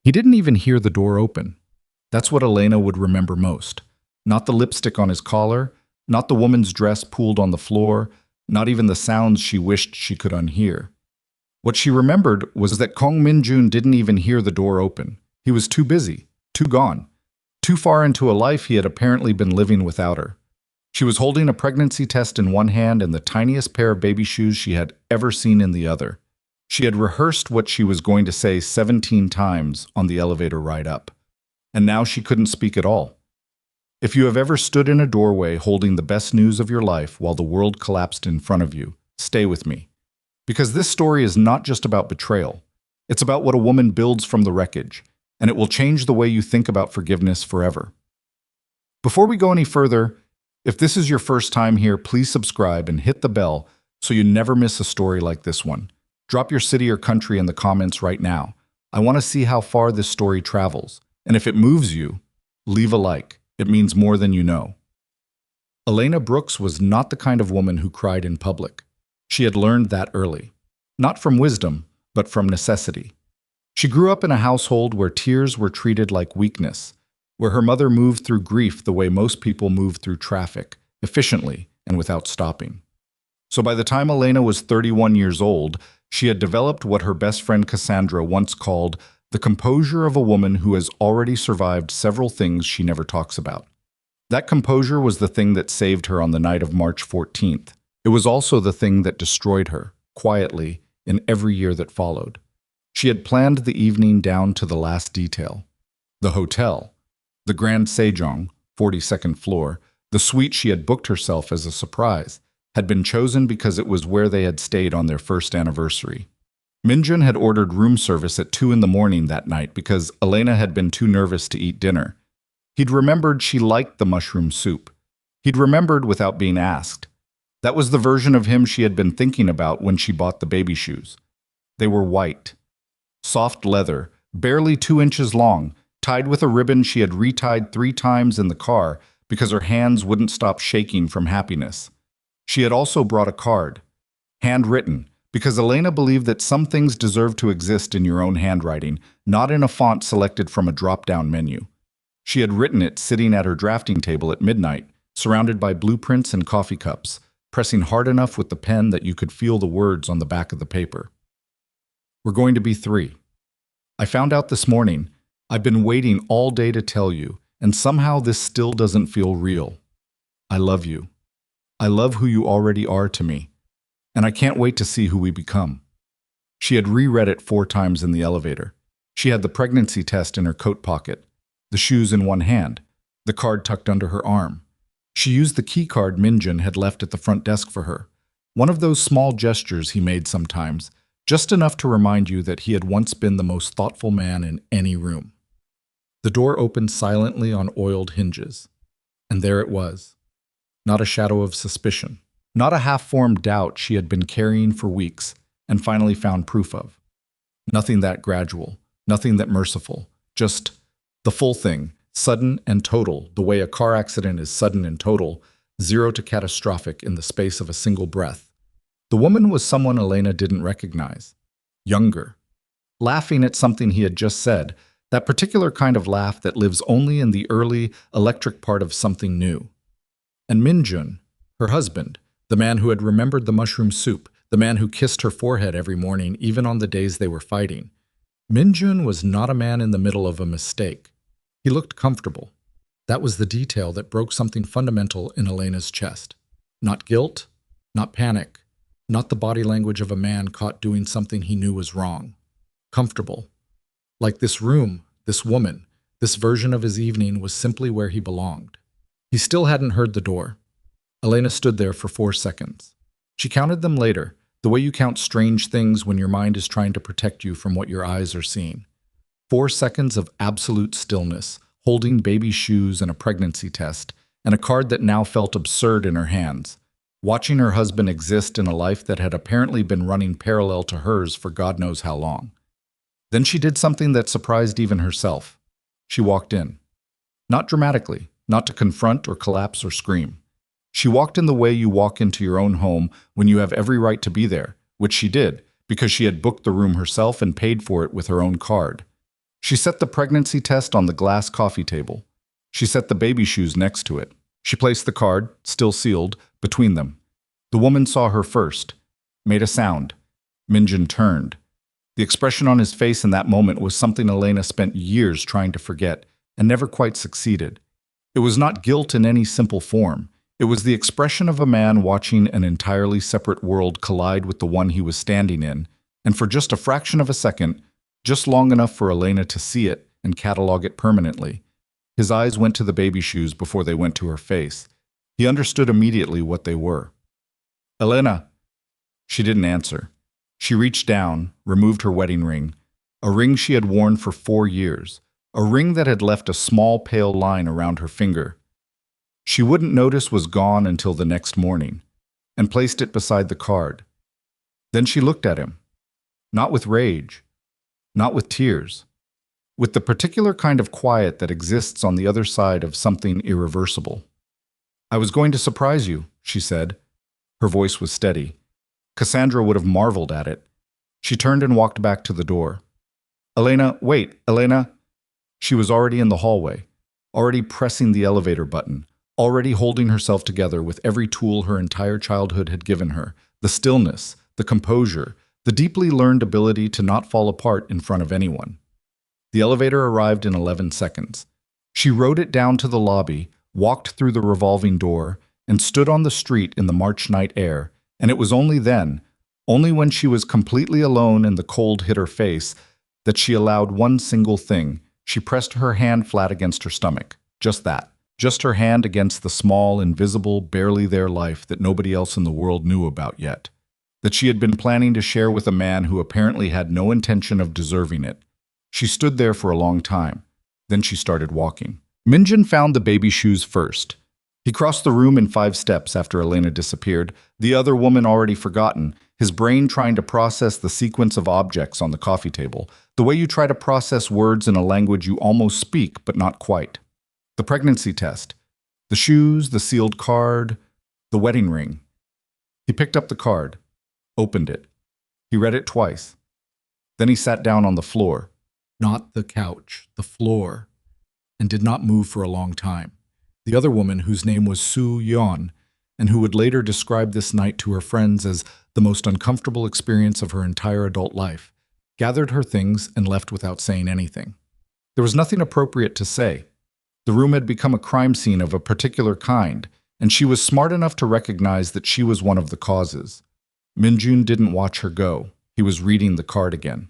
He didn't even hear the door open. That's what Elena would remember most. Not the lipstick on his collar, not the woman's dress pooled on the floor, not even the sounds she wished she could unhear. What she remembered was that Kong Min-jun didn't even hear the door open. He was too busy, too gone, too far into a life he had apparently been living without her. She was holding a pregnancy test in one hand and the tiniest pair of baby shoes she had ever seen in the other. She had rehearsed what she was going to say 17 times on the elevator ride up. And now she couldn't speak at all. If you have ever stood in a doorway holding the best news of your life while the world collapsed in front of you, stay with me. Because this story is not just about betrayal. It's about what a woman builds from the wreckage, and it will change the way you think about forgiveness forever. Before we go any further, if this is your first time here, please subscribe and hit the bell so you never miss a story like this one. Drop your city or country in the comments right now. I want to see how far this story travels, and if it moves you, leave a like. It means more than you know. Elena Brooks was not the kind of woman who cried in public. She had learned that early. Not from wisdom, but from necessity. She grew up in a household where tears were treated like weakness, where her mother moved through grief the way most people move through traffic, efficiently and without stopping. So by the time Elena was 31 years old, she had developed what her best friend Cassandra once called the composure of a woman who has already survived several things she never talks about. That composure was the thing that saved her on the night of March 14th. It was also the thing that destroyed her, quietly, in every year that followed. She had planned the evening down to the last detail. The hotel, the Grand Sejong, 42nd floor, the suite she had booked herself as a surprise, had been chosen because it was where they had stayed on their first anniversary. Min-jun had ordered room service at 2 in the morning that night because Elena had been too nervous to eat dinner. He'd remembered she liked the mushroom soup. He'd remembered without being asked. That was the version of him she had been thinking about when she bought the baby shoes. They were white. Soft leather, barely 2 inches long, tied with a ribbon she had retied 3 times in the car because her hands wouldn't stop shaking from happiness. She had also brought a card, handwritten, because Elena believed that some things deserve to exist in your own handwriting, not in a font selected from a drop-down menu. She had written it sitting at her drafting table at midnight, surrounded by blueprints and coffee cups, pressing hard enough with the pen that you could feel the words on the back of the paper. We're going to be 3. I found out this morning. I've been waiting all day to tell you, and somehow this still doesn't feel real. I love you. I love who you already are to me, and I can't wait to see who we become. She had reread it 4 times in the elevator. She had the pregnancy test in her coat pocket, the shoes in one hand, the card tucked under her arm. She used the key card Min-jun had left at the front desk for her, one of those small gestures he made sometimes, just enough to remind you that he had once been the most thoughtful man in any room. The door opened silently on oiled hinges, and there it was. Not a shadow of suspicion, not a half-formed doubt she had been carrying for weeks and finally found proof of. Nothing that gradual, nothing that merciful, just the full thing, sudden and total, the way a car accident is sudden and total, 0 to catastrophic in the space of a single breath. The woman was someone Elena didn't recognize. Younger. Laughing at something he had just said, that particular kind of laugh that lives only in the early, electric part of something new. And Min-jun, her husband, the man who had remembered the mushroom soup, the man who kissed her forehead every morning, even on the days they were fighting. Min-jun was not a man in the middle of a mistake. He looked comfortable. That was the detail that broke something fundamental in Elena's chest. Not guilt, not panic, not the body language of a man caught doing something he knew was wrong. Comfortable. Like this room, this woman, this version of his evening was simply where he belonged. He still hadn't heard the door. Elena stood there for 4 seconds. She counted them later, the way you count strange things when your mind is trying to protect you from what your eyes are seeing. 4 seconds of absolute stillness, holding baby shoes and a pregnancy test, and a card that now felt absurd in her hands, watching her husband exist in a life that had apparently been running parallel to hers for God knows how long. Then she did something that surprised even herself. She walked in. Not dramatically, not to confront or collapse or scream. She walked in the way you walk into your own home when you have every right to be there, which she did, because she had booked the room herself and paid for it with her own card. She set the pregnancy test on the glass coffee table. She set the baby shoes next to it. She placed the card, still sealed, between them. The woman saw her first, made a sound. Minjin turned. The expression on his face in that moment was something Elena spent years trying to forget and never quite succeeded. It was not guilt in any simple form. It was the expression of a man watching an entirely separate world collide with the one he was standing in, and for just a fraction of a second, just long enough for Elena to see it and catalog it permanently. His eyes went to the baby shoes before they went to her face. He understood immediately what they were. "Elena!" She didn't answer. She reached down, removed her wedding ring, a ring she had worn for 4 years, a ring that had left a small pale line around her finger. She wouldn't notice was gone until the next morning, and placed it beside the card. Then she looked at him, not with rage, not with tears, with the particular kind of quiet that exists on the other side of something irreversible. "I was going to surprise you," she said. Her voice was steady. Cassandra would have marveled at it. She turned and walked back to the door. "Elena, wait, Elena!" She was already in the hallway, already pressing the elevator button, already holding herself together with every tool her entire childhood had given her, the stillness, the composure, the deeply learned ability to not fall apart in front of anyone. The elevator arrived in 11 seconds. She rode it down to the lobby, walked through the revolving door, and stood on the street in the March night air, and it was only then, only when she was completely alone and the cold hit her face, that she allowed one single thing. She pressed her hand flat against her stomach. Just that. Just her hand against the small, invisible, barely there life that nobody else in the world knew about yet. That she had been planning to share with a man who apparently had no intention of deserving it. She stood there for a long time. Then she started walking. Minjin found the baby shoes first. He crossed the room in 5 steps after Elena disappeared, the other woman already forgotten, his brain trying to process the sequence of objects on the coffee table, the way you try to process words in a language you almost speak but not quite. The pregnancy test, the shoes, the sealed card, the wedding ring. He picked up the card, opened it. He read it twice. Then he sat down on the floor, not the couch, the floor, and did not move for a long time. The other woman, whose name was Su Yeon, and who would later describe this night to her friends as the most uncomfortable experience of her entire adult life, gathered her things and left without saying anything. There was nothing appropriate to say. The room had become a crime scene of a particular kind, and she was smart enough to recognize that she was one of the causes. Minjun didn't watch her go. He was reading the card again.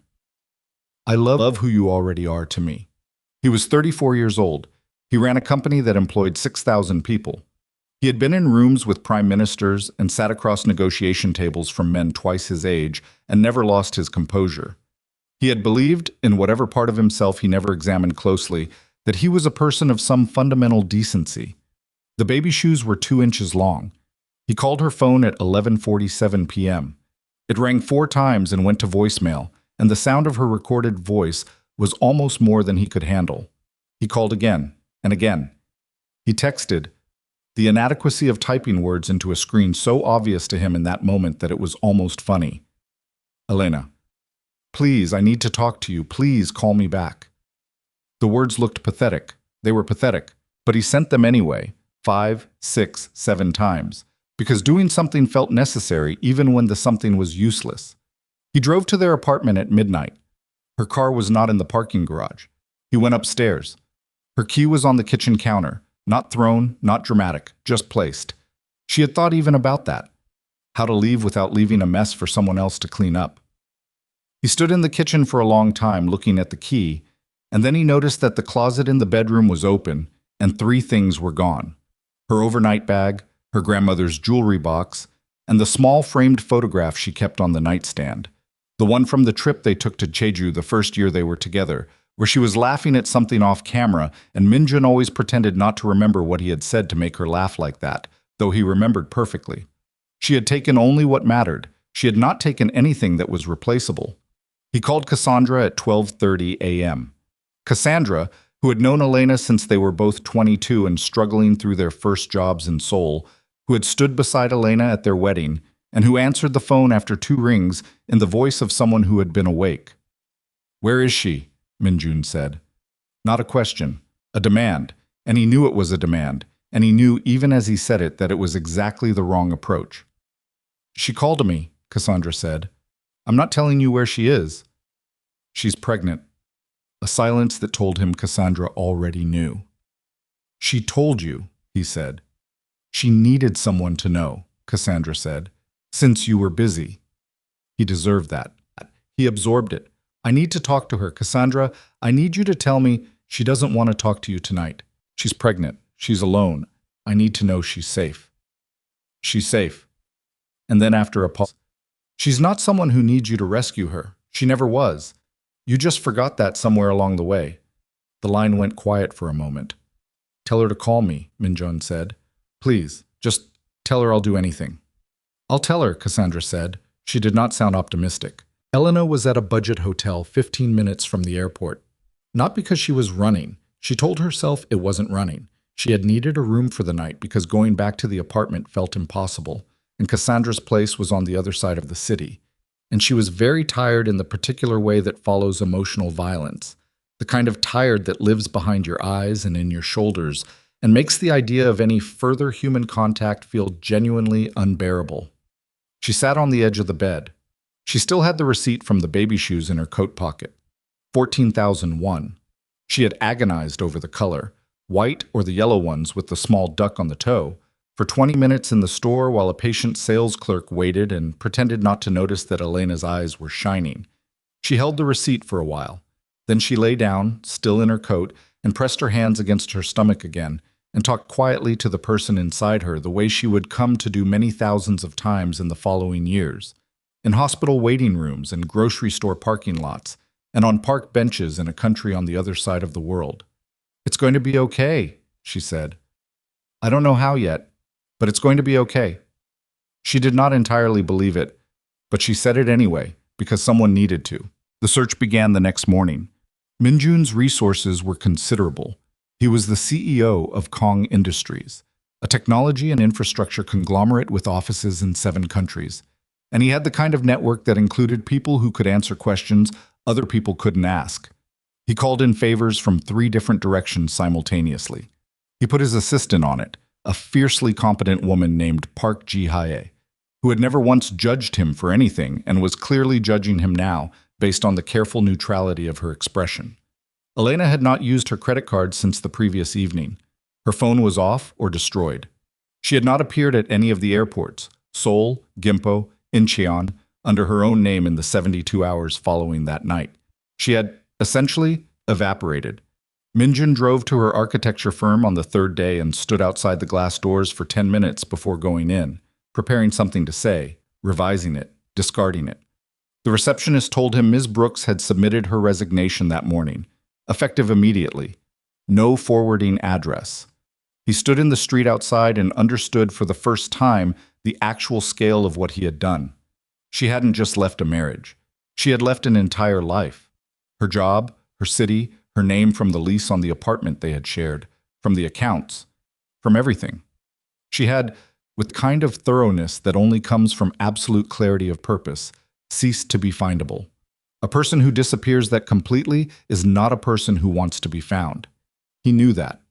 "I love who you already are to me." He was 34 years old. He ran a company that employed 6,000 people. He had been in rooms with prime ministers and sat across negotiation tables from men twice his age and never lost his composure. He had believed, in whatever part of himself he never examined closely, that he was a person of some fundamental decency. The baby shoes were 2 inches long. He called her phone at 11:47 p.m. It rang 4 times and went to voicemail, and the sound of her recorded voice was almost more than he could handle. He called again and again. He texted, the inadequacy of typing words into a screen so obvious to him in that moment that it was almost funny. "Elena, please, I need to talk to you. Please call me back." The words looked pathetic. They were pathetic, but he sent them anyway, 5, 6, 7 times, because doing something felt necessary even when the something was useless. He drove to their apartment at midnight. Her car was not in the parking garage. He went upstairs. Her key was on the kitchen counter, not thrown, not dramatic, just placed. She had thought even about that. How to leave without leaving a mess for someone else to clean up. He stood in the kitchen for a long time looking at the key, and then he noticed that the closet in the bedroom was open and 3 things were gone. Her overnight bag, her grandmother's jewelry box, and the small framed photograph she kept on the nightstand. The one from the trip they took to Jeju the first year they were together, where she was laughing at something off camera, and Minjun always pretended not to remember what he had said to make her laugh like that, though he remembered perfectly. She had taken only what mattered. She had not taken anything that was replaceable. He called Cassandra at 12:30 a.m. Cassandra, who had known Elena since they were both 22 and struggling through their first jobs in Seoul, who had stood beside Elena at their wedding, and who answered the phone after 2 rings in the voice of someone who had been awake. "Where is she?" Minjun said. Not a question, a demand, and he knew it was a demand, and he knew even as he said it that it was exactly the wrong approach. She called me, Cassandra said. I'm not telling you where she is. She's pregnant. A silence that told him Cassandra already knew. She told you, he said. She needed someone to know, Cassandra said, since you were busy. He deserved that. He absorbed it. I need to talk to her. Cassandra, I need you to tell me she doesn't want to talk to you tonight. She's pregnant. She's alone. I need to know she's safe. She's safe. And then after a pause, she's not someone who needs you to rescue her. She never was. You just forgot that somewhere along the way. The line went quiet for a moment. Tell her to call me, Minjun said. Please, just tell her I'll do anything. I'll tell her, Cassandra said. She did not sound optimistic. Elena was at a budget hotel 15 minutes from the airport. Not because she was running. She told herself it wasn't running. She had needed a room for the night because going back to the apartment felt impossible, and Cassandra's place was on the other side of the city. And she was very tired in the particular way that follows emotional violence, the kind of tired that lives behind your eyes and in your shoulders and makes the idea of any further human contact feel genuinely unbearable. She sat on the edge of the bed. She still had the receipt from the baby shoes in her coat pocket. 14,001. She had agonized over the color, white or the yellow ones with the small duck on the toe, for 20 minutes in the store while a patient sales clerk waited and pretended not to notice that Elena's eyes were shining. She held the receipt for a while. Then she lay down, still in her coat, and pressed her hands against her stomach again, and talked quietly to the person inside her the way she would come to do many thousands of times in the following years, in hospital waiting rooms and grocery store parking lots, and on park benches in a country on the other side of the world. It's going to be okay, she said. I don't know how yet, but it's going to be okay. She did not entirely believe it, but she said it anyway, because someone needed to. The search began the next morning. Minjun's resources were considerable. He was the CEO of Kong Industries, a technology and infrastructure conglomerate with offices in 7 countries. And he had the kind of network that included people who could answer questions other people couldn't ask. He called in favors from 3 different directions simultaneously. He put his assistant on it, a fiercely competent woman named Park Ji-hae, who had never once judged him for anything and was clearly judging him now based on the careful neutrality of her expression. Elena had not used her credit card since the previous evening. Her phone was off or destroyed. She had not appeared at any of the airports, Seoul, Gimpo, Incheon, under her own name in the 72 hours following that night. She had, essentially, evaporated. Minjun drove to her architecture firm on the 3rd day and stood outside the glass doors for 10 minutes before going in, preparing something to say, revising it, discarding it. The receptionist told him Ms. Brooks had submitted her resignation that morning, effective immediately. No forwarding address. He stood in the street outside and understood for the first time the actual scale of what he had done. She hadn't just left a marriage. She had left an entire life. Her job, her city, her name from the lease on the apartment they had shared, from the accounts, from everything. She had, with the kind of thoroughness that only comes from absolute clarity of purpose, ceased to be findable. A person who disappears that completely is not a person who wants to be found. He knew that.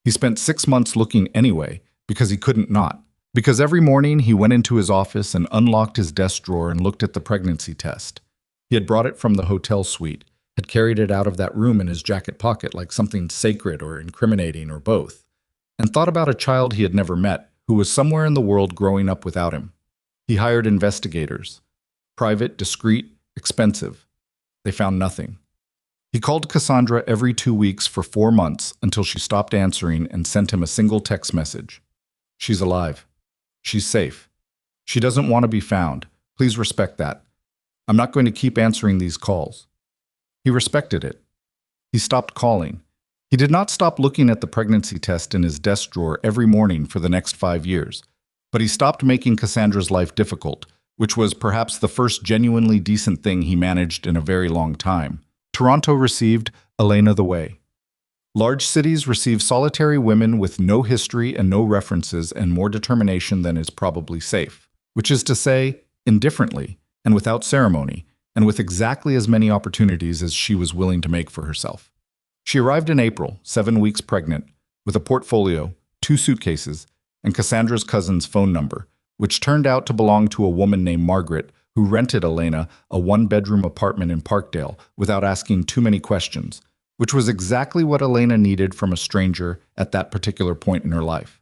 He spent 6 months looking anyway, because he couldn't not. Because every morning he went into his office and unlocked his desk drawer and looked at the pregnancy test. He had brought it from the hotel suite, had carried it out of that room in his jacket pocket like something sacred or incriminating or both, and thought about a child he had never met, who was somewhere in the world growing up without him. He hired investigators. Private, discreet, expensive. They found nothing. He called Cassandra every 2 weeks for 4 months until she stopped answering and sent him a single text message. She's alive. She's safe. She doesn't want to be found. Please respect that. I'm not going to keep answering these calls. He respected it. He stopped calling. He did not stop looking at the pregnancy test in his desk drawer every morning for the next 5 years, but he stopped making Cassandra's life difficult, which was perhaps the first genuinely decent thing he managed in a very long time. Toronto received Elena the Way. Large cities receive solitary women with no history and no references and more determination than is probably safe, which is to say, indifferently and without ceremony, and with exactly as many opportunities as she was willing to make for herself. She arrived in April, 7 weeks pregnant, with a portfolio, 2 suitcases, and Cassandra's cousin's phone number, which turned out to belong to a woman named Margaret who rented Elena a 1-bedroom apartment in Parkdale without asking too many questions, which was exactly what Elena needed from a stranger at that particular point in her life.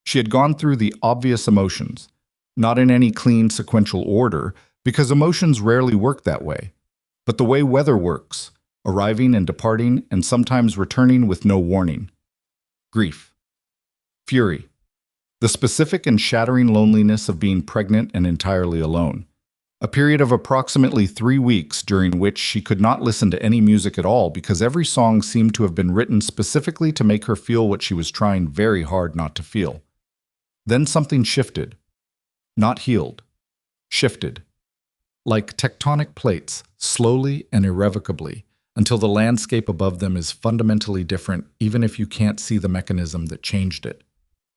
She had gone through the obvious emotions, not in any clean sequential order, because emotions rarely work that way, but the way weather works, arriving and departing and sometimes returning with no warning. Grief. Fury. The specific and shattering loneliness of being pregnant and entirely alone. A period of approximately 3 weeks during which she could not listen to any music at all because every song seemed to have been written specifically to make her feel what she was trying very hard not to feel. Then something shifted. Not healed. Shifted. Like tectonic plates, slowly and irrevocably, until the landscape above them is fundamentally different even if you can't see the mechanism that changed it.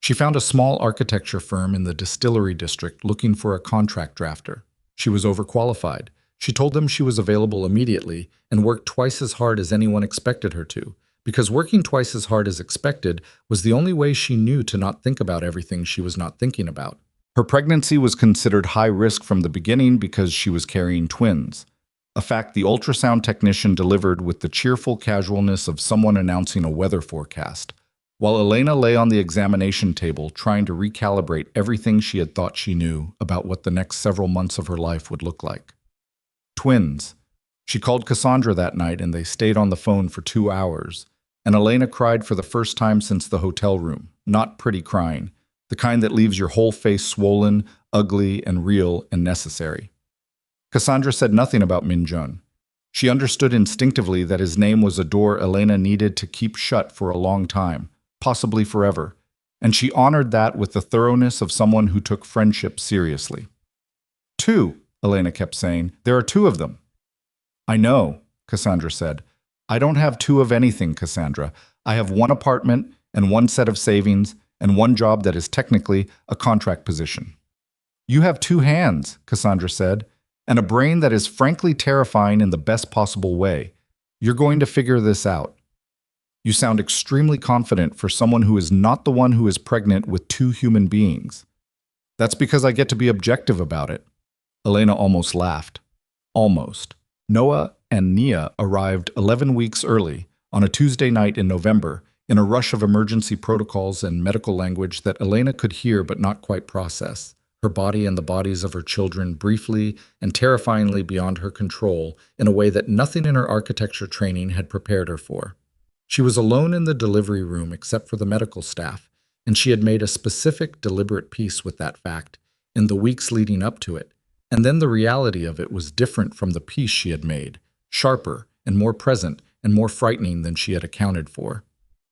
She found a small architecture firm in the distillery district looking for a contract drafter. She was overqualified. She told them she was available immediately and worked twice as hard as anyone expected her to, because working twice as hard as expected was the only way she knew to not think about everything she was not thinking about. Her pregnancy was considered high risk from the beginning because she was carrying twins, a fact the ultrasound technician delivered with the cheerful casualness of someone announcing a weather forecast, while Elena lay on the examination table trying to recalibrate everything she had thought she knew about what the next several months of her life would look like. Twins. She called Cassandra that night and they stayed on the phone for 2 hours, and Elena cried for the first time since the hotel room, not pretty crying, the kind that leaves your whole face swollen, ugly, and real and necessary. Cassandra said nothing about Minjun. She understood instinctively that his name was a door Elena needed to keep shut for a long time, possibly forever, and she honored that with the thoroughness of someone who took friendship seriously. 2, Elena kept saying. There are 2 of them. I know, Cassandra said. I don't have 2 of anything, Cassandra. I have 1 apartment and 1 set of savings and 1 job that is technically a contract position. You have 2 hands, Cassandra said, and a brain that is frankly terrifying in the best possible way. You're going to figure this out. You sound extremely confident for someone who is not the one who is pregnant with 2 human beings. That's because I get to be objective about it. Elena almost laughed. Almost. Noah and Nia arrived 11 weeks early on a Tuesday night in November in a rush of emergency protocols and medical language that Elena could hear but not quite process, her body and the bodies of her children briefly and terrifyingly beyond her control in a way that nothing in her architecture training had prepared her for. She was alone in the delivery room except for the medical staff, and she had made a specific, deliberate peace with that fact in the weeks leading up to it. And then the reality of it was different from the peace she had made, sharper and more present and more frightening than she had accounted for.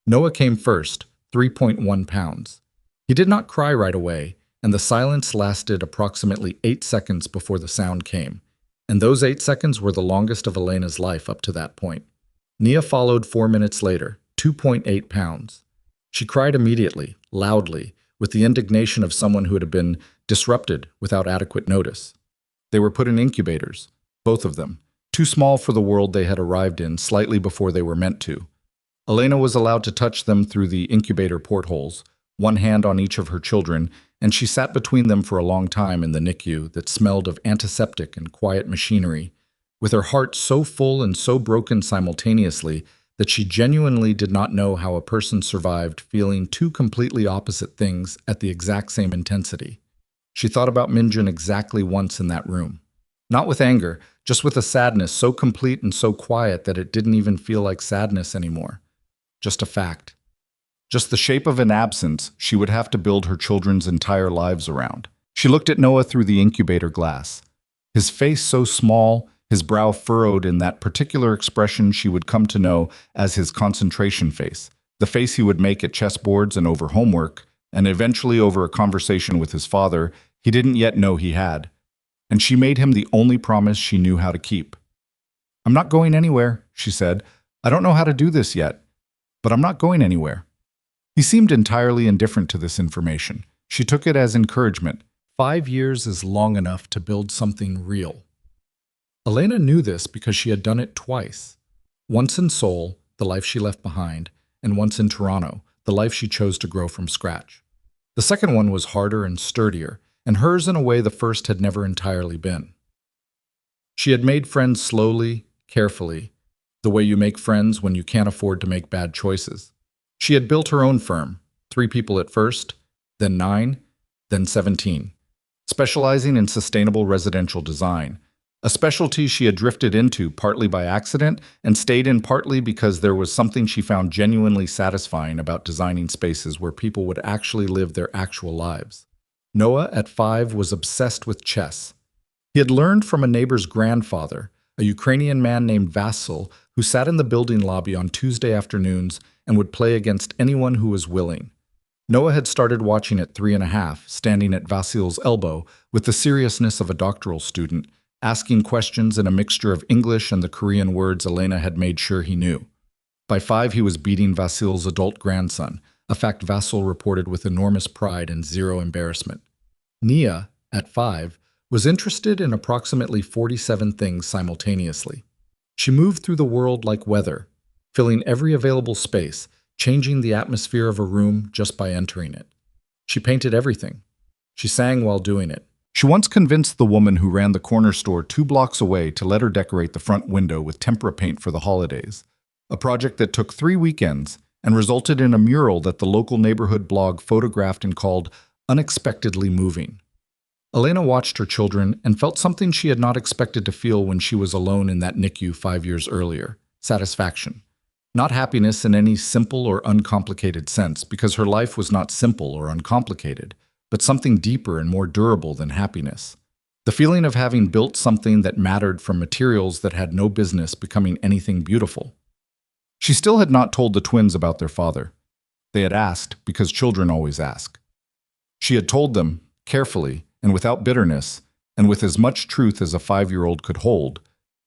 Noah came first, 3.1 pounds. He did not cry right away, and the silence lasted approximately 8 seconds before the sound came, and those 8 seconds were the longest of Elena's life up to that point. Nia followed 4 minutes later, 2.8 pounds. She cried immediately, loudly, with the indignation of someone who had been disrupted without adequate notice. They were put in incubators, both of them, too small for the world they had arrived in slightly before they were meant to. Elena was allowed to touch them through the incubator portholes, 1 hand on each of her children, and she sat between them for a long time in the NICU that smelled of antiseptic and quiet machinery, with her heart so full and so broken simultaneously that she genuinely did not know how a person survived feeling 2 completely opposite things at the exact same intensity. She thought about Minjun exactly once in that room. Not with anger, just with a sadness so complete and so quiet that it didn't even feel like sadness anymore. Just a fact. Just the shape of an absence she would have to build her children's entire lives around. She looked at Noah through the incubator glass. His face so small, his brow furrowed in that particular expression she would come to know as his concentration face, the face he would make at chessboards and over homework, and eventually over a conversation with his father he didn't yet know he had. And she made him the only promise she knew how to keep. "I'm not going anywhere," she said. "I don't know how to do this yet, but I'm not going anywhere." He seemed entirely indifferent to this information. She took it as encouragement. 5 years is long enough to build something real. Elena knew this because she had done it twice. Once in Seoul, the life she left behind, and once in Toronto, the life she chose to grow from scratch. The second one was harder and sturdier, and hers in a way the first had never entirely been. She had made friends slowly, carefully, the way you make friends when you can't afford to make bad choices. She had built her own firm, 3 people at first, then 9, then 17, specializing in sustainable residential design, a specialty she had drifted into partly by accident and stayed in partly because there was something she found genuinely satisfying about designing spaces where people would actually live their actual lives. Noah, at 5, was obsessed with chess. He had learned from a neighbor's grandfather, a Ukrainian man named Vasil, who sat in the building lobby on Tuesday afternoons and would play against anyone who was willing. Noah had started watching at 3.5, standing at Vasil's elbow with the seriousness of a doctoral student, asking questions in a mixture of English and the Korean words Elena had made sure he knew. By 5, he was beating Vasil's adult grandson, a fact Vasil reported with enormous pride and zero embarrassment. Nia, at 5, was interested in approximately 47 things simultaneously. She moved through the world like weather, filling every available space, changing the atmosphere of a room just by entering it. She painted everything. She sang while doing it. She once convinced the woman who ran the corner store 2 blocks away to let her decorate the front window with tempera paint for the holidays, a project that took 3 weekends and resulted in a mural that the local neighborhood blog photographed and called unexpectedly moving. Elena watched her children and felt something she had not expected to feel when she was alone in that NICU 5 years earlier: satisfaction. Not happiness in any simple or uncomplicated sense, because her life was not simple or uncomplicated, but something deeper and more durable than happiness. The feeling of having built something that mattered from materials that had no business becoming anything beautiful. She still had not told the twins about their father. They had asked, because children always ask. She had told them, carefully and without bitterness, and with as much truth as a 5-year-old could hold,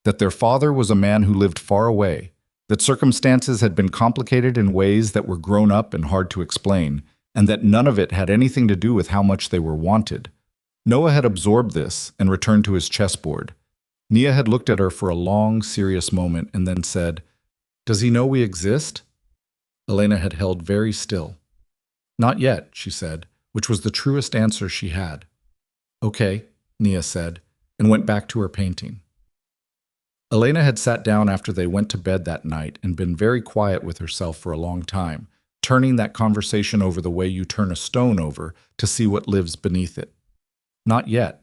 that their father was a man who lived far away, that circumstances had been complicated in ways that were grown up and hard to explain, and that none of it had anything to do with how much they were wanted. Noah had absorbed this and returned to his chessboard. Nia had looked at her for a long, serious moment and then said, "Does he know we exist?" Elena had held very still. "Not yet," she said, which was the truest answer she had. "Okay," Nia said, and went back to her painting. Elena had sat down after they went to bed that night and been very quiet with herself for a long time, turning that conversation over the way you turn a stone over to see what lives beneath it. Not yet.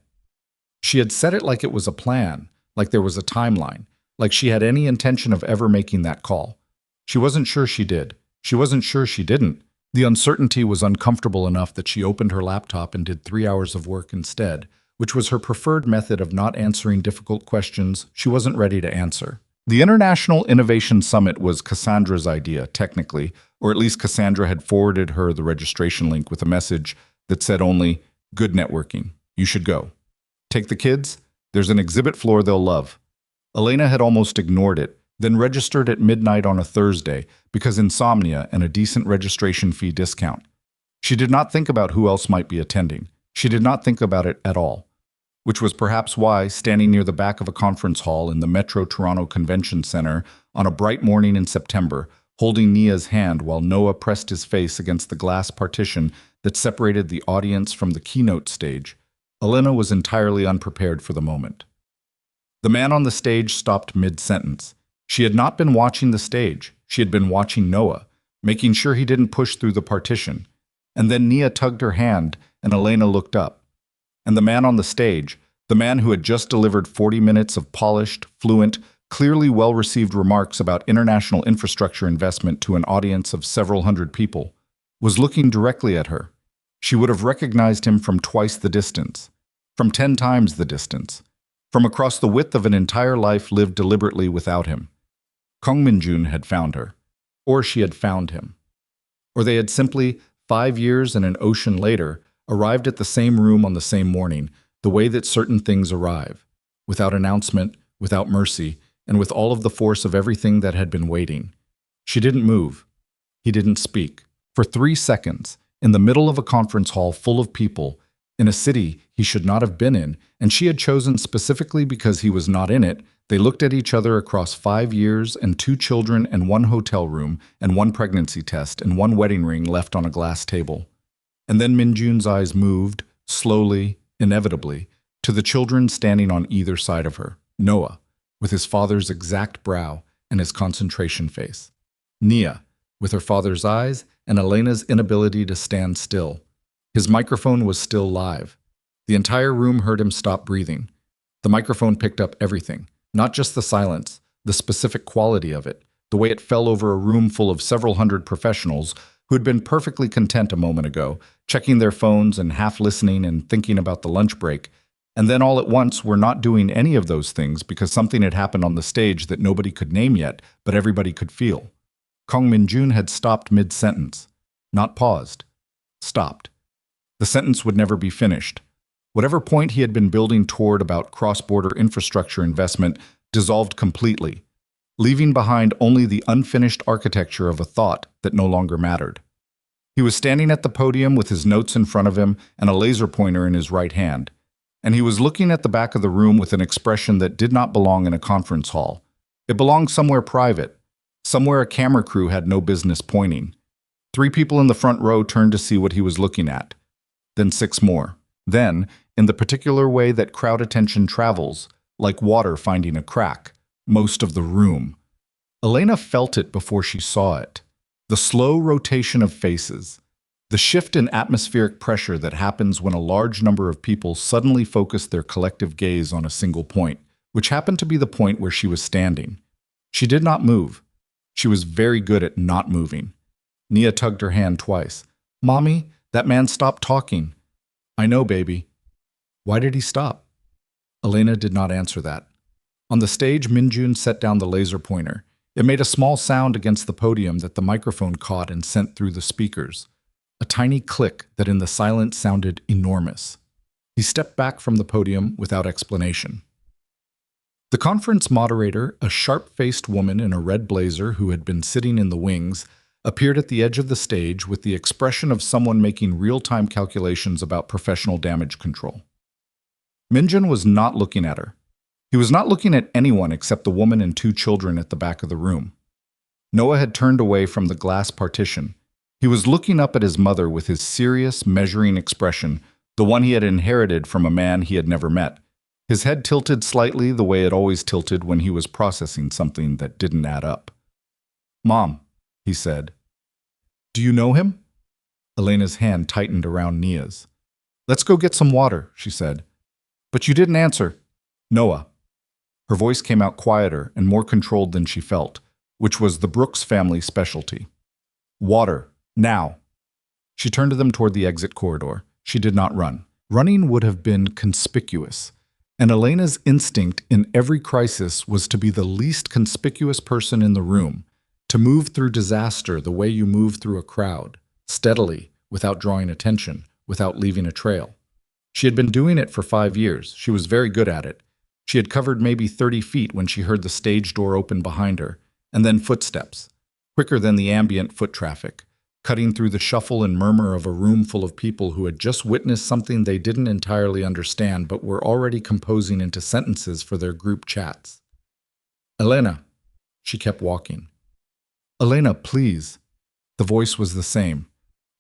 She had said it like it was a plan, like there was a timeline, like she had any intention of ever making that call. She wasn't sure she did. She wasn't sure she didn't. The uncertainty was uncomfortable enough that she opened her laptop and did 3 hours of work instead, which was her preferred method of not answering difficult questions she wasn't ready to answer. The International Innovation Summit was Cassandra's idea, technically, or at least Cassandra had forwarded her the registration link with a message that said only, "Good networking. You should go. Take the kids. There's an exhibit floor they'll love." Elena had almost ignored it, then registered at midnight on a Thursday because insomnia and a decent registration fee discount. She did not think about who else might be attending. She did not think about it at all, which was perhaps why, standing near the back of a conference hall in the Metro Toronto Convention Centre on a bright morning in September, holding Nia's hand while Noah pressed his face against the glass partition that separated the audience from the keynote stage, Elena was entirely unprepared for the moment. The man on the stage stopped mid-sentence. She had not been watching the stage. She had been watching Noah, making sure he didn't push through the partition. And then Nia tugged her hand, and Elena looked up. And the man on the stage, the man who had just delivered 40 minutes of polished, fluent, clearly well-received remarks about international infrastructure investment to an audience of several hundred people, was looking directly at her. She would have recognized him from twice the distance, from 10 times the distance, from across the width of an entire life lived deliberately without him. Kong Min-jun had found her, or she had found him. Or they had simply, 5 years and an ocean later, arrived at the same room on the same morning, the way that certain things arrive, without announcement, without mercy, and with all of the force of everything that had been waiting. She didn't move. He didn't speak. For 3 seconds, in the middle of a conference hall full of people, in a city he should not have been in, and she had chosen specifically because he was not in it. They looked at each other across 5 years and 2 children and 1 hotel room and 1 pregnancy test and 1 wedding ring left on a glass table. And then Minjun's eyes moved, slowly, inevitably, to the children standing on either side of her. Noah, with his father's exact brow and his concentration face. Nia, with her father's eyes and Elena's inability to stand still. His microphone was still live. The entire room heard him stop breathing. The microphone picked up everything, not just the silence, the specific quality of it, the way it fell over a room full of several hundred professionals who had been perfectly content a moment ago, checking their phones and half listening and thinking about the lunch break, and then all at once were not doing any of those things because something had happened on the stage that nobody could name yet, but everybody could feel. Kong Min-jun had stopped mid-sentence, not paused, stopped. The sentence would never be finished. Whatever point he had been building toward about cross-border infrastructure investment dissolved completely, leaving behind only the unfinished architecture of a thought that no longer mattered. He was standing at the podium with his notes in front of him and a laser pointer in his right hand, and he was looking at the back of the room with an expression that did not belong in a conference hall. It belonged somewhere private, somewhere a camera crew had no business pointing. 3 people in the front row turned to see what he was looking at. Then 6 more. Then, in the particular way that crowd attention travels, like water finding a crack, most of the room. Elena felt it before she saw it. The slow rotation of faces. The shift in atmospheric pressure that happens when a large number of people suddenly focus their collective gaze on a single point, which happened to be the point where she was standing. She did not move. She was very good at not moving. Nia tugged her hand twice. "Mommy, that man stopped talking." "I know, baby." "Why did he stop?" Elena did not answer that. On the stage, Minjun set down the laser pointer. It made a small sound against the podium that the microphone caught and sent through the speakers. A tiny click that in the silence sounded enormous. He stepped back from the podium without explanation. The conference moderator, a sharp-faced woman in a red blazer who had been sitting in the wings, appeared at the edge of the stage with the expression of someone making real-time calculations about professional damage control. Minjun was not looking at her. He was not looking at anyone except the woman and 2 children at the back of the room. Noah had turned away from the glass partition. He was looking up at his mother with his serious, measuring expression, the one he had inherited from a man he had never met. His head tilted slightly the way it always tilted when he was processing something that didn't add up. "Mom," he said. "Do you know him?" Elena's hand tightened around Nia's. "Let's go get some water," she said. "But you didn't answer." "Noah." Her voice came out quieter and more controlled than she felt, which was the Brooks family specialty. "Water. Now." She turned to them toward the exit corridor. She did not run. Running would have been conspicuous, and Elena's instinct in every crisis was to be the least conspicuous person in the room, to move through disaster the way you move through a crowd, steadily, without drawing attention, without leaving a trail. She had been doing it for 5 years. She was very good at it. She had covered maybe 30 feet when she heard the stage door open behind her, and then footsteps, quicker than the ambient foot traffic, cutting through the shuffle and murmur of a room full of people who had just witnessed something they didn't entirely understand but were already composing into sentences for their group chats. "Elena." She kept walking. "Elena, please." The voice was the same.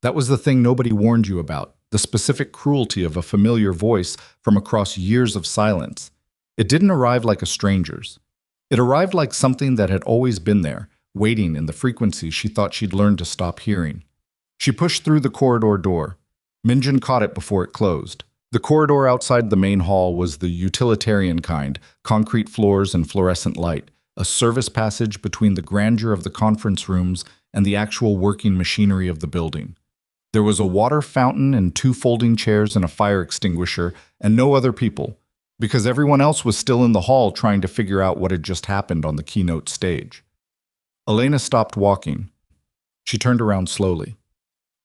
That was the thing nobody warned you about, the specific cruelty of a familiar voice from across years of silence. It didn't arrive like a stranger's. It arrived like something that had always been there, waiting in the frequency she thought she'd learned to stop hearing. She pushed through the corridor door. Minjun caught it before it closed. The corridor outside the main hall was the utilitarian kind, concrete floors and fluorescent light, a service passage between the grandeur of the conference rooms and the actual working machinery of the building. There was a water fountain and 2 folding chairs and a fire extinguisher, and no other people, because everyone else was still in the hall trying to figure out what had just happened on the keynote stage. Elena stopped walking. She turned around slowly.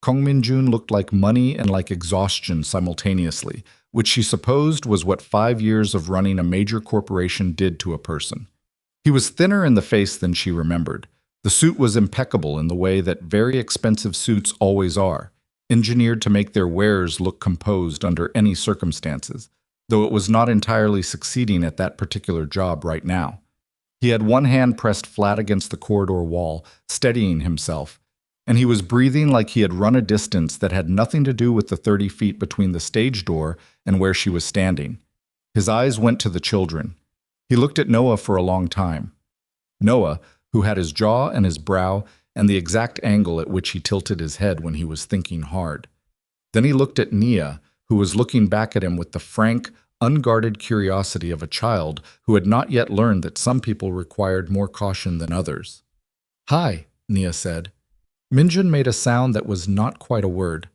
Kong Min-jun looked like money and like exhaustion simultaneously, which she supposed was what 5 years of running a major corporation did to a person. He was thinner in the face than she remembered. The suit was impeccable in the way that very expensive suits always are. engineered to make their wearers look composed under any circumstances, though it was not entirely succeeding at that particular job right now. He had one hand pressed flat against the corridor wall, steadying himself, and he was breathing like he had run a distance that had nothing to do with the 30 feet between the stage door and where she was standing. His eyes went to the children. He looked at Noah for a long time. Noah, who had his jaw and his brow and the exact angle at which he tilted his head when he was thinking hard. Then he looked at Nia, who was looking back at him with the frank, unguarded curiosity of a child who had not yet learned that some people required more caution than others. "Hi," Nia said. Minjun made a sound that was not quite a word.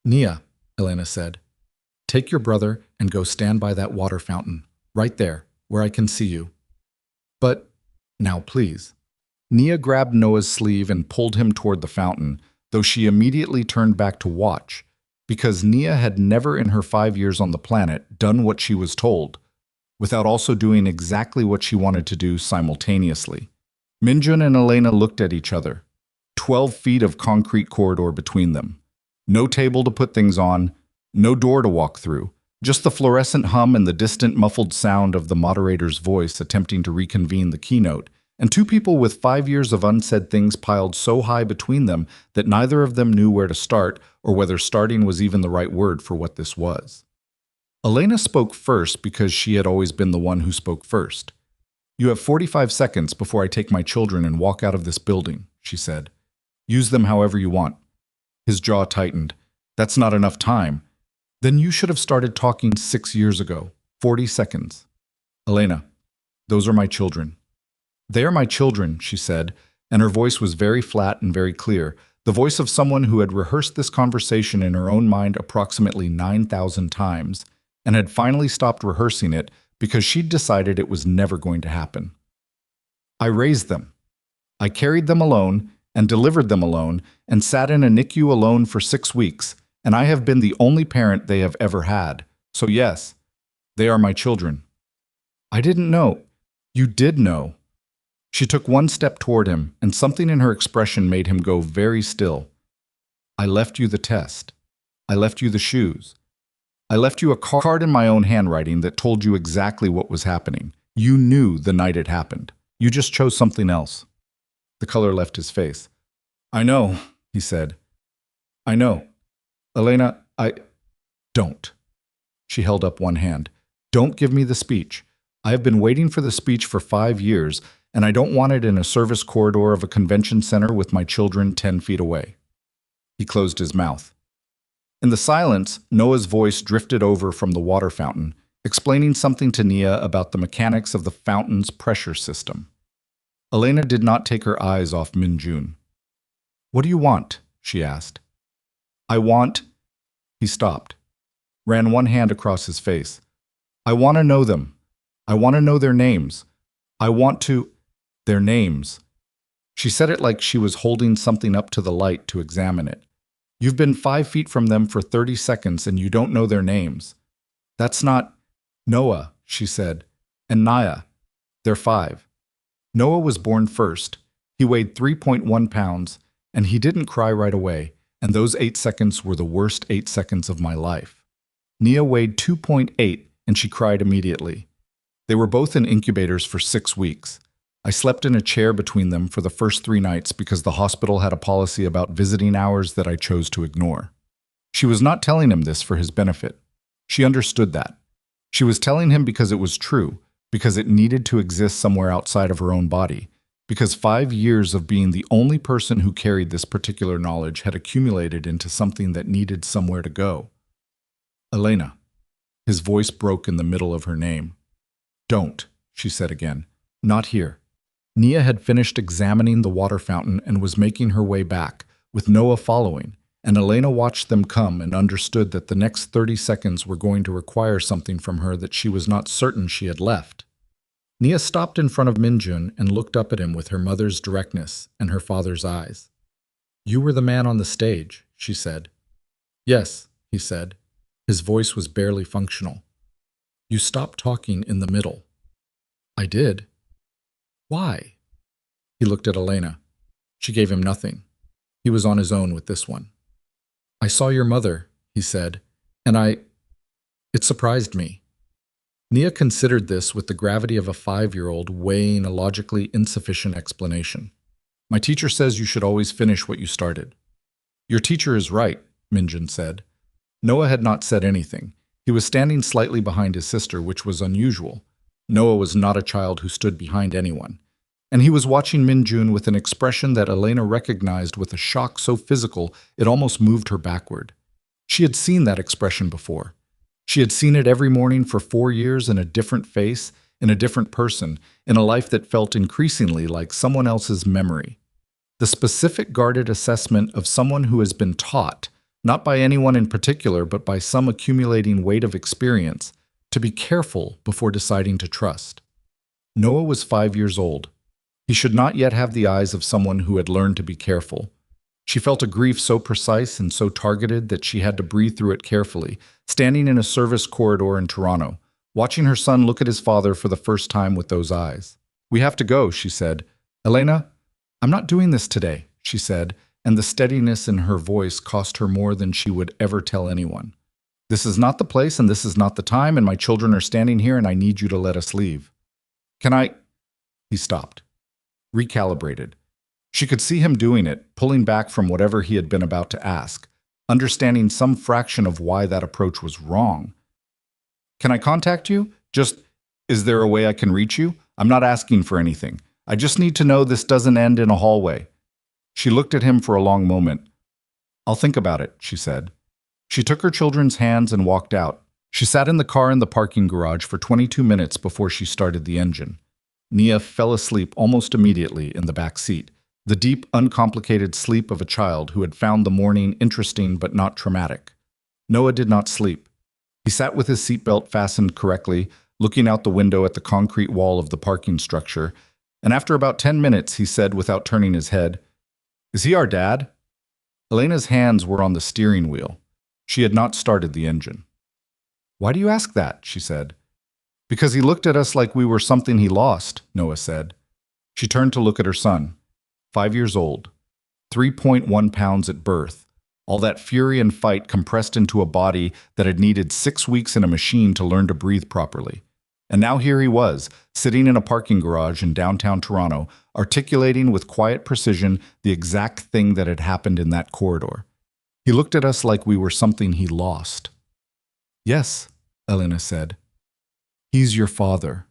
"Nia," Elena said, "take your brother and go stand by that water fountain, right there, where I can see you." "But, now please." Nia grabbed Noah's sleeve and pulled him toward the fountain, though she immediately turned back to watch, because Nia had never in her 5 years on the planet done what she was told, without also doing exactly what she wanted to do simultaneously. Minjun and Elena looked at each other. 12 feet of concrete corridor between them. No table to put things on, no door to walk through, just the fluorescent hum and the distant muffled sound of the moderator's voice attempting to reconvene the keynote, and two people with 5 years of unsaid things piled so high between them that neither of them knew where to start or whether starting was even the right word for what this was. Elena spoke first because she had always been the one who spoke first. "You have 45 seconds before I take my children and walk out of this building," she said. "Use them however you want." His jaw tightened. "That's not enough time." "Then you should have started talking 6 years ago. 40 seconds. "Elena, those are my children." "They are my children," she said, and her voice was very flat and very clear, the voice of someone who had rehearsed this conversation in her own mind approximately 9,000 times, and had finally stopped rehearsing it because she'd decided it was never going to happen. "I raised them. I carried them alone, and delivered them alone, and sat in a NICU alone for 6 weeks, and I have been the only parent they have ever had. So yes, they are my children." "I didn't know." "You did know." She took one step toward him, and something in her expression made him go very still. "I left you the test. I left you the shoes. I left you a card in my own handwriting that told you exactly what was happening. You knew the night it happened. You just chose something else." The color left his face. "I know," he said. "I know. Elena, Don't." She held up one hand. "Don't give me the speech. I have been waiting for the speech for 5 years, and I don't want it in a service corridor of a convention center with my children 10 feet away." He closed his mouth. In the silence, Noah's voice drifted over from the water fountain, explaining something to Nia about the mechanics of the fountain's pressure system. Elena did not take her eyes off Minjun. "What do you want?" she asked. "I want—" He stopped, ran one hand across his face. "I want to know them. I want to know their names. I want to— their names." She said it like she was holding something up to the light to examine it. "You've been 5 feet from them for 30 seconds and you don't know their names." "That's not—" "Noah," she said, "and Naya. They're 5. Noah was born first. He weighed 3.1 pounds, and he didn't cry right away, and those 8 seconds were the worst 8 seconds of my life. Nia weighed 2.8, and she cried immediately. They were both in incubators for 6 weeks. I slept in a chair between them for the first 3 nights because the hospital had a policy about visiting hours that I chose to ignore. She was not telling him this for his benefit. She understood that. She was telling him because it was true, because it needed to exist somewhere outside of her own body, because 5 years of being the only person who carried this particular knowledge had accumulated into something that needed somewhere to go. "Elena." His voice broke in the middle of her name. "Don't," she said again. "Not here." Nia had finished examining the water fountain and was making her way back, with Noah following, and Elena watched them come and understood that the next 30 seconds were going to require something from her that she was not certain she had left. Nia stopped in front of Minjun and looked up at him with her mother's directness and her father's eyes. "You were the man on the stage," she said. "Yes," he said. His voice was barely functional. "You stopped talking in the middle." "I did." "Why?" He looked at Elena. She gave him nothing. He was on his own with this one. "I saw your mother," he said, "and it surprised me." Nia considered this with the gravity of a 5-year-old weighing a logically insufficient explanation. "My teacher says you should always finish what you started." "Your teacher is right," Minjun said. Noah had not said anything. He was standing slightly behind his sister, which was unusual. Noah was not a child who stood behind anyone. And he was watching Minjun with an expression that Elena recognized with a shock so physical it almost moved her backward. She had seen that expression before. She had seen it every morning for 4 years in a different face, in a different person, in a life that felt increasingly like someone else's memory. The specific guarded assessment of someone who has been taught, not by anyone in particular, but by some accumulating weight of experience, to be careful before deciding to trust. Noah was 5 years old. He should not yet have the eyes of someone who had learned to be careful. She felt a grief so precise and so targeted that she had to breathe through it carefully, standing in a service corridor in Toronto, watching her son look at his father for the first time with those eyes. "We have to go," she said. "Elena, I'm not doing this today," she said, and the steadiness in her voice cost her more than she would ever tell anyone. "This is not the place and this is not the time, and my children are standing here and I need you to let us leave." "Can I?" He stopped, recalibrated. She could see him doing it, pulling back from whatever he had been about to ask, understanding some fraction of why that approach was wrong. "Can I contact you? Is there a way I can reach you? I'm not asking for anything. I just need to know this doesn't end in a hallway." She looked at him for a long moment. "I'll think about it," she said. She took her children's hands and walked out. She sat in the car in the parking garage for 22 minutes before she started the engine. Nia fell asleep almost immediately in the back seat, the deep, uncomplicated sleep of a child who had found the morning interesting but not traumatic. Noah did not sleep. He sat with his seatbelt fastened correctly, looking out the window at the concrete wall of the parking structure, and after about 10 minutes he said without turning his head, "Is he our dad?" Elena's hands were on the steering wheel. She had not started the engine. "Why do you ask that?" she said. "Because he looked at us like we were something he lost," Noah said. She turned to look at her son. 5 years old, 3.1 pounds at birth, all that fury and fight compressed into a body that had needed 6 weeks in a machine to learn to breathe properly. And now here he was, sitting in a parking garage in downtown Toronto, articulating with quiet precision the exact thing that had happened in that corridor. He looked at us like we were something he lost. "Yes," Elena said. "He's your father."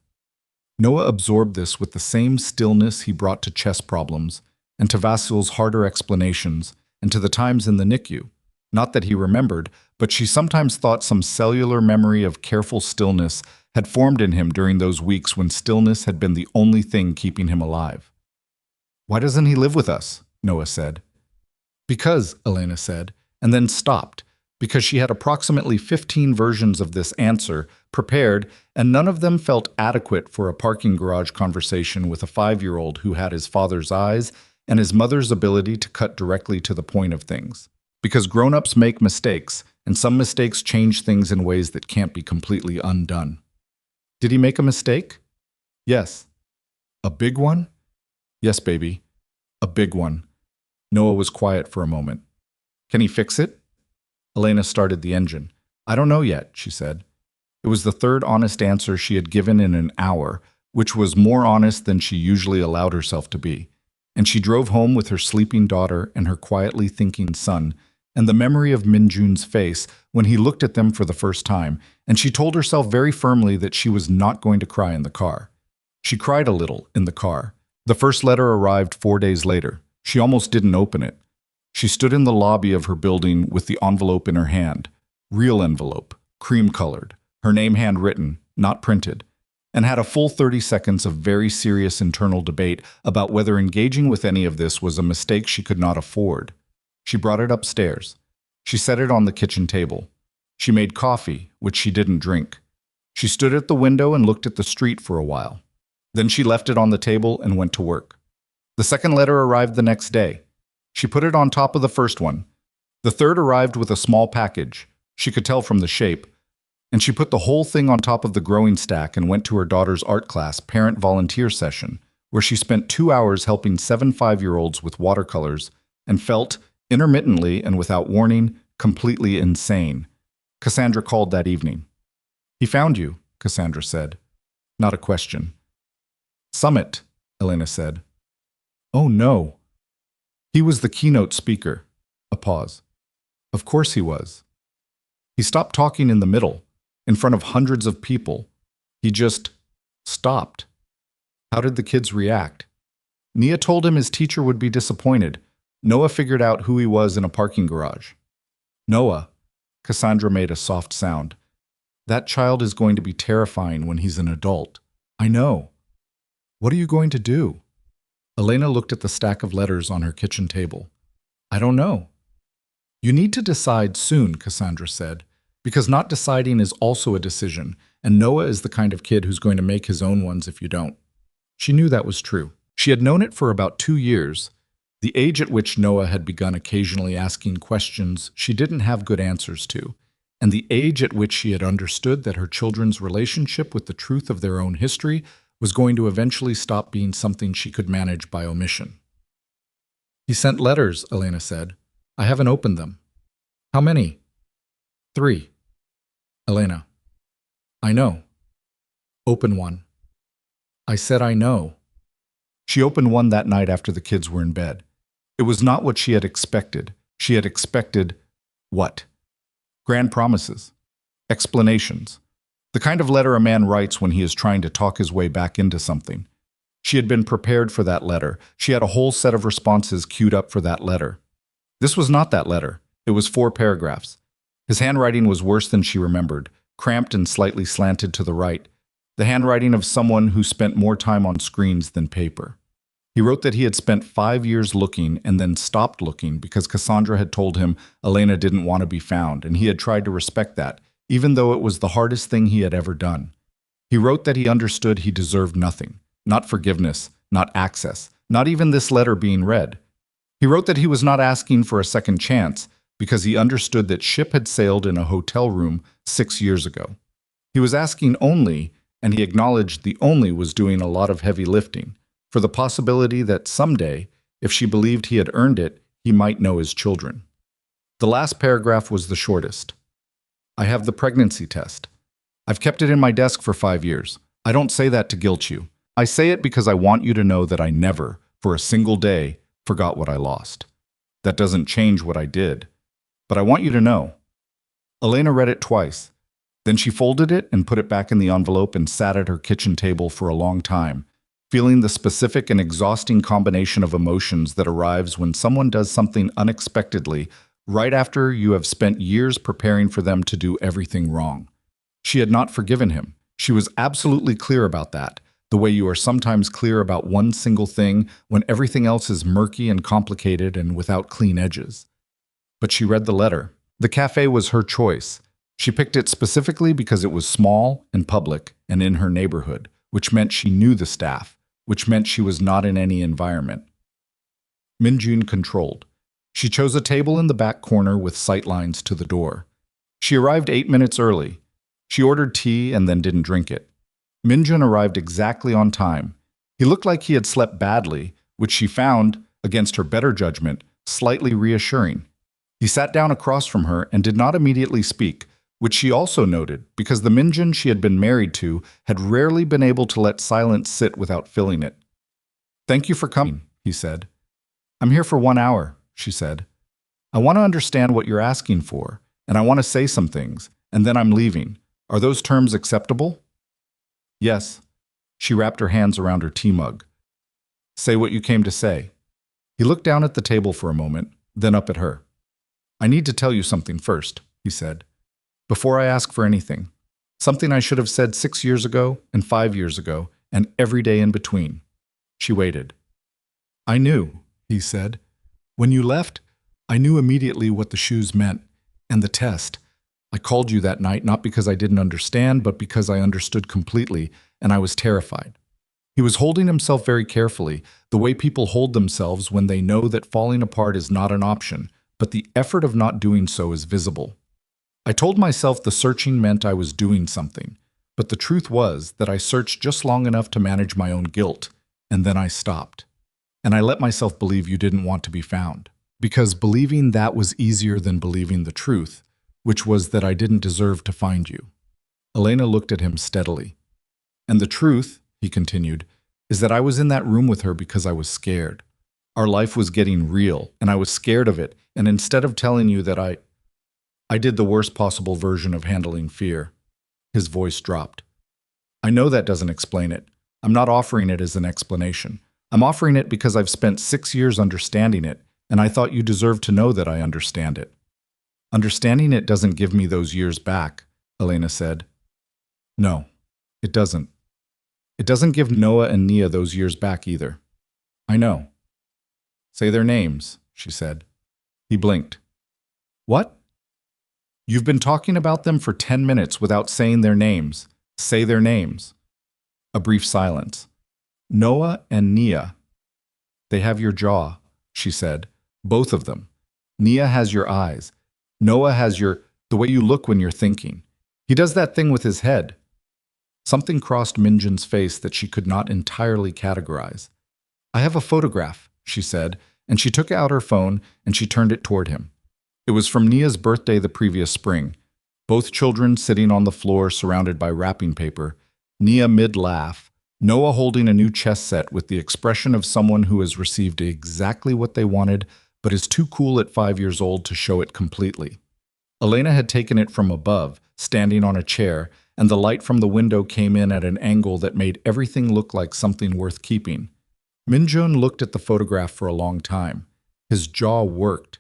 Noah absorbed this with the same stillness he brought to chess problems, and to Vasil's harder explanations, and to the times in the NICU. Not that he remembered, but she sometimes thought some cellular memory of careful stillness had formed in him during those weeks when stillness had been the only thing keeping him alive. "Why doesn't he live with us?" Noah said. "Because," Elena said, and then stopped, because she had approximately 15 versions of this answer prepared, and none of them felt adequate for a parking garage conversation with a 5-year-old who had his father's eyes and his mother's ability to cut directly to the point of things. Because grown-ups make mistakes, and some mistakes change things in ways that can't be completely undone. "Did he make a mistake?" "Yes." "A big one?" "Yes, baby. A big one." Noah was quiet for a moment. "Can he fix it?" Elena started the engine. "I don't know yet," she said. It was the third honest answer she had given in an hour, which was more honest than she usually allowed herself to be. And she drove home with her sleeping daughter and her quietly thinking son, and the memory of Minjun's face when he looked at them for the first time, and she told herself very firmly that she was not going to cry in the car. She cried a little in the car. The first letter arrived 4 days later. She almost didn't open it. She stood in the lobby of her building with the envelope in her hand. Real envelope, cream-colored, her name handwritten, not printed, and had a full 30 seconds of very serious internal debate about whether engaging with any of this was a mistake she could not afford. She brought it upstairs. She set it on the kitchen table. She made coffee, which she didn't drink. She stood at the window and looked at the street for a while. Then she left it on the table and went to work. The second letter arrived the next day. She put it on top of the first one. The third arrived with a small package. She could tell from the shape. And she put the whole thing on top of the growing stack and went to her daughter's art class parent volunteer session, where she spent 2 hours helping 7 5-year-olds with watercolors and felt, intermittently and without warning, completely insane. Cassandra called that evening. "He found you," Cassandra said. Not a question. "Summit," Elena said. "Oh no." "He was the keynote speaker." A pause. "Of course he was." "He stopped talking in the middle, in front of hundreds of people. He just stopped." "How did the kids react?" "Nia told him his teacher would be disappointed. Noah figured out who he was in a parking garage." "Noah." Cassandra made a soft sound. "That child is going to be terrifying when he's an adult." "I know." "What are you going to do?" Elena looked at the stack of letters on her kitchen table. "I don't know." "You need to decide soon," Cassandra said, "because not deciding is also a decision, and Noah is the kind of kid who's going to make his own ones if you don't." She knew that was true. She had known it for about 2 years, the age at which Noah had begun occasionally asking questions she didn't have good answers to, and the age at which she had understood that her children's relationship with the truth of their own history was going to eventually stop being something she could manage by omission. "He sent letters," Elena said. "I haven't opened them." "How many?" 3. Elena. "I know." "Open one." "I said I know." She opened one that night after the kids were in bed. It was not what she had expected. She had expected what? Grand promises. Explanations. The kind of letter a man writes when he is trying to talk his way back into something. She had been prepared for that letter. She had a whole set of responses queued up for that letter. This was not that letter. It was 4 paragraphs. His handwriting was worse than she remembered, cramped and slightly slanted to the right, the handwriting of someone who spent more time on screens than paper. He wrote that he had spent 5 years looking and then stopped looking because Cassandra had told him Elena didn't want to be found, and he had tried to respect that, even though it was the hardest thing he had ever done. He wrote that he understood he deserved nothing, not forgiveness, not access, not even this letter being read. He wrote that he was not asking for a second chance because he understood that ship had sailed in a hotel room 6 years ago. He was asking only, and he acknowledged the only was doing a lot of heavy lifting, for the possibility that someday, if she believed he had earned it, he might know his children. The last paragraph was the shortest. "I have the pregnancy test. I've kept it in my desk for 5 years. I don't say that to guilt you. I say it because I want you to know that I never, for a single day, forgot what I lost. That doesn't change what I did. But I want you to know." Elena read it twice. Then she folded it and put it back in the envelope and sat at her kitchen table for a long time, feeling the specific and exhausting combination of emotions that arrives when someone does something unexpectedly right after you have spent years preparing for them to do everything wrong. She had not forgiven him. She was absolutely clear about that, the way you are sometimes clear about one single thing when everything else is murky and complicated and without clean edges. But she read the letter. The cafe was her choice. She picked it specifically because it was small and public and in her neighborhood, which meant she knew the staff, which meant she was not in any environment. Minjun controlled. She chose a table in the back corner with sightlines to the door. She arrived 8 minutes early. She ordered tea and then didn't drink it. Minjun arrived exactly on time. He looked like he had slept badly, which she found, against her better judgment, slightly reassuring. He sat down across from her and did not immediately speak, which she also noted because the Minjun she had been married to had rarely been able to let silence sit without filling it. "Thank you for coming," he said. "I'm here for 1 hour," she said. "I want to understand what you're asking for, and I want to say some things, and then I'm leaving. Are those terms acceptable?" "Yes." She wrapped her hands around her tea mug. "Say what you came to say." He looked down at the table for a moment, then up at her. "I need to tell you something first," he said. "Before I ask for anything. Something I should have said 6 years ago and 5 years ago and every day in between." She waited. "I knew," he said. "When you left, I knew immediately what the shoes meant and the test. I called you that night not because I didn't understand, but because I understood completely, and I was terrified." He was holding himself very carefully, the way people hold themselves when they know that falling apart is not an option, but the effort of not doing so is visible. "I told myself the searching meant I was doing something, but the truth was that I searched just long enough to manage my own guilt, and then I stopped. And I let myself believe you didn't want to be found. Because believing that was easier than believing the truth, which was that I didn't deserve to find you. Elena looked at him steadily. And the truth, he continued, is that I was in that room with her because I was scared. Our life was getting real, and I was scared of it, and instead of telling you that I did the worst possible version of handling fear. His voice dropped. I know that doesn't explain it. I'm not offering it as an explanation. I'm offering it because I've spent 6 years understanding it, and I thought you deserved to know that I understand it. Understanding it doesn't give me those years back, Elena said. No, it doesn't. It doesn't give Noah and Nia those years back either. I know. Say their names, she said. He blinked. What? You've been talking about them for 10 minutes without saying their names. Say their names. A brief silence. Noah and Nia. They have your jaw, she said. Both of them. Nia has your eyes. Noah has the way you look when you're thinking. He does that thing with his head. Something crossed Minjin's face that she could not entirely categorize. I have a photograph, she said, and she took out her phone and she turned it toward him. It was from Nia's birthday the previous spring. Both children sitting on the floor surrounded by wrapping paper, Nia mid-laugh, Noah holding a new chess set with the expression of someone who has received exactly what they wanted but is too cool at 5 years old to show it completely. Elena had taken it from above, standing on a chair, and the light from the window came in at an angle that made everything look like something worth keeping. Minjun looked at the photograph for a long time. His jaw worked.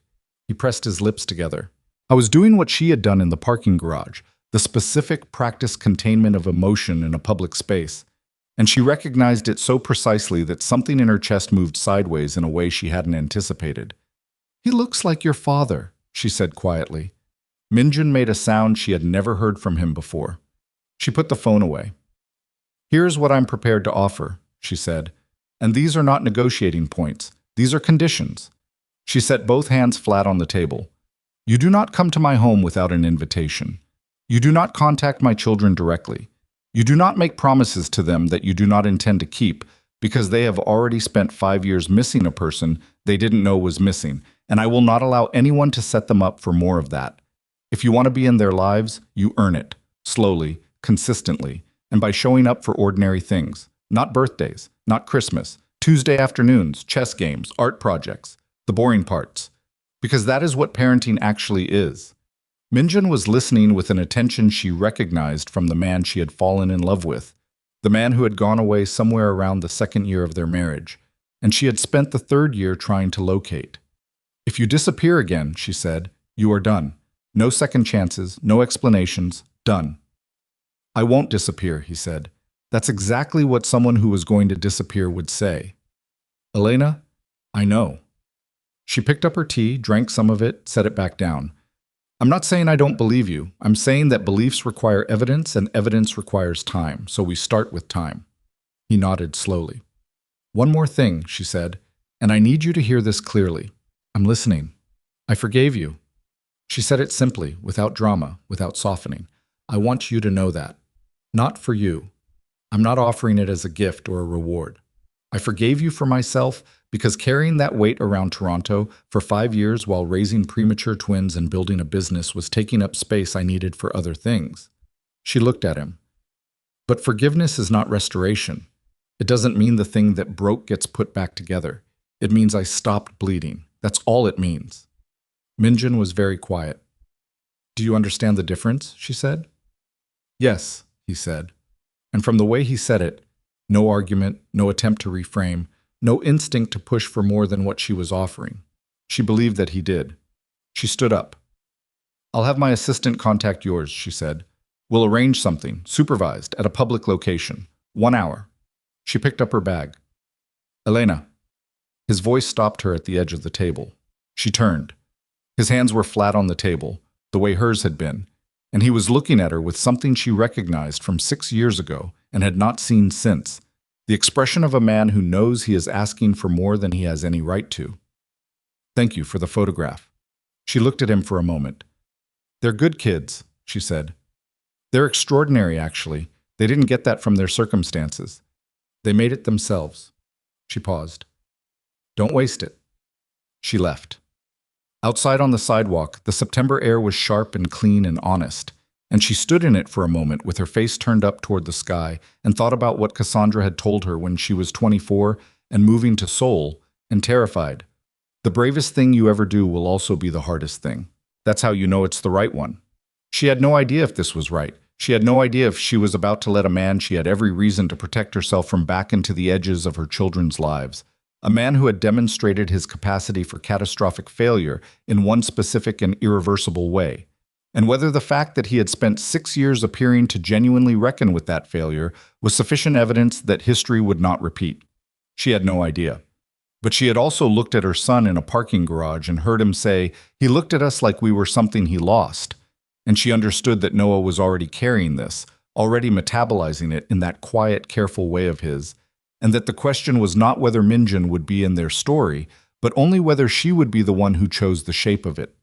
He pressed his lips together. I was doing what she had done in the parking garage, the specific practice containment of emotion in a public space, and she recognized it so precisely that something in her chest moved sideways in a way she hadn't anticipated. He looks like your father, she said quietly. Minjun made a sound she had never heard from him before. She put the phone away. Here's what I'm prepared to offer, she said, and these are not negotiating points. These are conditions. She set both hands flat on the table. You do not come to my home without an invitation. You do not contact my children directly. You do not make promises to them that you do not intend to keep because they have already spent 5 years missing a person they didn't know was missing, and I will not allow anyone to set them up for more of that. If you want to be in their lives, you earn it, slowly, consistently, and by showing up for ordinary things, not birthdays, not Christmas, Tuesday afternoons, chess games, art projects, the boring parts, because that is what parenting actually is. Minjun was listening with an attention she recognized from the man she had fallen in love with, the man who had gone away somewhere around the 2nd year of their marriage, and she had spent the 3rd year trying to locate. If you disappear again, she said, you are done. No second chances, no explanations, done. I won't disappear, he said. That's exactly what someone who was going to disappear would say. Elena, I know. She picked up her tea, drank some of it, set it back down. I'm not saying I don't believe you. I'm saying that beliefs require evidence and evidence requires time, so we start with time. He nodded slowly. One more thing, she said, and I need you to hear this clearly. I'm listening. I forgave you. She said it simply, without drama, without softening. I want you to know that. Not for you. I'm not offering it as a gift or a reward. I forgave you for myself because carrying that weight around Toronto for 5 years while raising premature twins and building a business was taking up space I needed for other things. She looked at him. But forgiveness is not restoration. It doesn't mean the thing that broke gets put back together. It means I stopped bleeding. That's all it means. Minjun was very quiet. Do you understand the difference? She said. Yes, he said. And from the way he said it, no argument, no attempt to reframe, no instinct to push for more than what she was offering. She believed that he did. She stood up. I'll have my assistant contact yours, she said. We'll arrange something, supervised, at a public location. 1 hour. She picked up her bag. Elena. His voice stopped her at the edge of the table. She turned. His hands were flat on the table, the way hers had been, and he was looking at her with something she recognized from 6 years ago and had not seen since, the expression of a man who knows he is asking for more than he has any right to. Thank you for the photograph. She looked at him for a moment. They're good kids, she said. They're extraordinary, actually. They didn't get that from their circumstances. They made it themselves. She paused. Don't waste it. She left. Outside on the sidewalk, the September air was sharp and clean and honest, and she stood in it for a moment with her face turned up toward the sky and thought about what Cassandra had told her when she was 24 and moving to Seoul, and terrified. The bravest thing you ever do will also be the hardest thing. That's how you know it's the right one. She had no idea if this was right. She had no idea if she was about to let a man she had every reason to protect herself from back into the edges of her children's lives. A man who had demonstrated his capacity for catastrophic failure in one specific and irreversible way. And whether the fact that he had spent 6 years appearing to genuinely reckon with that failure was sufficient evidence that history would not repeat. She had no idea. But she had also looked at her son in a parking garage and heard him say, "He looked at us like we were something he lost." And she understood that Noah was already carrying this, already metabolizing it in that quiet, careful way of his, and that the question was not whether Minjun would be in their story, but only whether she would be the one who chose the shape of it.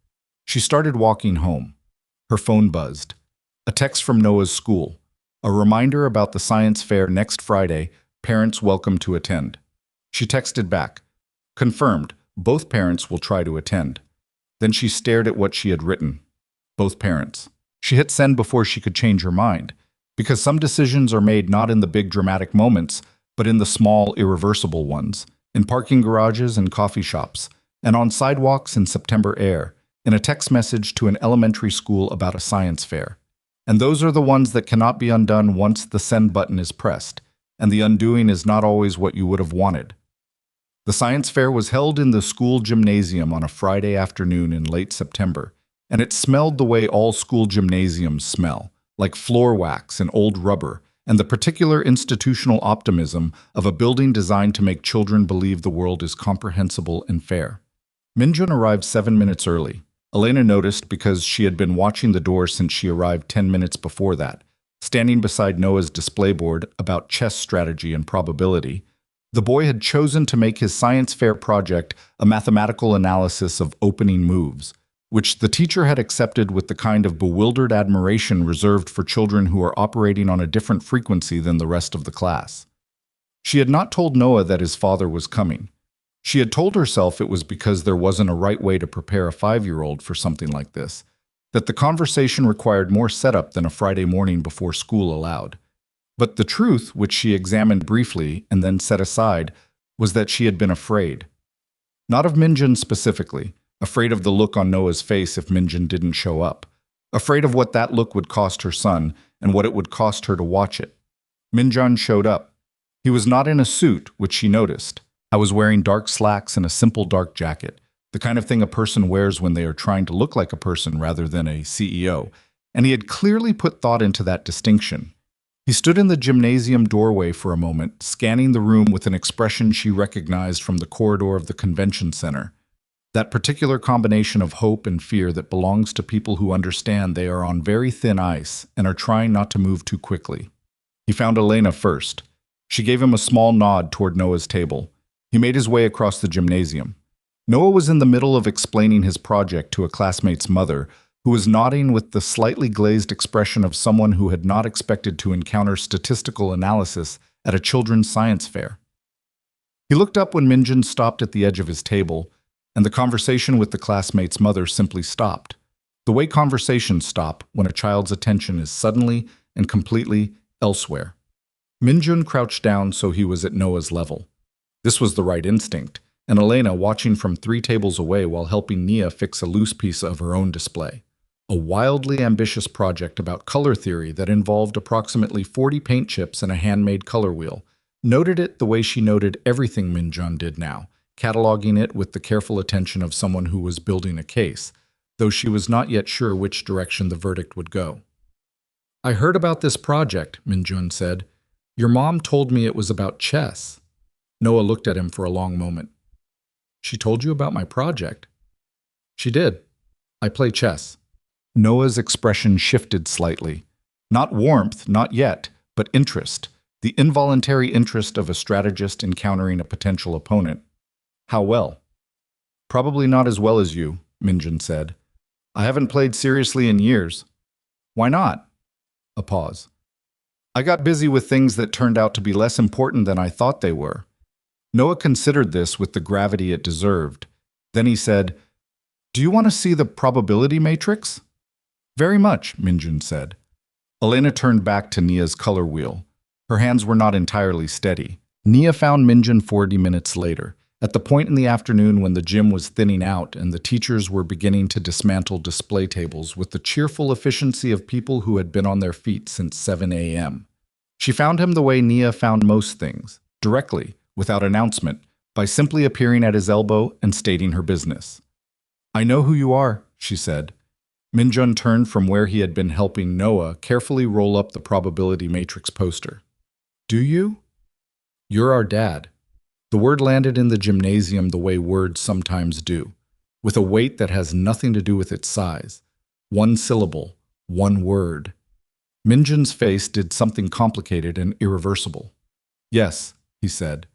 She started walking home. Her phone buzzed. A text from Noah's school. A reminder about the science fair next Friday, parents welcome to attend. She texted back. Confirmed, both parents will try to attend. Then she stared at what she had written. Both parents. She hit send before she could change her mind, because some decisions are made not in the big dramatic moments, but in the small, irreversible ones, in parking garages and coffee shops, and on sidewalks in September air, in a text message to an elementary school about a science fair. And those are the ones that cannot be undone once the send button is pressed, and the undoing is not always what you would have wanted. The science fair was held in the school gymnasium on a Friday afternoon in late September, and it smelled the way all school gymnasiums smell, like floor wax and old rubber, and the particular institutional optimism of a building designed to make children believe the world is comprehensible and fair. Minjun arrived 7 minutes early. Elena noticed because she had been watching the door since she arrived 10 minutes before that, standing beside Noah's display board about chess strategy and probability. The boy had chosen to make his science fair project a mathematical analysis of opening moves, which the teacher had accepted with the kind of bewildered admiration reserved for children who are operating on a different frequency than the rest of the class. She had not told Noah that his father was coming. She had told herself it was because there wasn't a right way to prepare a 5-year-old for something like this, that the conversation required more setup than a Friday morning before school allowed. But the truth, which she examined briefly and then set aside, was that she had been afraid. Not of Minjun specifically, afraid of the look on Noah's face if Minjun didn't show up, afraid of what that look would cost her son and what it would cost her to watch it. Minjun showed up. He was not in a suit, which she noticed. I was wearing dark slacks and a simple dark jacket, the kind of thing a person wears when they are trying to look like a person rather than a CEO, and he had clearly put thought into that distinction. He stood in the gymnasium doorway for a moment, scanning the room with an expression she recognized from the corridor of the convention center. That particular combination of hope and fear that belongs to people who understand they are on very thin ice and are trying not to move too quickly. He found Elena first. She gave him a small nod toward Noah's table. He made his way across the gymnasium. Noah was in the middle of explaining his project to a classmate's mother, who was nodding with the slightly glazed expression of someone who had not expected to encounter statistical analysis at a children's science fair. He looked up when Minjun stopped at the edge of his table, and the conversation with the classmate's mother simply stopped. The way conversations stop when a child's attention is suddenly and completely elsewhere. Minjun crouched down so he was at Noah's level. This was the right instinct, and Elena watching from 3 tables away while helping Nia fix a loose piece of her own display. A wildly ambitious project about color theory that involved approximately 40 paint chips and a handmade color wheel. Noted it the way she noted everything Minjun did now, cataloging it with the careful attention of someone who was building a case, though she was not yet sure which direction the verdict would go. "I heard about this project," Minjun said. "Your mom told me it was about chess." Noah looked at him for a long moment. "She told you about my project?" "She did. I play chess." Noah's expression shifted slightly. Not warmth, not yet, but interest, the involuntary interest of a strategist encountering a potential opponent. "How well?" "Probably not as well as you," Minjun said. "I haven't played seriously in years." "Why not?" A pause. "I got busy with things that turned out to be less important than I thought they were." Noah considered this with the gravity it deserved. Then he said, Do you want to see the probability matrix? Very much, Minjun said. Elena turned back to Nia's color wheel. Her hands were not entirely steady. Nia found Minjun 40 minutes later, at the point in the afternoon when the gym was thinning out and the teachers were beginning to dismantle display tables with the cheerful efficiency of people who had been on their feet since 7 a.m. She found him the way Nia found most things, directly, without announcement, by simply appearing at his elbow and stating her business. I know who you are, she said. Minjun turned from where he had been helping Noah carefully roll up the probability matrix poster. Do you? You're our dad. The word landed in the gymnasium the way words sometimes do, with a weight that has nothing to do with its size. One syllable, one word. Minjun's face did something complicated and irreversible. Yes, he said.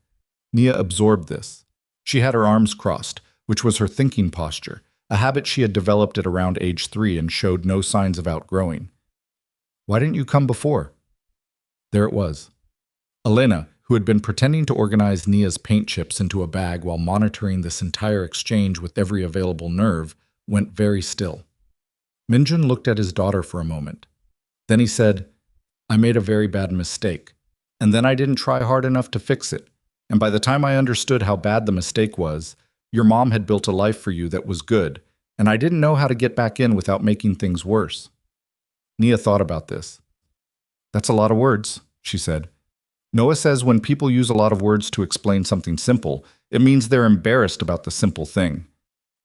Nia absorbed this. She had her arms crossed, which was her thinking posture, a habit she had developed at around age 3 and showed no signs of outgrowing. Why didn't you come before? There it was. Elena, who had been pretending to organize Nia's paint chips into a bag while monitoring this entire exchange with every available nerve, went very still. Minjun looked at his daughter for a moment. Then he said, I made a very bad mistake, and then I didn't try hard enough to fix it, and by the time I understood how bad the mistake was, your mom had built a life for you that was good, and I didn't know how to get back in without making things worse. Nia thought about this. That's a lot of words, she said. Noah says when people use a lot of words to explain something simple, it means they're embarrassed about the simple thing.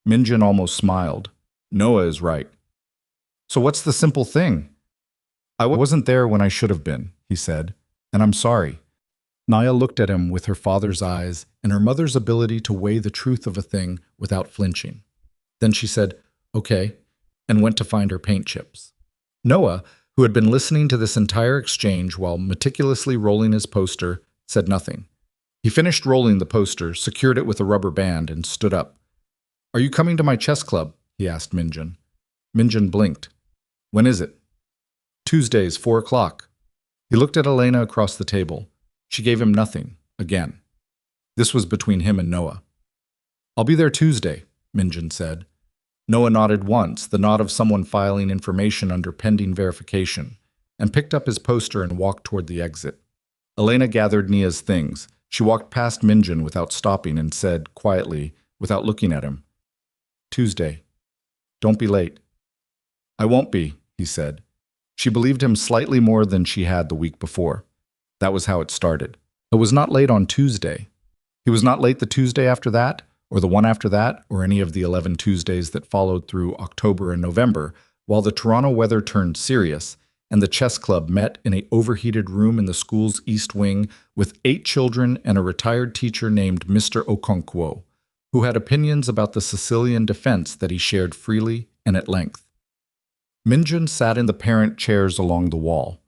Minjun almost smiled. Noah is right. So what's the simple thing? I wasn't there when I should have been, he said, and I'm sorry. Nia looked at him with her father's eyes and her mother's ability to weigh the truth of a thing without flinching. Then she said, okay, and went to find her paint chips. Noah, who had been listening to this entire exchange while meticulously rolling his poster, said nothing. He finished rolling the poster, secured it with a rubber band, and stood up. Are you coming to my chess club? He asked Minjun. Minjun blinked. When is it? Tuesdays, 4 o'clock. He looked at Elena across the table. She gave him nothing, again. This was between him and Noah. I'll be there Tuesday, Minjun said. Noah nodded once, the nod of someone filing information under pending verification, and picked up his poster and walked toward the exit. Elena gathered Nia's things. She walked past Minjun without stopping and said, quietly, without looking at him, Tuesday. Don't be late. I won't be, he said. She believed him slightly more than she had the week before. That was how it started. It was not late on Tuesday. He was not late the Tuesday after that, or the one after that, or any of the 11 Tuesdays that followed through October and November, while the Toronto weather turned serious, and the chess club met in an overheated room in the school's east wing with 8 children and a retired teacher named Mr. Okonkwo, who had opinions about the Sicilian defense that he shared freely and at length. Minjun sat in the parent chairs along the wall.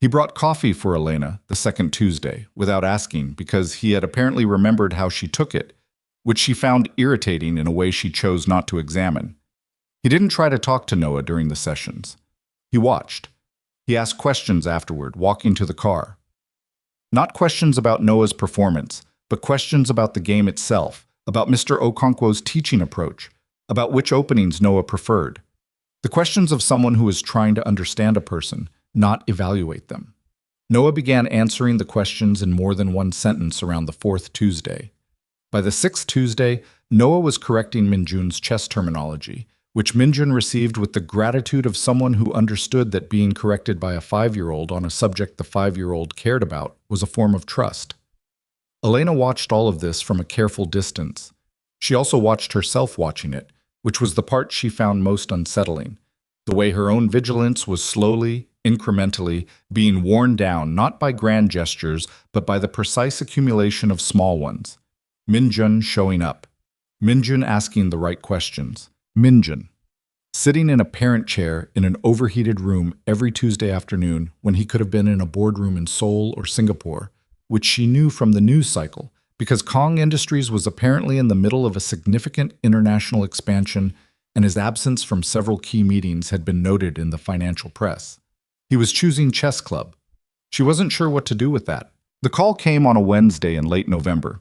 He brought coffee for Elena the second Tuesday, without asking, because he had apparently remembered how she took it, which she found irritating in a way she chose not to examine. He didn't try to talk to Noah during the sessions. He watched. He asked questions afterward, walking to the car. Not questions about Noah's performance, but questions about the game itself, about Mr. Okonkwo's teaching approach, about which openings Noah preferred. The questions of someone who is trying to understand a person, not evaluate them. Noah began answering the questions in more than one sentence around the 4th Tuesday. By the 6th Tuesday, Noah was correcting Minjun's chess terminology, which Minjun received with the gratitude of someone who understood that being corrected by a 5-year-old on a subject the 5-year-old cared about was a form of trust. Elena watched all of this from a careful distance. She also watched herself watching it, which was the part she found most unsettling, the way her own vigilance was slowly, incrementally, being worn down not by grand gestures, but by the precise accumulation of small ones. Minjun showing up. Minjun asking the right questions. Minjun sitting in a parent chair in an overheated room every Tuesday afternoon when he could have been in a boardroom in Seoul or Singapore, which she knew from the news cycle, because Kong Industries was apparently in the middle of a significant international expansion and his absence from several key meetings had been noted in the financial press. He was choosing chess club. She wasn't sure what to do with that. The call came on a Wednesday in late November.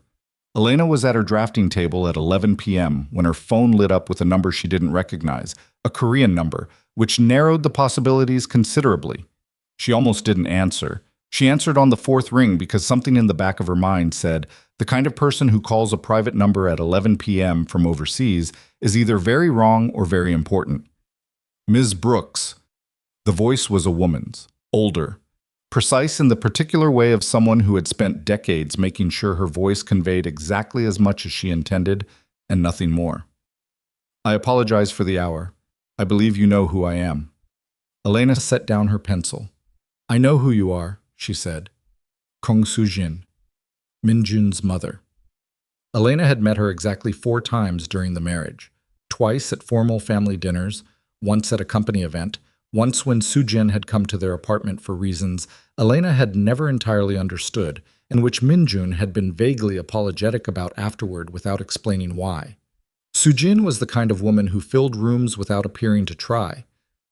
Elena was at her drafting table at 11 p.m. when her phone lit up with a number she didn't recognize, a Korean number, which narrowed the possibilities considerably. She almost didn't answer. She answered on the fourth ring because something in the back of her mind said, the kind of person who calls a private number at 11 p.m. from overseas is either very wrong or very important. Ms. Brooks. The voice was a woman's, older, precise in the particular way of someone who had spent decades making sure her voice conveyed exactly as much as she intended and nothing more. I apologize for the hour. I believe you know who I am. Elena set down her pencil. I know who you are, she said. Kong Soo-jin, Min-jun's mother. Elena had met her exactly 4 times during the marriage. Twice at formal family dinners, once at a company event, once when Soo-jin had come to their apartment for reasons Elena had never entirely understood, and which Min-jun had been vaguely apologetic about afterward without explaining why. Soo-jin was the kind of woman who filled rooms without appearing to try,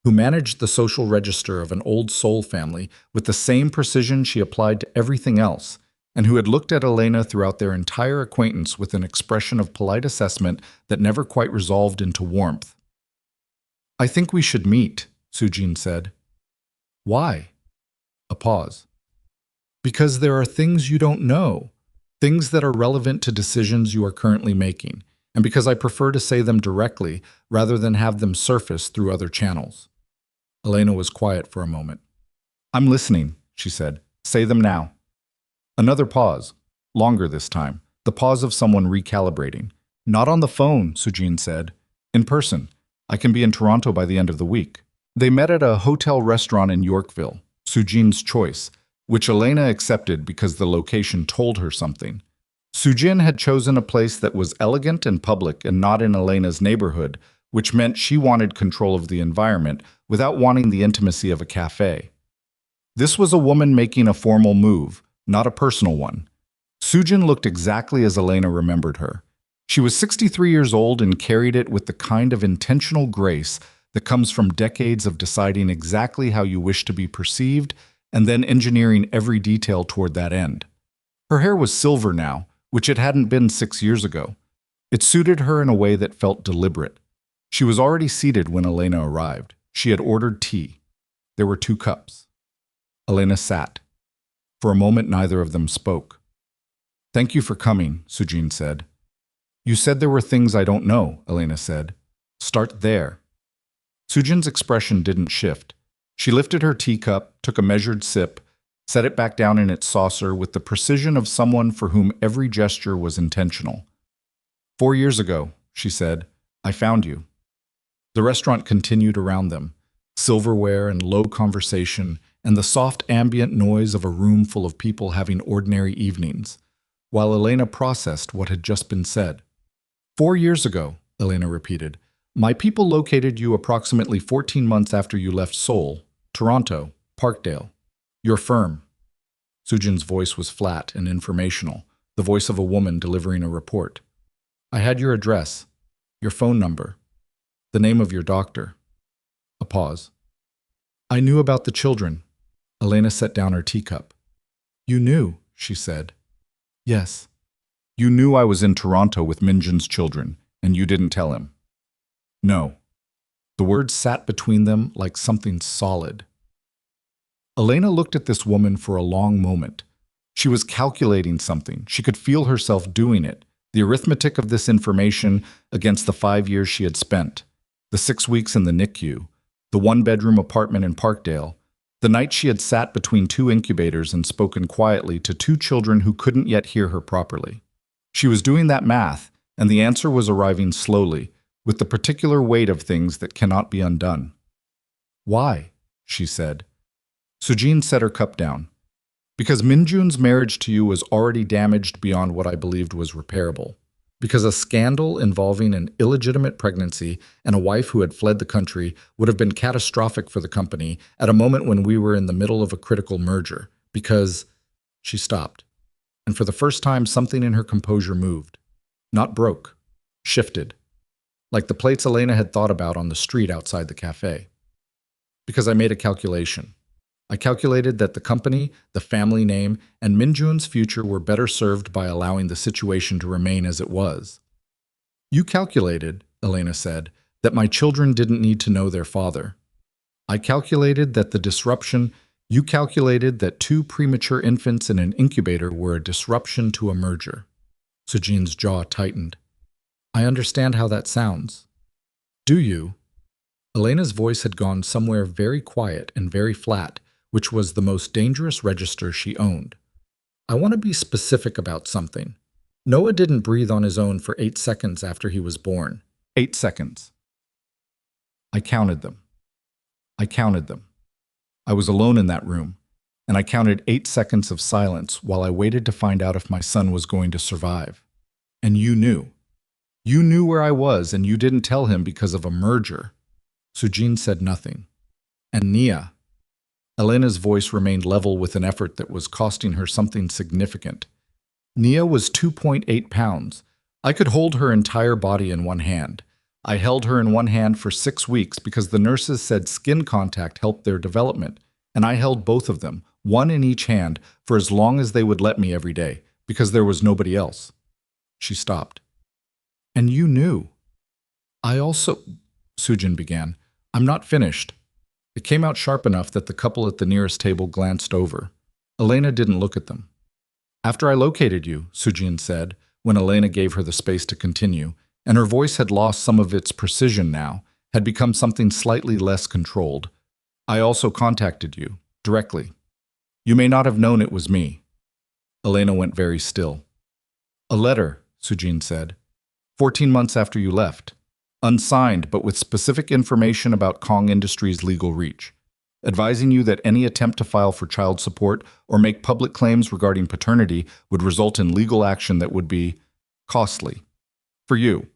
who managed the social register of an old soul family with the same precision she applied to everything else, and who had looked at Elena throughout their entire acquaintance with an expression of polite assessment that never quite resolved into warmth. I think we should meet, Soo-jin said. Why? A pause. Because there are things you don't know, things that are relevant to decisions you are currently making, and because I prefer to say them directly rather than have them surface through other channels. Elena was quiet for a moment. I'm listening, she said. Say them now. Another pause, longer this time, the pause of someone recalibrating. Not on the phone, Soo-jin said. In person. I can be in Toronto by the end of the week. They met at a hotel restaurant in Yorkville, Soo-jin's choice, which Elena accepted because the location told her something. Soo-jin had chosen a place that was elegant and public and not in Elena's neighborhood, which meant she wanted control of the environment without wanting the intimacy of a cafe. This was a woman making a formal move, not a personal one. Soo-jin looked exactly as Elena remembered her. She was 63 years old and carried it with the kind of intentional grace that comes from decades of deciding exactly how you wish to be perceived and then engineering every detail toward that end. Her hair was silver now, which it hadn't been 6 years ago. It suited her in a way that felt deliberate. She was already seated when Elena arrived. She had ordered tea. There were 2 cups. Elena sat. For a moment, neither of them spoke. Thank you for coming, Soo-jin said. You said there were things I don't know, Elena said. Start there. Soo-jin's expression didn't shift. She lifted her teacup, took a measured sip, set it back down in its saucer with the precision of someone for whom every gesture was intentional. 4 years ago, she said, I found you. The restaurant continued around them, silverware and low conversation and the soft ambient noise of a room full of people having ordinary evenings, while Elena processed what had just been said. 4 years ago, Elena repeated, my people located you approximately 14 months after you left Seoul, Toronto, Parkdale. Your firm. Soo-jin's voice was flat and informational, the voice of a woman delivering a report. I had your address, your phone number, the name of your doctor. A pause. I knew about the children. Elena set down her teacup. You knew, she said. Yes. You knew I was in Toronto with Min-jun's children, and you didn't tell him. No. The words sat between them like something solid. Elena looked at this woman for a long moment. She was calculating something. She could feel herself doing it, the arithmetic of this information against the 5 years she had spent, the 6 weeks in the NICU, the 1-bedroom apartment in Parkdale, the night she had sat between 2 incubators and spoken quietly to 2 children who couldn't yet hear her properly. She was doing that math, and the answer was arriving slowly, with the particular weight of things that cannot be undone. Why? She said. Soo-jin set her cup down. Because Min-jun's marriage to you was already damaged beyond what I believed was repairable. Because a scandal involving an illegitimate pregnancy and a wife who had fled the country would have been catastrophic for the company at a moment when we were in the middle of a critical merger. Because... She stopped. And for the first time, something in her composure moved. Not broke. Shifted. Like the plates Elena had thought about on the street outside the cafe. Because I made a calculation. I calculated that the company, the family name, and Minjun's future were better served by allowing the situation to remain as it was. You calculated, Elena said, that my children didn't need to know their father. I calculated that you calculated that 2 premature infants in an incubator were a disruption to a merger. Sujin's jaw tightened. I understand how that sounds. Do you? Elena's voice had gone somewhere very quiet and very flat, which was the most dangerous register she owned. I want to be specific about something. Noah didn't breathe on his own for 8 seconds after he was born. 8 seconds. I counted them. I was alone in that room, and I counted 8 seconds of silence while I waited to find out if my son was going to survive. And you knew. You knew where I was, and you didn't tell him because of a merger. Sujin said nothing. And Nia. Elena's voice remained level with an effort that was costing her something significant. Nia was 2.8 pounds. I could hold her entire body in one hand. I held her in one hand for 6 weeks because the nurses said skin contact helped their development, and I held both of them, one in each hand, for as long as they would let me every day, because there was nobody else. She stopped. And you knew. I also, Sujin began. I'm not finished. It came out sharp enough that the couple at the nearest table glanced over. Elena didn't look at them. After I located you, Sujin said, when Elena gave her the space to continue, and her voice had lost some of its precision now, had become something slightly less controlled. I also contacted you, directly. You may not have known it was me. Elena went very still. A letter, Sujin said. 14 months after you left. Unsigned, but with specific information about Kong Industries' legal reach, advising you that any attempt to file for child support or make public claims regarding paternity would result in legal action that would be costly. For you.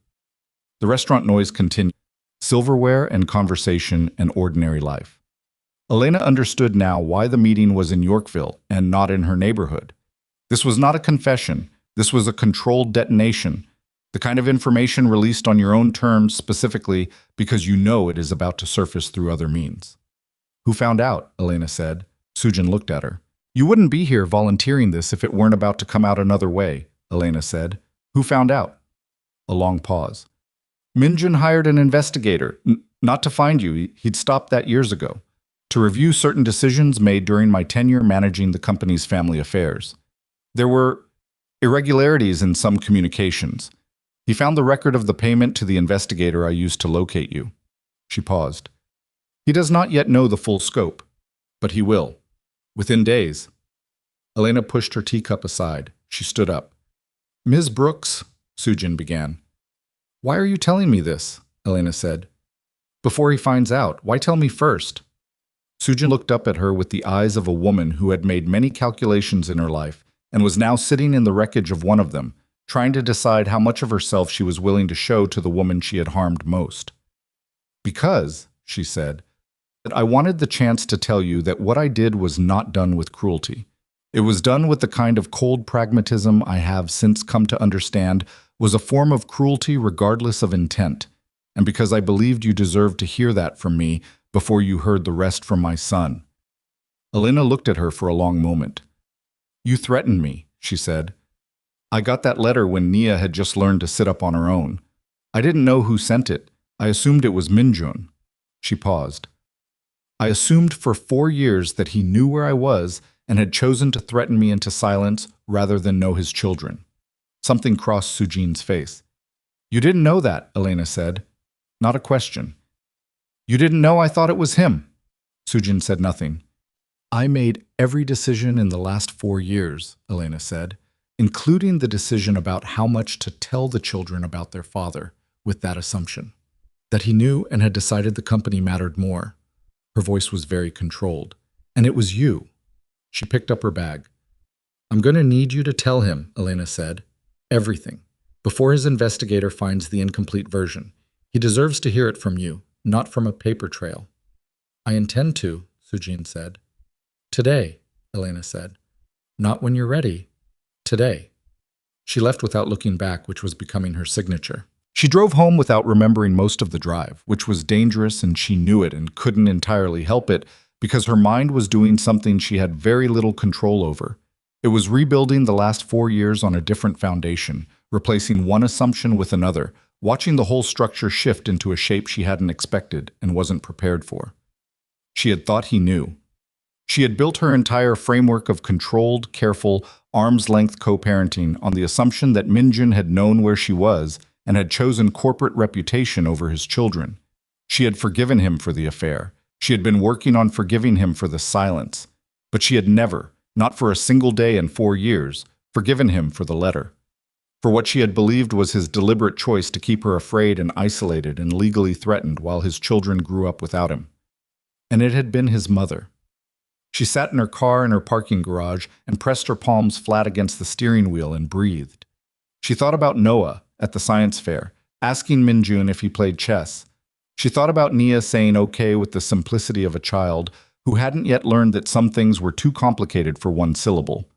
The restaurant noise continued. Silverware and conversation and ordinary life. Elena understood now why the meeting was in Yorkville and not in her neighborhood. This was not a confession. This was a controlled detonation. The kind of information released on your own terms specifically because you know it is about to surface through other means. Who found out? Elena said. Sujin looked at her. You wouldn't be here volunteering this if it weren't about to come out another way, Elena said. Who found out? A long pause. Minjun hired an investigator, not to find you, he'd stopped that years ago, to review certain decisions made during my tenure managing the company's family affairs. There were irregularities in some communications. He found the record of the payment to the investigator I used to locate you. She paused. He does not yet know the full scope, but he will. Within days. Elena pushed her teacup aside. She stood up. Ms. Brooks, Sujin began. Why are you telling me this? Elena said. Before he finds out, why tell me first? Sujin looked up at her with the eyes of a woman who had made many calculations in her life and was now sitting in the wreckage of one of them, trying to decide how much of herself she was willing to show to the woman she had harmed most. Because, she said, that I wanted the chance to tell you that what I did was not done with cruelty. It was done with the kind of cold pragmatism I have since come to understand was a form of cruelty regardless of intent, and because I believed you deserved to hear that from me before you heard the rest from my son. Elena looked at her for a long moment. You threatened me, she said. I got that letter when Nia had just learned to sit up on her own. I didn't know who sent it. I assumed it was Minjun. She paused. I assumed for 4 years that he knew where I was and had chosen to threaten me into silence rather than know his children. Something crossed Sujin's face. You didn't know that, Elena said. Not a question. You didn't know I thought it was him. Sujin said nothing. I made every decision in the last 4 years, Elena said, including the decision about how much to tell the children about their father, with that assumption. That he knew and had decided the company mattered more. Her voice was very controlled. And it was you. She picked up her bag. I'm going to need you to tell him, Elena said. Everything. Before his investigator finds the incomplete version. He deserves to hear it from you, not from a paper trail. I intend to, Sujin said. Today, Elena said. Not when you're ready. Today. She left without looking back, which was becoming her signature. She drove home without remembering most of the drive, which was dangerous and she knew it and couldn't entirely help it because her mind was doing something she had very little control over. It was rebuilding the last 4 years on a different foundation, replacing one assumption with another, watching the whole structure shift into a shape she hadn't expected and wasn't prepared for. She had thought he knew. She had built her entire framework of controlled, careful, arm's-length co-parenting on the assumption that Minjun had known where she was and had chosen corporate reputation over his children. She had forgiven him for the affair. She had been working on forgiving him for the silence. But she had never, not for a single day in 4 years, forgiven him for the letter. For what she had believed was his deliberate choice to keep her afraid and isolated and legally threatened while his children grew up without him. And it had been his mother. She sat in her car in her parking garage and pressed her palms flat against the steering wheel and breathed. She thought about Noah at the science fair, asking Minjun if he played chess. She thought about Nia saying okay with the simplicity of a child who hadn't yet learned that some things were too complicated for one syllable.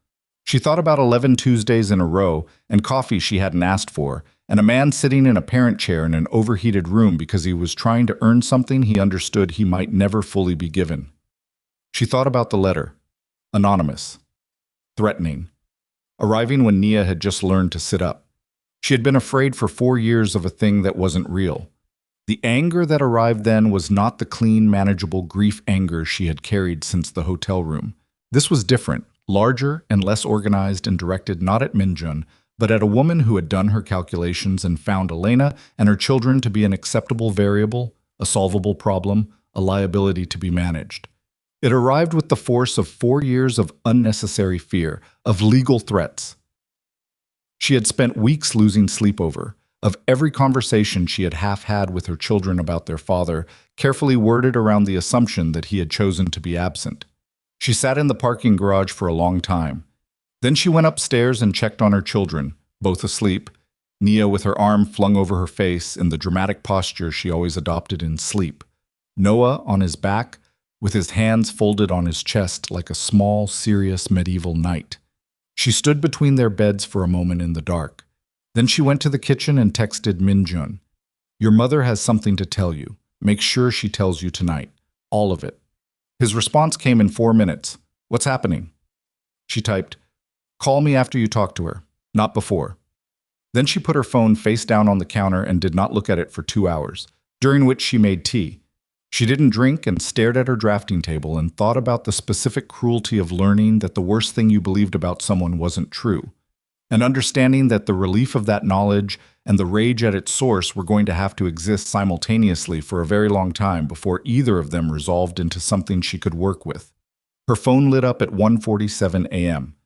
She thought about 11 Tuesdays in a row and coffee she hadn't asked for, and a man sitting in a parent chair in an overheated room because he was trying to earn something he understood he might never fully be given. She thought about the letter. Anonymous. Threatening. Arriving when Nia had just learned to sit up. She had been afraid for 4 years of a thing that wasn't real. The anger that arrived then was not the clean, manageable grief anger she had carried since the hotel room. This was different, larger and less organized, and directed not at Minjun, but at a woman who had done her calculations and found Elena and her children to be an acceptable variable, a solvable problem, a liability to be managed. It arrived with the force of 4 years of unnecessary fear, of legal threats. She had spent weeks losing sleep over, of every conversation she had half had with her children about their father, carefully worded around the assumption that he had chosen to be absent. She sat in the parking garage for a long time. Then she went upstairs and checked on her children, both asleep, Nia with her arm flung over her face in the dramatic posture she always adopted in sleep, Noah on his back, with his hands folded on his chest like a small, serious medieval knight. She stood between their beds for a moment in the dark. Then she went to the kitchen and texted Minjun. "Your mother has something to tell you. Make sure she tells you tonight. All of it." His response came in 4 minutes. "What's happening?" She typed, "Call me after you talk to her, not before." Then she put her phone face down on the counter and did not look at it for 2 hours, during which she made tea. She didn't drink and stared at her drafting table and thought about the specific cruelty of learning that the worst thing you believed about someone wasn't true, and understanding that the relief of that knowledge and the rage at its source were going to have to exist simultaneously for a very long time before either of them resolved into something she could work with. Her phone lit up at 1:47 a.m.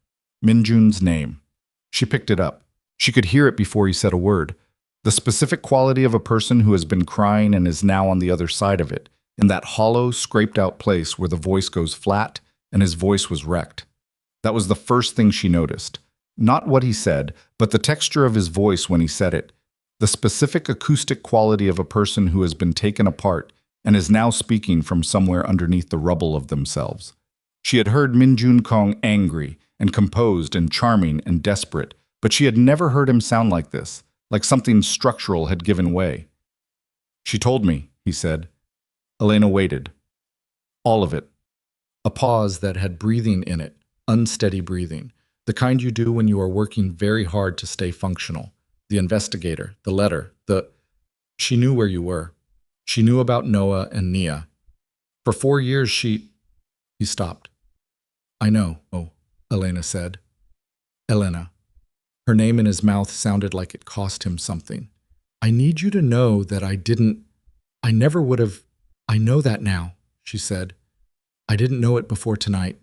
Minjun's name. She picked it up. She could hear it before he said a word. The specific quality of a person who has been crying and is now on the other side of it, in that hollow, scraped-out place where the voice goes flat and his voice was wrecked. That was the first thing she noticed. Not what he said, but the texture of his voice when he said it. The specific acoustic quality of a person who has been taken apart and is now speaking from somewhere underneath the rubble of themselves. She had heard Minjun Kong angry and composed and charming and desperate, but she had never heard him sound like this, like something structural had given way. "She told me," he said. Elena waited. All of it. A pause that had breathing in it, unsteady breathing, the kind you do when you are working very hard to stay functional. The investigator, the letter, She knew where you were. She knew about Noah and Nia. For 4 years He stopped. "I know," Elena said. Elena. Her name in his mouth sounded like it cost him something. "I need you to know that I never would have. I know that now," she said. "I didn't know it before tonight."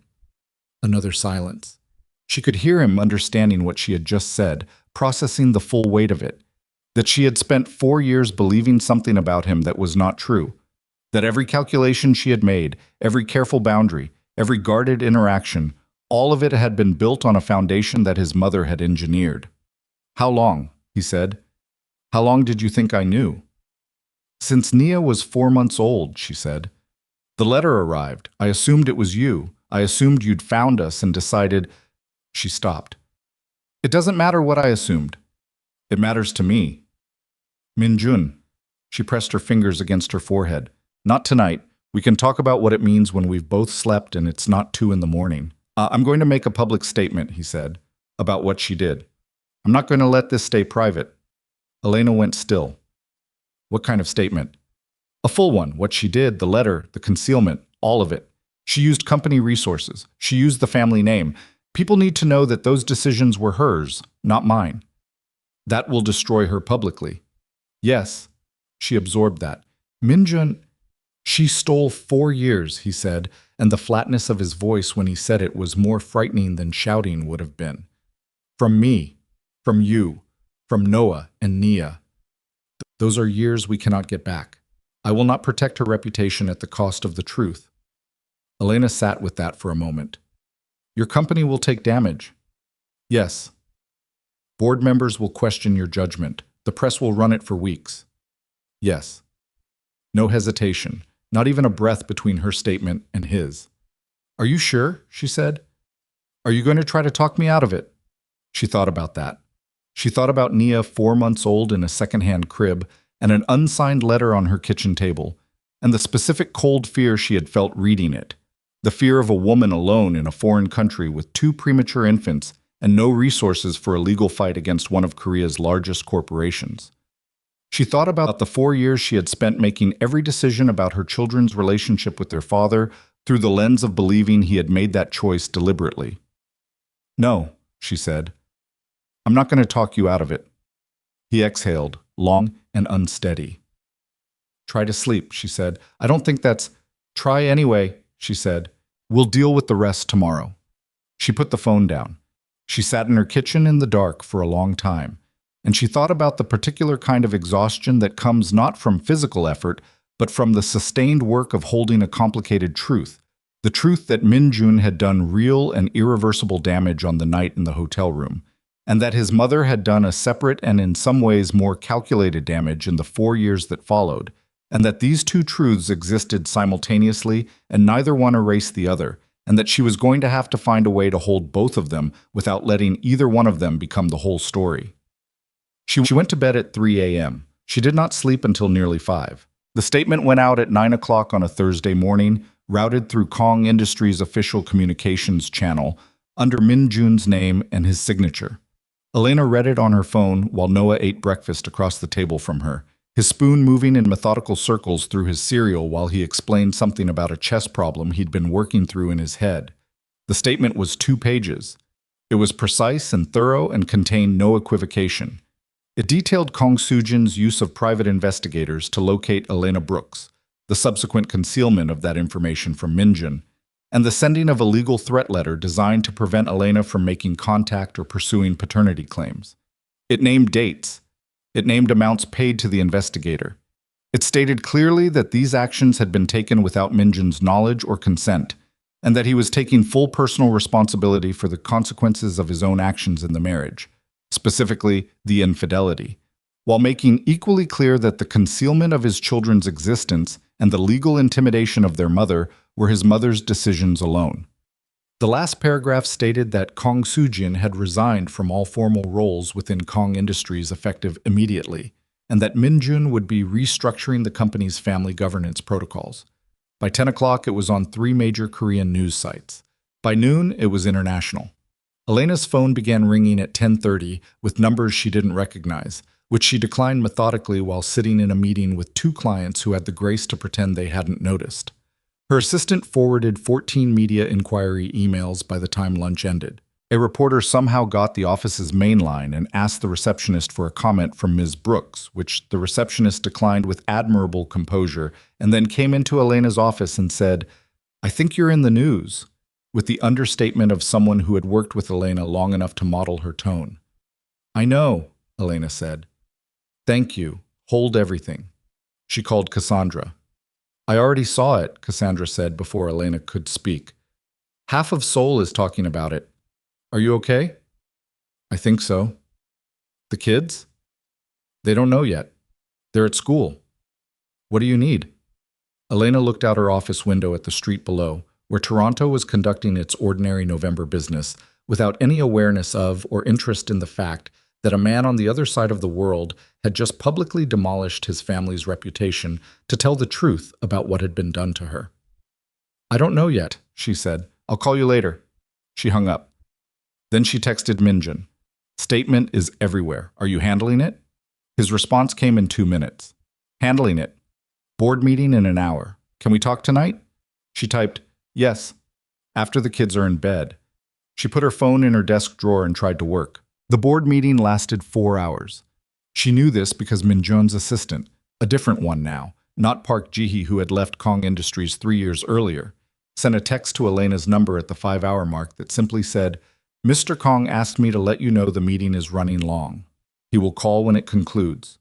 Another silence. She could hear him understanding what she had just said, processing the full weight of it. That she had spent 4 years believing something about him that was not true. That every calculation she had made, every careful boundary, every guarded interaction, all of it had been built on a foundation that his mother had engineered. "How long?" he said. "How long did you think I knew?" "Since Nia was 4 months old," she said. "The letter arrived. I assumed it was you. I assumed you'd found us and decided—" She stopped. "It doesn't matter what I assumed. It matters to me." "Minjun." She pressed her fingers against her forehead. "Not tonight. We can talk about what it means when we've both slept and it's not 2 in the morning. I'm going to make a public statement, he said, about what she did. I'm not going to let this stay private. Elena went still. What kind of statement? A full one. What she did, the letter, the concealment, all of it. She used company resources. She used the family name. People need to know that those decisions were hers, not mine. That will destroy her publicly. Yes, she absorbed that. Minjun, she stole 4 years, he said, and the flatness of his voice when he said it was more frightening than shouting would have been. From me, from you, from Noah and Nia. Those are years we cannot get back. I will not protect her reputation at the cost of the truth. Elena sat with that for a moment. Your company will take damage. Yes. Board members will question your judgment. The press will run it for weeks. Yes. No hesitation, not even a breath between her statement and his. Are you sure? She said. Are you going to try to talk me out of it? She thought about that. She thought about Nia, 4 months old in a second-hand crib, and an unsigned letter on her kitchen table, and the specific cold fear she had felt reading it. The fear of a woman alone in a foreign country with 2 premature infants and no resources for a legal fight against one of Korea's largest corporations. She thought about the 4 years she had spent making every decision about her children's relationship with their father through the lens of believing he had made that choice deliberately. No, she said. I'm not going to talk you out of it. He exhaled, long and unsteady. Try to sleep, she said. I don't think that's... Try anyway, she said. We'll deal with the rest tomorrow. She put the phone down. She sat in her kitchen in the dark for a long time, and she thought about the particular kind of exhaustion that comes not from physical effort, but from the sustained work of holding a complicated truth, the truth that Minjun had done real and irreversible damage on the night in the hotel room, and that his mother had done a separate and in some ways more calculated damage in the 4 years that followed, and that these 2 truths existed simultaneously and neither one erased the other, and that she was going to have to find a way to hold both of them without letting either one of them become the whole story. She went to bed at 3 a.m. She did not sleep until nearly 5. The statement went out at 9 o'clock on a Thursday morning, routed through Kong Industries' official communications channel, under Minjun's name and his signature. Elena read it on her phone while Noah ate breakfast across the table from her, his spoon moving in methodical circles through his cereal while he explained something about a chess problem he'd been working through in his head. The statement was 2 pages. It was precise and thorough and contained no equivocation. It detailed Kong Soo-jin's use of private investigators to locate Elena Brooks, the subsequent concealment of that information from Minjun, and the sending of a legal threat letter designed to prevent Elena from making contact or pursuing paternity claims. It named dates. It named amounts paid to the investigator. It stated clearly that these actions had been taken without Minjun's knowledge or consent, and that he was taking full personal responsibility for the consequences of his own actions in the marriage, specifically the infidelity, while making equally clear that the concealment of his children's existence and the legal intimidation of their mother were his mother's decisions alone. The last paragraph stated that Kong Soo-jin had resigned from all formal roles within Kong Industries effective immediately, and that Minjun would be restructuring the company's family governance protocols. By 10 o'clock, it was on 3 major Korean news sites. By noon, it was international. Elena's phone began ringing at 10:30 with numbers she didn't recognize, which she declined methodically while sitting in a meeting with 2 clients who had the grace to pretend they hadn't noticed. Her assistant forwarded 14 media inquiry emails by the time lunch ended. A reporter somehow got the office's main line and asked the receptionist for a comment from Ms. Brooks, which the receptionist declined with admirable composure, and then came into Elena's office and said, "I think you're in the news," with the understatement of someone who had worked with Elena long enough to model her tone. "I know," Elena said. "Thank you. Hold everything." She called Cassandra. "I already saw it," Cassandra said before Elena could speak. "Half of Seoul is talking about it. Are you okay?" "I think so." "The kids?" "They don't know yet. They're at school." "What do you need?" Elena looked out her office window at the street below, where Toronto was conducting its ordinary November business, without any awareness of or interest in the fact that a man on the other side of the world had just publicly demolished his family's reputation to tell the truth about what had been done to her. "I don't know yet," she said. "I'll call you later." She hung up. Then she texted Minjun. "Statement is everywhere. Are you handling it?" His response came in 2 minutes. "Handling it. Board meeting in an hour. Can we talk tonight?" She typed, "Yes," after the kids are in bed. She put her phone in her desk drawer and tried to work. The board meeting lasted 4 hours. She knew this because Minjun's assistant, a different one now, not Park Jihi who had left Kong Industries 3 years earlier, sent a text to Elena's number at the 5-hour mark that simply said, "Mr. Kong asked me to let you know the meeting is running long. He will call when it concludes.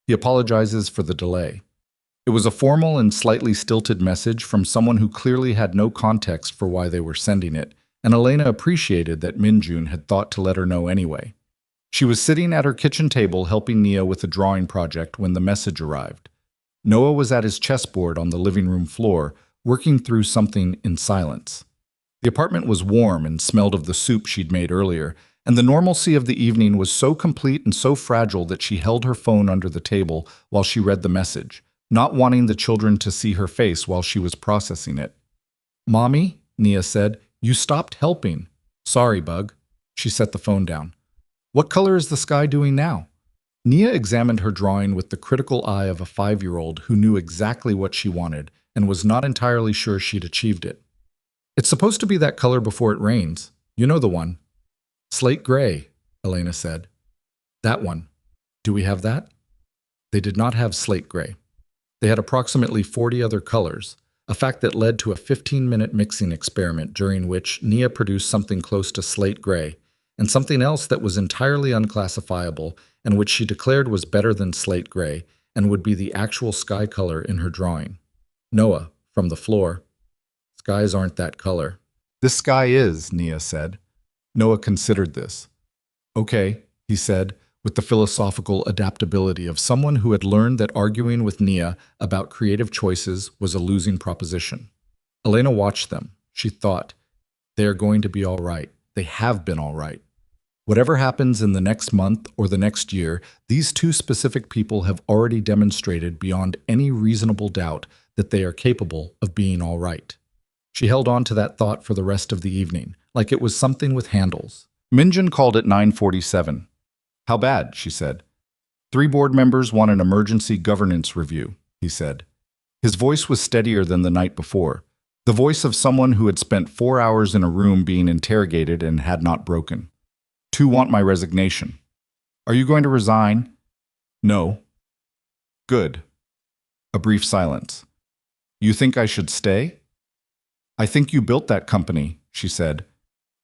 He apologizes for the delay." It was a formal and slightly stilted message from someone who clearly had no context for why they were sending it, and Elena appreciated that Minjun had thought to let her know anyway. She was sitting at her kitchen table helping Nia with a drawing project when the message arrived. Noah was at his chessboard on the living room floor, working through something in silence. The apartment was warm and smelled of the soup she'd made earlier, and the normalcy of the evening was so complete and so fragile that she held her phone under the table while she read the message, not wanting the children to see her face while she was processing it. "Mommy," Nia said, "you stopped helping." "Sorry, Bug." She set the phone down. "What color is the sky doing now?" Nia examined her drawing with the critical eye of a 5-year-old who knew exactly what she wanted and was not entirely sure she'd achieved it. "It's supposed to be that color before it rains. You know the one." "Slate gray," Elena said. "That one. Do we have that?" They did not have slate gray. They had approximately 40 other colors, a fact that led to a 15-minute mixing experiment during which Nia produced something close to slate gray and something else that was entirely unclassifiable and which she declared was better than slate gray and would be the actual sky color in her drawing. Noah, from the floor, "Skies aren't that color." "This sky is," Nia said. Noah considered this. "Okay," he said, with the philosophical adaptability of someone who had learned that arguing with Nia about creative choices was a losing proposition. Elena watched them. She thought, "They are going to be all right. They have been all right. Whatever happens in the next month or the next year, these two specific people have already demonstrated beyond any reasonable doubt that they are capable of being all right." She held on to that thought for the rest of the evening, like it was something with handles. Minjun called at 9:47. "How bad?" she said. "3 board members want an emergency governance review," he said. His voice was steadier than the night before, the voice of someone who had spent 4 hours in a room being interrogated and had not broken. "2 want my resignation." "Are you going to resign?" "No." "Good." A brief silence. "You think I should stay?" "I think you built that company," she said.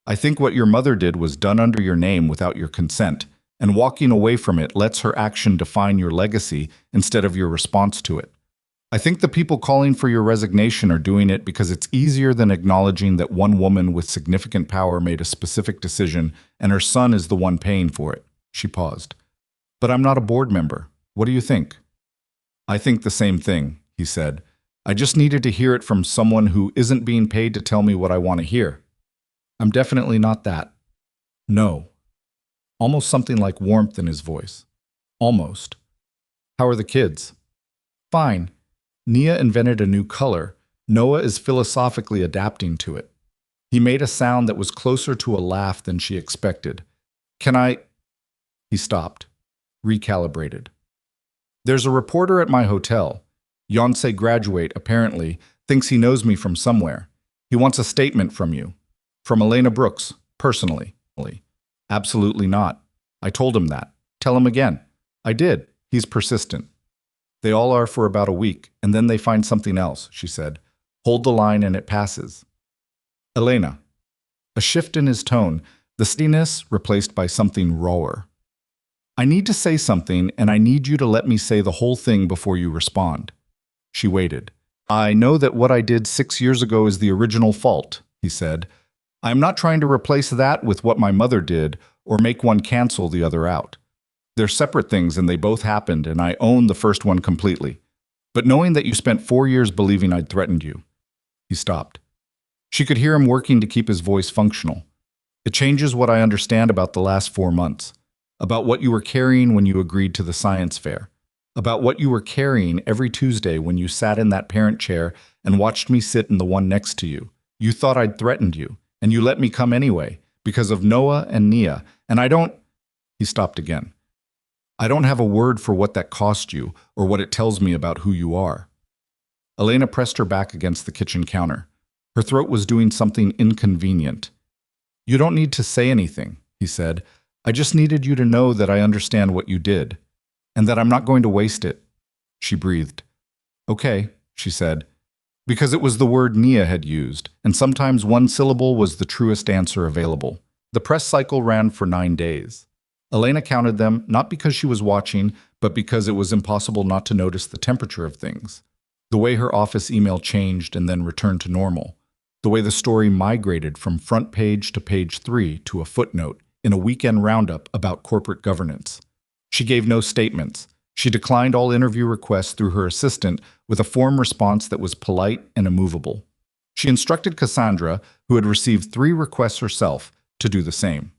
"I think what your mother did was done under your name without your consent, and walking away from it lets her action define your legacy instead of your response to it. I think the people calling for your resignation are doing it because it's easier than acknowledging that one woman with significant power made a specific decision and her son is the one paying for it." She paused. "But I'm not a board member. What do you think?" "I think the same thing," he said. "I just needed to hear it from someone who isn't being paid to tell me what I want to hear." "I'm definitely not that." "No." Almost something like warmth in his voice. "Almost." "How are the kids?" "Fine." Nia invented a new color. Noah is philosophically adapting to it. He made a sound that was closer to a laugh than she expected. "Can I—" He stopped, recalibrated. "There's a reporter at my hotel. Yonsei graduate, apparently, thinks he knows me from somewhere. He wants a statement from you. From Elena Brooks, personally." "Absolutely not." I told him that. "Tell him again." "I did." He's persistent. "They all are for about a week, and then they find something else," she said. "Hold the line and it passes." "Elena." A shift in his tone, the steadiness replaced by something rawer. "I need to say something, and I need you to let me say the whole thing before you respond." She waited. "I know that what I did 6 years ago is the original fault," he said. "I am not trying to replace that with what my mother did or make one cancel the other out. They're separate things and they both happened, and I own the first one completely. But knowing that you spent 4 years believing I'd threatened you." He stopped. She could hear him working to keep his voice functional. "It changes what I understand about the last 4 months. about what you were carrying when you agreed to the science fair, about what you were carrying every Tuesday when you sat in that parent chair and watched me sit in the one next to you. You thought I'd threatened you, and you let me come anyway, because of Noah and Nia, and I don't— He stopped again. I don't have a word for what that cost you or what it tells me about who you are. Elena pressed her back against the kitchen counter. Her throat was doing something inconvenient. You don't need to say anything, he said. I just needed you to know that I understand what you did, and that I'm not going to waste it. She breathed. Okay, she said, because it was the word Nia had used, and sometimes one syllable was the truest answer available. The press cycle ran for 9 days. Elena counted them, not because she was watching, but because it was impossible not to notice the temperature of things. The way her office email changed and then returned to normal. The way the story migrated from front page to page 3 to a footnote in a weekend roundup about corporate governance. She gave no statements. She declined all interview requests through her assistant with a form response that was polite and immovable. She instructed Cassandra, who had received 3 requests herself, to do the same.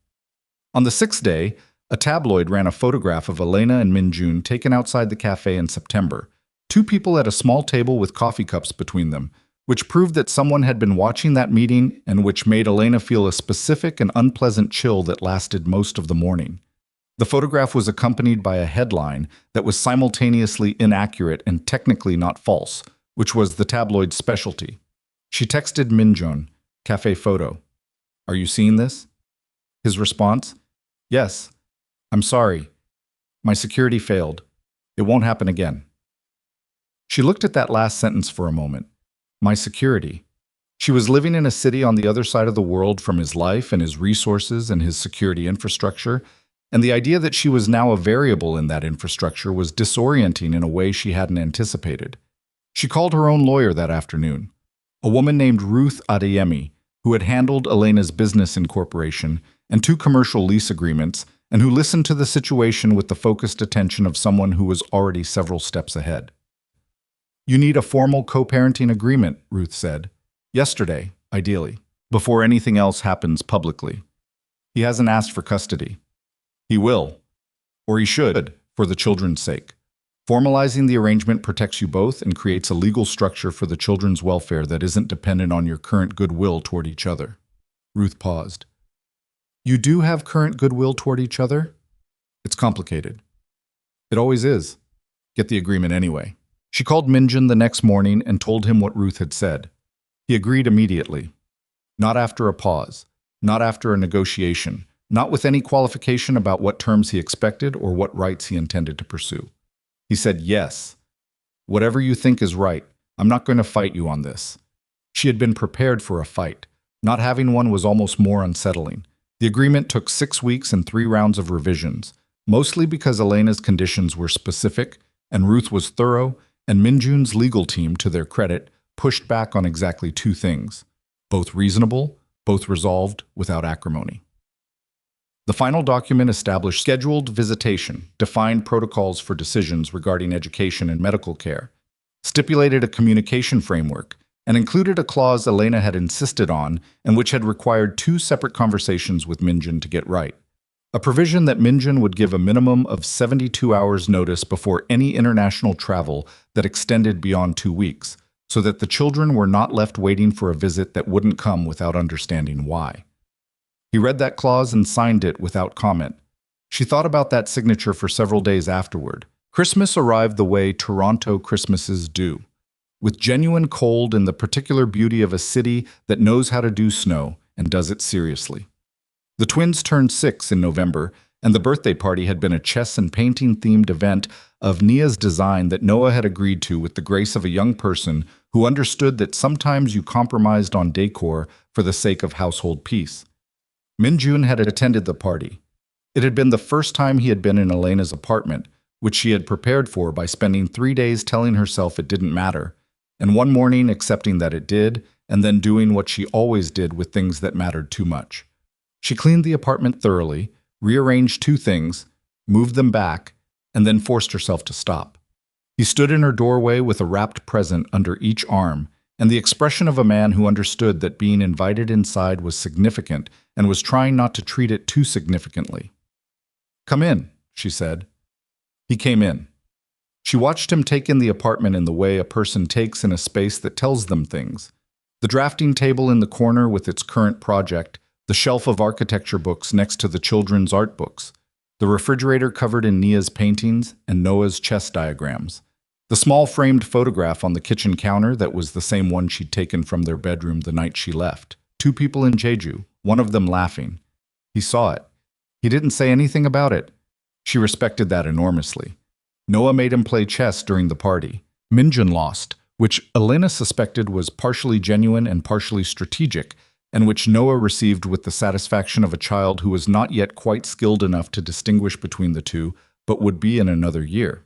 On the 6th day, a tabloid ran a photograph of Elena and Minjun taken outside the cafe in September, 2 people at a small table with coffee cups between them, which proved that someone had been watching that meeting and which made Elena feel a specific and unpleasant chill that lasted most of the morning. The photograph was accompanied by a headline that was simultaneously inaccurate and technically not false, which was the tabloid's specialty. She texted Minjun, cafe photo. Are you seeing this? His response? Yes. I'm sorry. My security failed. It won't happen again. She looked at that last sentence for a moment. My security. She was living in a city on the other side of the world from his life and his resources and his security infrastructure, and the idea that she was now a variable in that infrastructure was disorienting in a way she hadn't anticipated. She called her own lawyer that afternoon, a woman named Ruth Adeyemi, who had handled Elena's business incorporation and 2 commercial lease agreements, and who listened to the situation with the focused attention of someone who was already several steps ahead. You need a formal co-parenting agreement, Ruth said. Yesterday, ideally, before anything else happens publicly. He hasn't asked for custody. He will, or he should, for the children's sake. Formalizing the arrangement protects you both and creates a legal structure for the children's welfare that isn't dependent on your current goodwill toward each other. Ruth paused. You do have current goodwill toward each other? It's complicated. It always is. Get the agreement anyway. She called Minjun the next morning and told him what Ruth had said. He agreed immediately. Not after a pause. Not after a negotiation. Not with any qualification about what terms he expected or what rights he intended to pursue. He said, yes. Whatever you think is right. I'm not going to fight you on this. She had been prepared for a fight. Not having one was almost more unsettling. The agreement took 6 weeks and 3 rounds of revisions, mostly because Elena's conditions were specific and Ruth was thorough, and Minjun's legal team, to their credit, pushed back on exactly 2 things, both reasonable, both resolved without acrimony. The final document established scheduled visitation, defined protocols for decisions regarding education and medical care, stipulated a communication framework, and included a clause Elena had insisted on and which had required 2 separate conversations with Minjun to get right. A provision that Minjun would give a minimum of 72 hours notice before any international travel that extended beyond 2 weeks, so that the children were not left waiting for a visit that wouldn't come without understanding why. He read that clause and signed it without comment. She thought about that signature for several days afterward. Christmas arrived the way Toronto Christmases do, with genuine cold and the particular beauty of a city that knows how to do snow and does it seriously. The twins turned 6 in November, and the birthday party had been a chess and painting-themed event of Nia's design that Noah had agreed to with the grace of a young person who understood that sometimes you compromised on decor for the sake of household peace. Minjun had attended the party. It had been the first time he had been in Elena's apartment, which she had prepared for by spending 3 days telling herself it didn't matter, and one morning accepting that it did, and then doing what she always did with things that mattered too much. She cleaned the apartment thoroughly, rearranged 2 things, moved them back, and then forced herself to stop. He stood in her doorway with a wrapped present under each arm, and the expression of a man who understood that being invited inside was significant and was trying not to treat it too significantly. "Come in," she said. He came in. She watched him take in the apartment in the way a person takes in a space that tells them things. The drafting table in the corner with its current project, the shelf of architecture books next to the children's art books, the refrigerator covered in Nia's paintings and Noah's chess diagrams, the small framed photograph on the kitchen counter that was the same one she'd taken from their bedroom the night she left. Two people in Jeju, one of them laughing. He saw it. He didn't say anything about it. She respected that enormously. Noah made him play chess during the party. Minjun lost, which Elena suspected was partially genuine and partially strategic, and which Noah received with the satisfaction of a child who was not yet quite skilled enough to distinguish between the two, but would be in another year.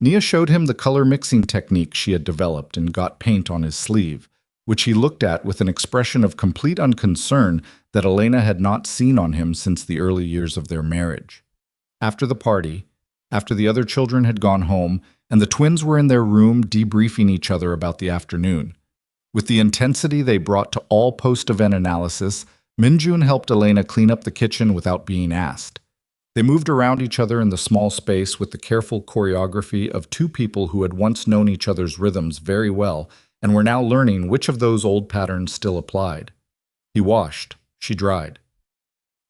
Nia showed him the color mixing technique she had developed and got paint on his sleeve, which he looked at with an expression of complete unconcern that Elena had not seen on him since the early years of their marriage. After the party, after the other children had gone home, and the twins were in their room debriefing each other about the afternoon. With the intensity they brought to all post-event analysis, Minjun helped Elena clean up the kitchen without being asked. They moved around each other in the small space with the careful choreography of two people who had once known each other's rhythms very well and were now learning which of those old patterns still applied. He washed. She dried.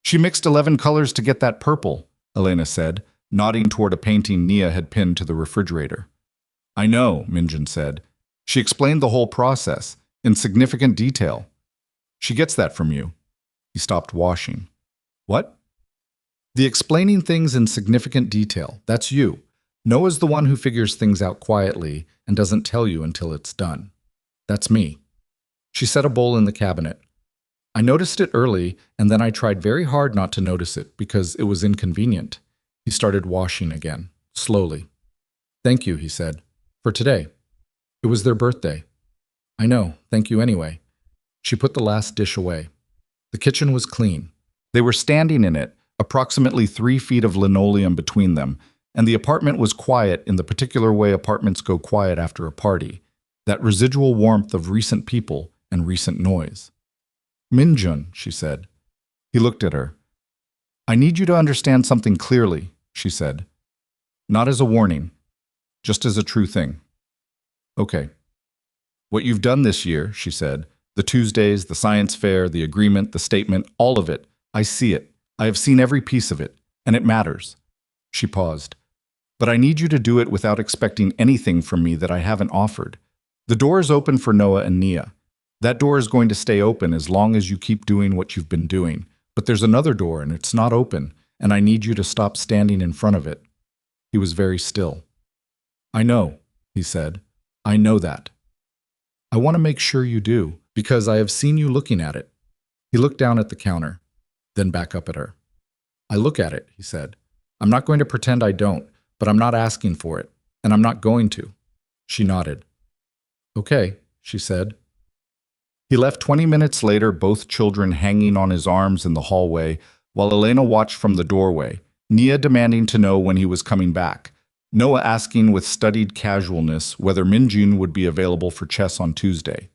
"She mixed 11 colors to get that purple," Elena said, nodding toward a painting Nia had pinned to the refrigerator. "I know," Minjun said. "She explained the whole process, in significant detail. She gets that from you." He stopped washing. "What?" "The explaining things in significant detail. That's you. Noah's the one who figures things out quietly and doesn't tell you until it's done. That's me." She set a bowl in the cabinet. "I noticed it early, and then I tried very hard not to notice it because it was inconvenient." He started washing again, slowly. "Thank you," he said, "for today. It was their birthday." "I know, thank you anyway." She put the last dish away. The kitchen was clean. They were standing in it, approximately 3 feet of linoleum between them, and the apartment was quiet in the particular way apartments go quiet after a party, that residual warmth of recent people and recent noise. "Minjun," she said. He looked at her. "I need you to understand something clearly," she said. "Not as a warning, just as a true thing." "Okay. What you've done this year," she said, "the Tuesdays, the science fair, the agreement, the statement, all of it, I see it. I have seen every piece of it, and it matters." She paused. "But I need you to do it without expecting anything from me that I haven't offered. The door is open for Noah and Nia. That door is going to stay open as long as you keep doing what you've been doing. But there's another door, and it's not open, and I need you to stop standing in front of it." He was very still. "I know," he said. "I know that. I want to make sure you do, because I have seen you looking at it." He looked down at the counter, then back up at her. "I look at it," he said. "I'm not going to pretend I don't, but I'm not asking for it, and I'm not going to." She nodded. "Okay," she said. He left 20 minutes later, both children hanging on his arms in the hallway, while Elena watched from the doorway, Nia demanding to know when he was coming back, Noah asking with studied casualness whether Minjun would be available for chess on Tuesday.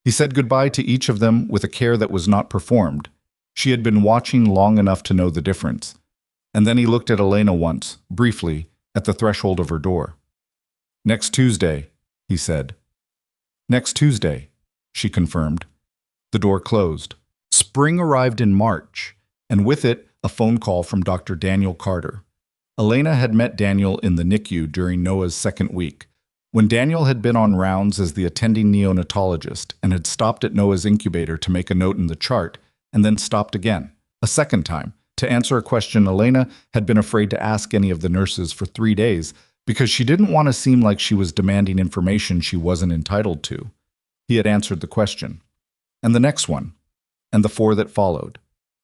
He said goodbye to each of them with a care that was not performed. She had been watching long enough to know the difference. And then he looked at Elena once, briefly, at the threshold of her door. "Next Tuesday," he said. "Next Tuesday," she confirmed. The door closed. Spring arrived in March, and with it, a phone call from Dr. Daniel Carter. Elena had met Daniel in the NICU during Noah's second week, when Daniel had been on rounds as the attending neonatologist and had stopped at Noah's incubator to make a note in the chart, and then stopped again, a second time, to answer a question Elena had been afraid to ask any of the nurses for 3 days because she didn't want to seem like she was demanding information she wasn't entitled to. He had answered the question. And the next one. And the 4 that followed.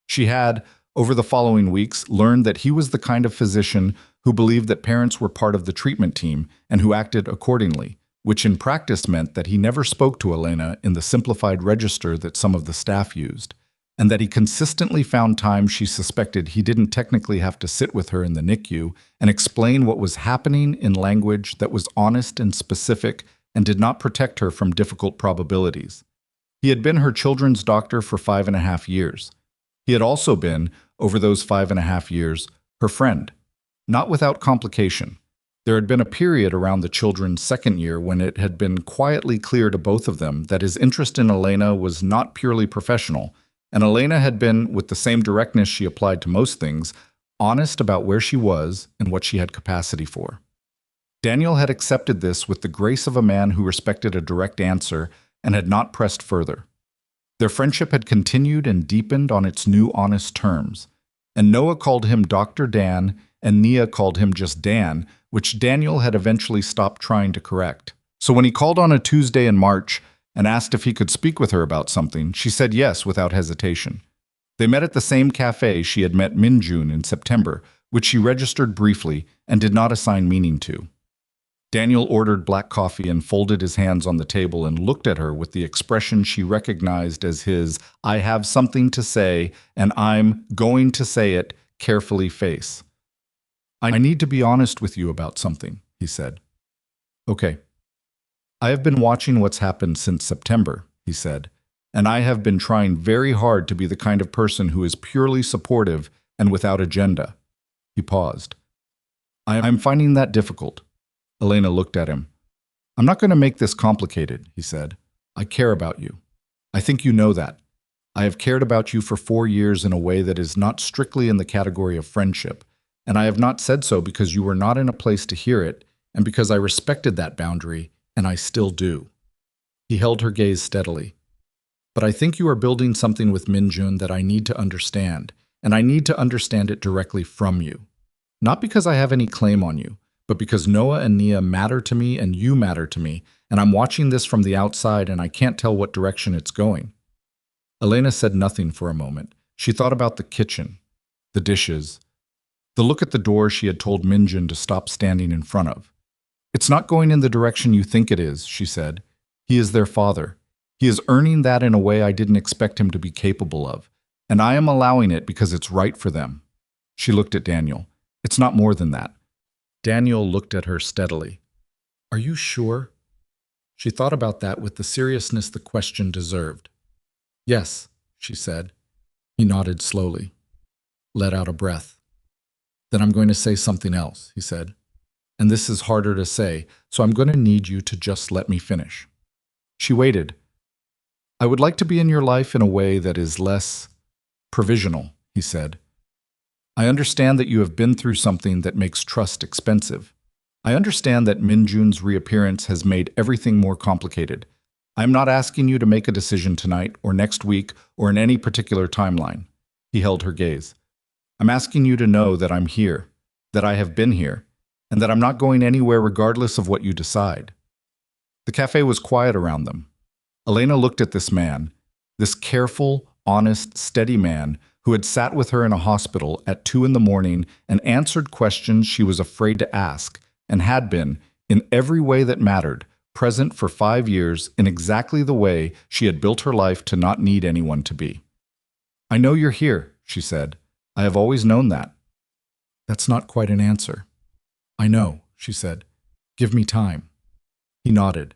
She had, over the following weeks, learned that he was the kind of physician who believed that parents were part of the treatment team and who acted accordingly, which in practice meant that he never spoke to Elena in the simplified register that some of the staff used, and that he consistently found time she suspected he didn't technically have to sit with her in the NICU and explain what was happening in language that was honest and specific and did not protect her from difficult probabilities. He had been her children's doctor for 5.5 years. He had also been, over those 5.5 years, her friend, not without complication. There had been a period around the children's second year when it had been quietly clear to both of them that his interest in Elena was not purely professional, and Elena had been, with the same directness she applied to most things, honest about where she was and what she had capacity for. Daniel had accepted this with the grace of a man who respected a direct answer and had not pressed further. Their friendship had continued and deepened on its new honest terms, and Noah called him Dr. Dan and Nia called him just Dan, which Daniel had eventually stopped trying to correct. So when he called on a Tuesday in March and asked if he could speak with her about something, she said yes without hesitation. They met at the same cafe she had met Minjun in September, which she registered briefly and did not assign meaning to. Daniel ordered black coffee and folded his hands on the table and looked at her with the expression she recognized as his "I have something to say and I'm going to say it" carefully face. "I need to be honest with you about something," he said. "Okay." "I have been watching what's happened since September," he said, "and I have been trying very hard to be the kind of person who is purely supportive and without agenda." He paused. "I'm finding that difficult." Elena looked at him. "I'm not going to make this complicated," he said. "I care about you. I think you know that. I have cared about you for 4 years in a way that is not strictly in the category of friendship, and I have not said so because you were not in a place to hear it, and because I respected that boundary, and I still do." He held her gaze steadily. "But I think you are building something with Minjun that I need to understand, and I need to understand it directly from you. Not because I have any claim on you, but because Noah and Nia matter to me and you matter to me, and I'm watching this from the outside and I can't tell what direction it's going." Elena said nothing for a moment. She thought about the kitchen, the dishes, the look at the door she had told Minjun to stop standing in front of. "It's not going in the direction you think it is," she said. "He is their father. He is earning that in a way I didn't expect him to be capable of, and I am allowing it because it's right for them." She looked at Daniel. "It's not more than that." Daniel looked at her steadily. "Are you sure?" She thought about that with the seriousness the question deserved. "Yes," she said. He nodded slowly, let out a breath. "Then I'm going to say something else," he said. "And this is harder to say, so I'm going to need you to just let me finish." She waited. "I would like to be in your life in a way that is less provisional," he said. "I understand that you have been through something that makes trust expensive. I understand that Minjun's reappearance has made everything more complicated. I am not asking you to make a decision tonight or next week or in any particular timeline." He held her gaze. "I'm asking you to know that I'm here, that I have been here, and that I'm not going anywhere regardless of what you decide." The cafe was quiet around them. Elena looked at this man, this careful, honest, steady man who had sat with her in a hospital at 2 a.m. and answered questions she was afraid to ask, and had been, in every way that mattered, present for 5 years in exactly the way she had built her life to not need anyone to be. "I know you're here," she said. "I have always known that." "That's not quite an answer." "I know," she said. "Give me time." He nodded.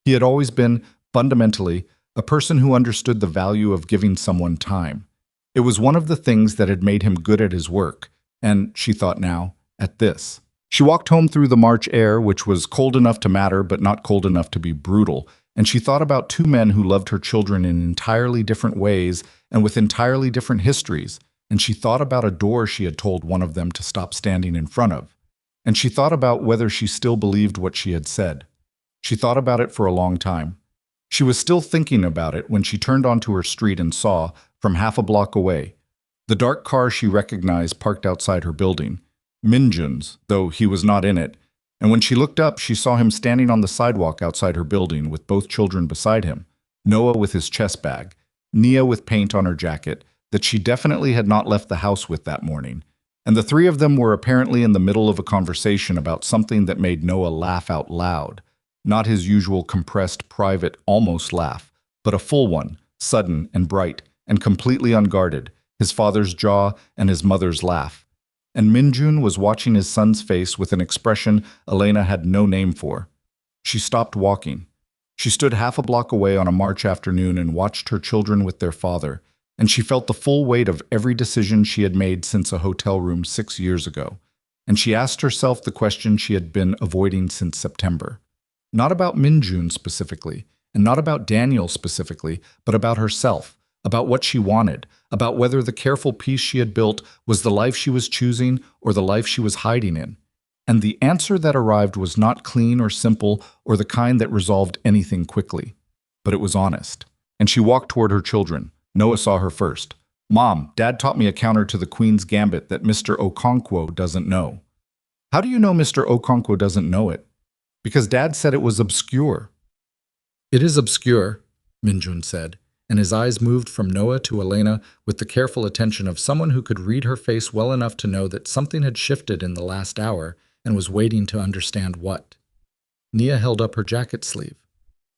He had always been, fundamentally, a person who understood the value of giving someone time. It was one of the things that had made him good at his work, and, she thought now, at this. She walked home through the March air, which was cold enough to matter but not cold enough to be brutal, and she thought about 2 men who loved her children in entirely different ways and with entirely different histories, and she thought about a door she had told one of them to stop standing in front of, and she thought about whether she still believed what she had said. She thought about it for a long time. She was still thinking about it when she turned onto her street and saw, from half a block away, the dark car she recognized parked outside her building, Minjun's, though he was not in it, and when she looked up, she saw him standing on the sidewalk outside her building with both children beside him, Noah with his chest bag, Nia with paint on her jacket that she definitely had not left the house with that morning, and the 3 of them were apparently in the middle of a conversation about something that made Noah laugh out loud, not his usual compressed, private, almost laugh, but a full one, sudden and bright, and completely unguarded, his father's jaw and his mother's laugh. And Minjun was watching his son's face with an expression Elena had no name for. She stopped walking. She stood half a block away on a March afternoon and watched her children with their father, and she felt the full weight of every decision she had made since a hotel room 6 years ago. and she asked herself the question she had been avoiding since September. Not about Minjun specifically, and not about Daniel specifically, but about herself, about what she wanted, about whether the careful peace she had built was the life she was choosing or the life she was hiding in. And the answer that arrived was not clean or simple or the kind that resolved anything quickly. But it was honest. And she walked toward her children. Noah saw her first. "Mom, Dad taught me a counter to the Queen's Gambit that Mr. Okonkwo doesn't know." "How do you know Mr. Okonkwo doesn't know it?" "Because Dad said it was obscure." "It is obscure," Minjun said, and his eyes moved from Noah to Elena with the careful attention of someone who could read her face well enough to know that something had shifted in the last hour and was waiting to understand what. Nia held up her jacket sleeve.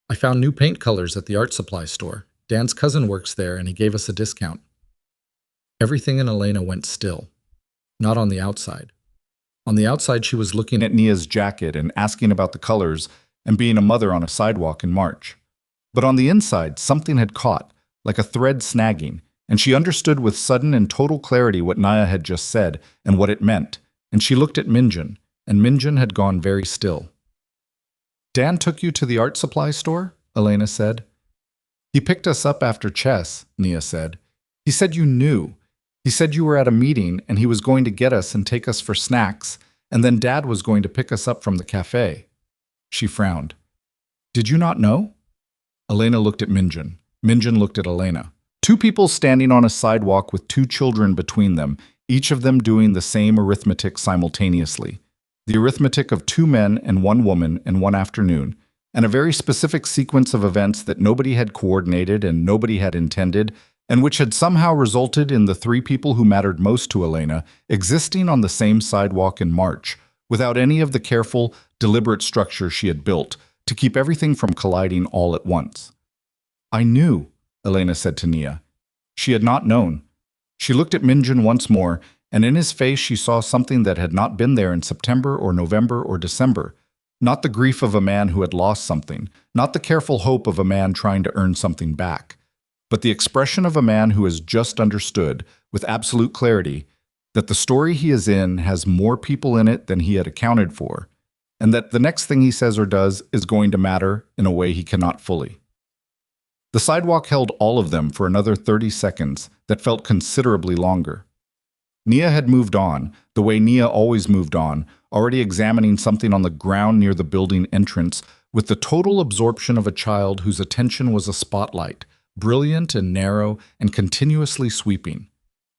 "I found new paint colors at the art supply store. Dan's cousin works there and he gave us a discount." Everything in Elena went still. Not on the outside. On the outside, she was looking at Nia's jacket and asking about the colors and being a mother on a sidewalk in March. But on the inside, something had caught, like a thread snagging, and she understood with sudden and total clarity what Nia had just said and what it meant, and she looked at Minjun, and Minjun had gone very still. "Dan took you to the art supply store?" Elena said. "He picked us up after chess," Nia said. "He said you knew. He said you were at a meeting and he was going to get us and take us for snacks, and then Dad was going to pick us up from the cafe." She frowned. "Did you not know?" Elena looked at Minjun. Minjun looked at Elena. Two people standing on a sidewalk with two children between them, each of them doing the same arithmetic simultaneously. The arithmetic of two men and one woman in one afternoon, and a very specific sequence of events that nobody had coordinated and nobody had intended, and which had somehow resulted in the three people who mattered most to Elena existing on the same sidewalk in March, without any of the careful, deliberate structure she had built to keep everything from colliding all at once. "I knew," Elena said to Nia. She had not known. She looked at Minjun once more, and in his face she saw something that had not been there in September or November or December. Not the grief of a man who had lost something, not the careful hope of a man trying to earn something back, but the expression of a man who has just understood, with absolute clarity, that the story he is in has more people in it than he had accounted for, and that the next thing he says or does is going to matter in a way he cannot fully. The sidewalk held all of them for another 30 seconds that felt considerably longer. Nia had moved on, the way Nia always moved on, already examining something on the ground near the building entrance with the total absorption of a child whose attention was a spotlight, brilliant and narrow and continuously sweeping.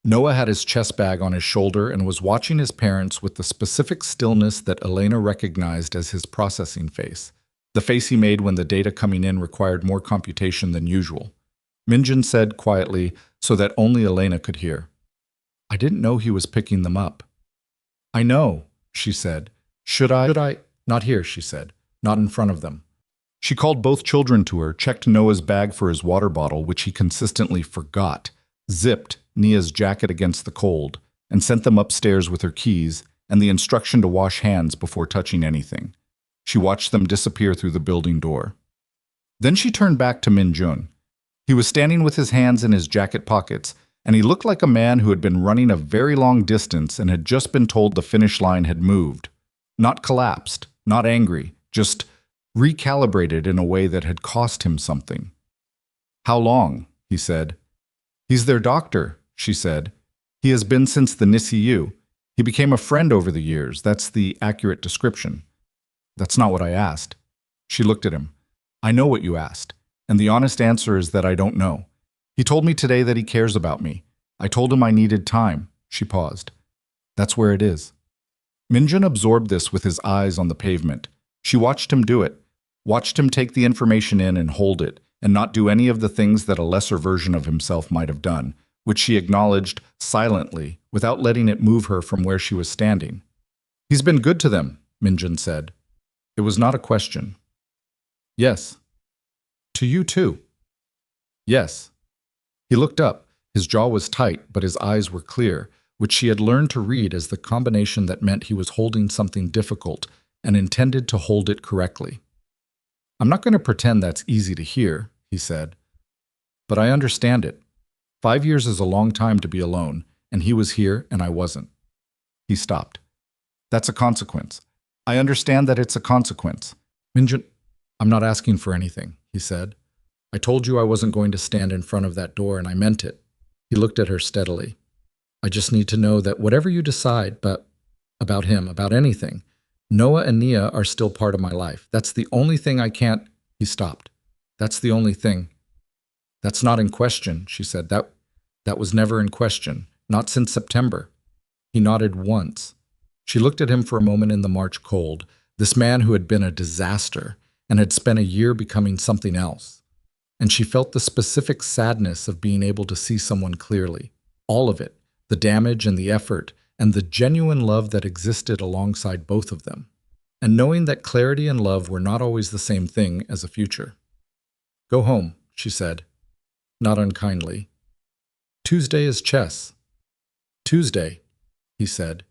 Noah had his chest bag on his shoulder and was watching his parents with the specific stillness that Elena recognized as his processing face, the face he made when the data coming in required more computation than usual. Minjun said quietly, so that only Elena could hear, "I didn't know he was picking them up." "I know," she said. Should I? Not here," she said. "Not in front of them." She called both children to her, checked Noah's bag for his water bottle, which he consistently forgot, zipped Nia's jacket against the cold, and sent them upstairs with her keys and the instruction to wash hands before touching anything. She watched them disappear through the building door. Then she turned back to Minjun. He was standing with his hands in his jacket pockets, and he looked like a man who had been running a very long distance and had just been told the finish line had moved. Not collapsed, not angry, just recalibrated in a way that had cost him something. "How long?" he said. "He's their doctor," she said. "He has been since the NICU. He became a friend over the years. That's the accurate description." "That's not what I asked." She looked at him. "I know what you asked, and the honest answer is that I don't know. He told me today that he cares about me. I told him I needed time." She paused. "That's where it is." Minjun absorbed this with his eyes on the pavement. She watched him do it, watched him take the information in and hold it, and not do any of the things that a lesser version of himself might have done, which she acknowledged silently, without letting it move her from where she was standing. "He's been good to them," Minjun said. It was not a question. "Yes." "To you too." "Yes." He looked up. His jaw was tight, but his eyes were clear, which she had learned to read as the combination that meant he was holding something difficult and intended to hold it correctly. "I'm not going to pretend that's easy to hear," he said. "But I understand it. 5 years is a long time to be alone, and he was here and I wasn't." He stopped. That's a consequence. I understand that it's a consequence. Minjun, I'm not asking for anything, he said. I told you I wasn't going to stand in front of that door, and I meant it. He looked at her steadily. I just need to know that whatever you decide, but about him, about anything, Noah and Nia are still part of my life. That's the only thing I can't. He stopped. That's the only thing. That's not in question, she said. That was never in question. Not since September. He nodded once. She looked at him for a moment in the March cold, this man who had been a disaster and had spent a year becoming something else. And she felt the specific sadness of being able to see someone clearly. All of it, the damage and the effort, and the genuine love that existed alongside both of them. And knowing that clarity and love were not always the same thing as a future. Go home, she said, not unkindly. Tuesday is chess. Tuesday, he said.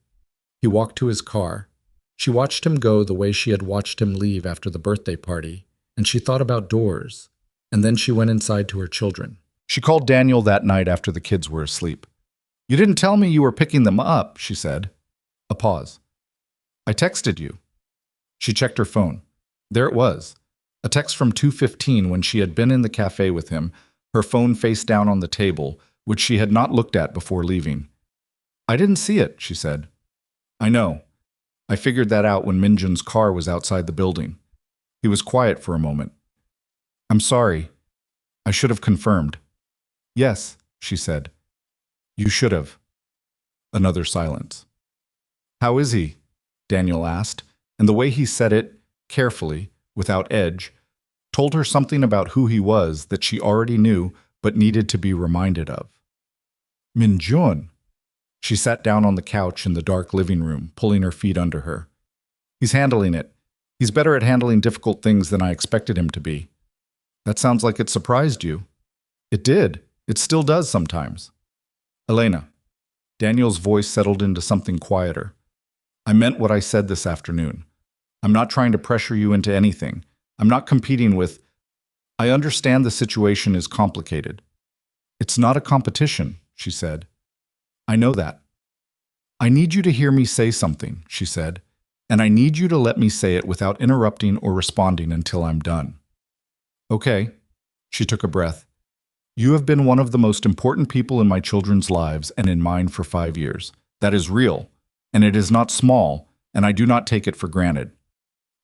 He walked to his car. She watched him go the way she had watched him leave after the birthday party, and she thought about doors, and then she went inside to her children. She called Daniel that night after the kids were asleep. You didn't tell me you were picking them up, she said. A pause. I texted you. She checked her phone. There it was. A text from 2:15 when she had been in the cafe with him, her phone face down on the table, which she had not looked at before leaving. I didn't see it, she said. I know. I figured that out when Minjun's car was outside the building. He was quiet for a moment. I'm sorry. I should have confirmed. Yes, she said. You should have. Another silence. How is he? Daniel asked, and the way he said it, carefully, without edge, told her something about who he was that she already knew but needed to be reminded of. Minjun. She sat down on the couch in the dark living room, pulling her feet under her. He's handling it. He's better at handling difficult things than I expected him to be. That sounds like it surprised you. It did. It still does sometimes. Elena. Daniel's voice settled into something quieter. I meant what I said this afternoon. I'm not trying to pressure you into anything. I'm not competing with... I understand the situation is complicated. It's not a competition, she said. I know that. I need you to hear me say something, she said, and I need you to let me say it without interrupting or responding until I'm done. Okay. She took a breath. You have been one of the most important people in my children's lives and in mine for 5 years. That is real, and it is not small, and I do not take it for granted.